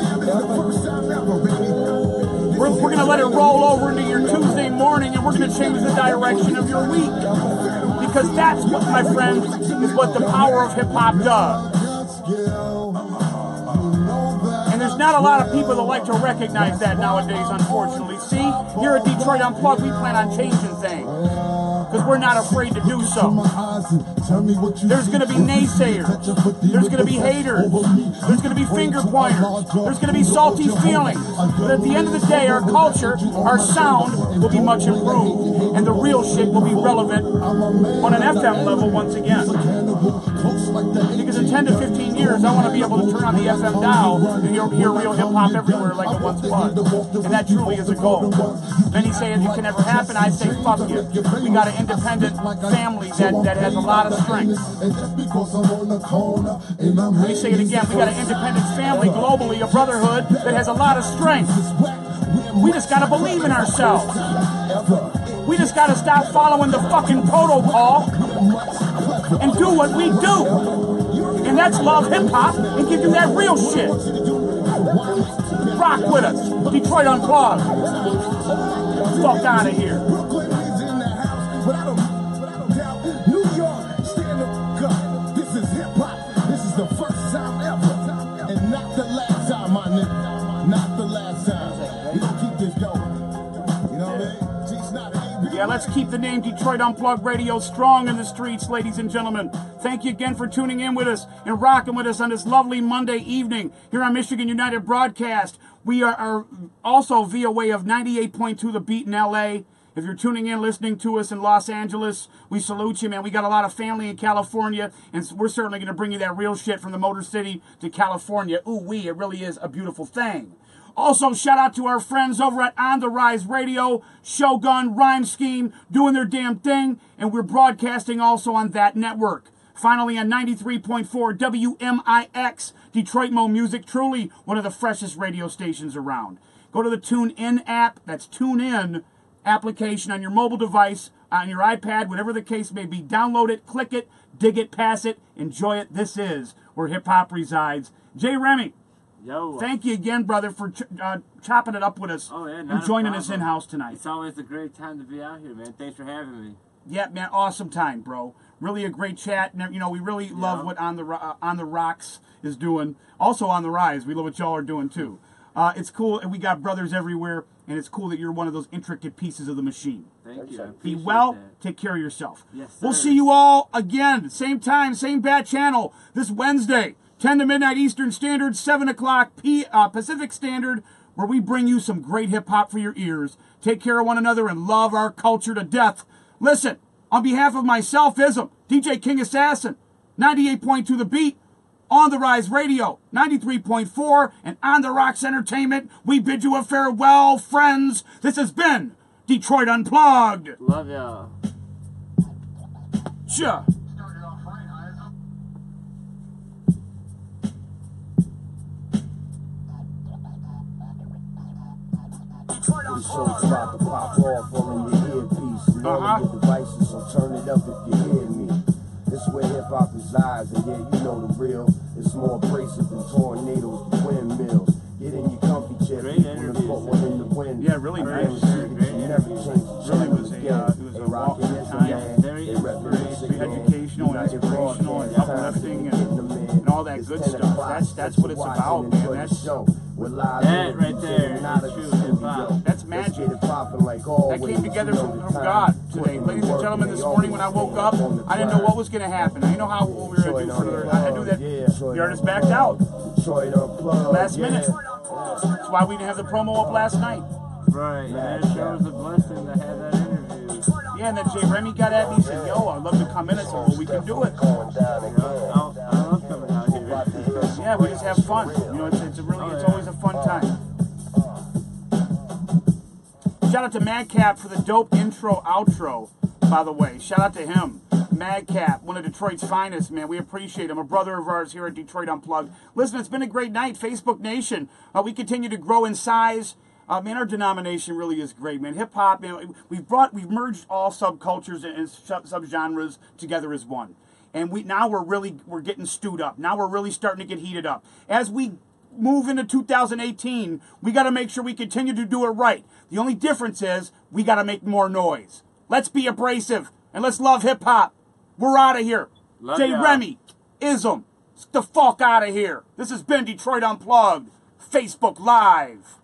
We're going to let it roll over into your Tuesday morning, and we're going to change the direction of your week. Because that's what, my friends, is what the power of hip-hop does. And there's not a lot of people that like to recognize that nowadays, unfortunately. See, here at Detroit Unplugged, we plan on changing things. Because we're not afraid to do so. There's going to be naysayers. There's going to be haters. There's going to be finger pointers. There's going to be salty feelings. But at the end of the day, our culture, our sound will be much improved. And the real shit will be relevant on an FM level once again. Because in 10 to 15 years, I want to be able to turn on the FM dial and hear real hip-hop everywhere like it once was. And that truly is a goal. Many say it can never happen. I say, fuck you. We got an independent family that has a lot of strength. Let me say it again. We got an independent family globally, a brotherhood that has a lot of strength. We just got to believe in ourselves. We just got to stop following the fucking protocol and do what we do. And that's love hip-hop and give you that real shit. Rock with us. Detroit Unplugged. Fuck out of here. Without a doubt, New York, stand up. This is hip-hop. This is the first time ever. And not the last time, my nigga. Not the last time. We gonna keep this going. You know what I mean? Yeah, let's keep the name Detroit Unplugged Radio strong in the streets, ladies and gentlemen. Thank you again for tuning in with us and rocking with us on this lovely Monday evening here on Michigan United Broadcast. We are also via way of 98.2 The Beat in L.A., If you're tuning in, listening to us in Los Angeles, we salute you, man. We got a lot of family in California, and we're certainly going to bring you that real shit from the Motor City to California. Ooh-wee, it really is a beautiful thing. Also, shout out to our friends over at On The Rise Radio, Shogun, Rhyme Scheme, doing their damn thing, and we're broadcasting also on that network. Finally, on 93.4 WMIX, Detroit Mo Music, truly one of the freshest radio stations around. Go to the TuneIn app, that's TuneIn application on your mobile device, on your iPad, whatever the case may be. Download it, click it, dig it, pass it, enjoy it. This is where hip-hop resides. Jay Remy, yo, thank you again, brother, for chopping it up with us and joining us in-house tonight. It's always a great time to be out here, man. Thanks for having me. Yeah, man, awesome time, bro. Really a great chat. You know, we really love what On the Rocks is doing. Also On The Rise, we love what y'all are doing, too. It's cool, and we got brothers everywhere, and it's cool that you're one of those intricate pieces of the machine. Thank you. Be well, take care of yourself. Yes, sir. We'll see you all again, same time, same bat channel, this Wednesday, 10 to midnight Eastern Standard, 7 o'clock Pacific Standard, where we bring you some great hip-hop for your ears. Take care of one another and love our culture to death. Listen, on behalf of myself, Ism, DJ King Assassin, 98.2 The Beat, On The Rise Radio, 93.4, and On The Rocks Entertainment, we bid you a farewell, friends. This has been Detroit Unplugged. Love y'all. Sure. This show's about to pop off all in your earpiece. And all of your devices, so turn it up if you hear me. This where hip-hop resides, and yeah, you know the real. It's more abrasive than tornadoes, than windmills. Get in your comfy chair. Great interviews. Put one in the wind. Yeah, really nice. Really was a walk in time. Very educational and inspirational and uplifting and all that good stuff. That's what it's about, man. That right there is true hip-hop. That's magic. That came together from God today. Ladies and gentlemen, this morning when I woke up, I didn't know what was going to happen. I didn't know what we were going to do further. I knew that the artist backed out. Last minute. That's why we didn't have the promo up last night. Right, and it shows a blessing to have that interview. Yeah, and then Jay Remy got at me and said, yo, I'd love to come in. I said, well, we can do it. I love coming out here. Yeah, we just have fun. You know, it's always a fun time. Shout out to Madcap for the dope intro, outro, by the way. Shout out to him. Madcap, one of Detroit's finest, man. We appreciate him. A brother of ours here at Detroit Unplugged. Listen, it's been a great night. Facebook Nation, we continue to grow in size. Man, our denomination really is great, man. Hip hop, man, we've merged all subcultures and subgenres together as one. And we're getting stewed up. Now we're really starting to get heated up. As we move into 2018, we got to make sure we continue to do it right. The only difference is we got to make more noise. Let's be abrasive and let's love hip hop. We're out of here. Jay Remy, Ism, the fuck out of here. This has been Detroit Unplugged, Facebook Live.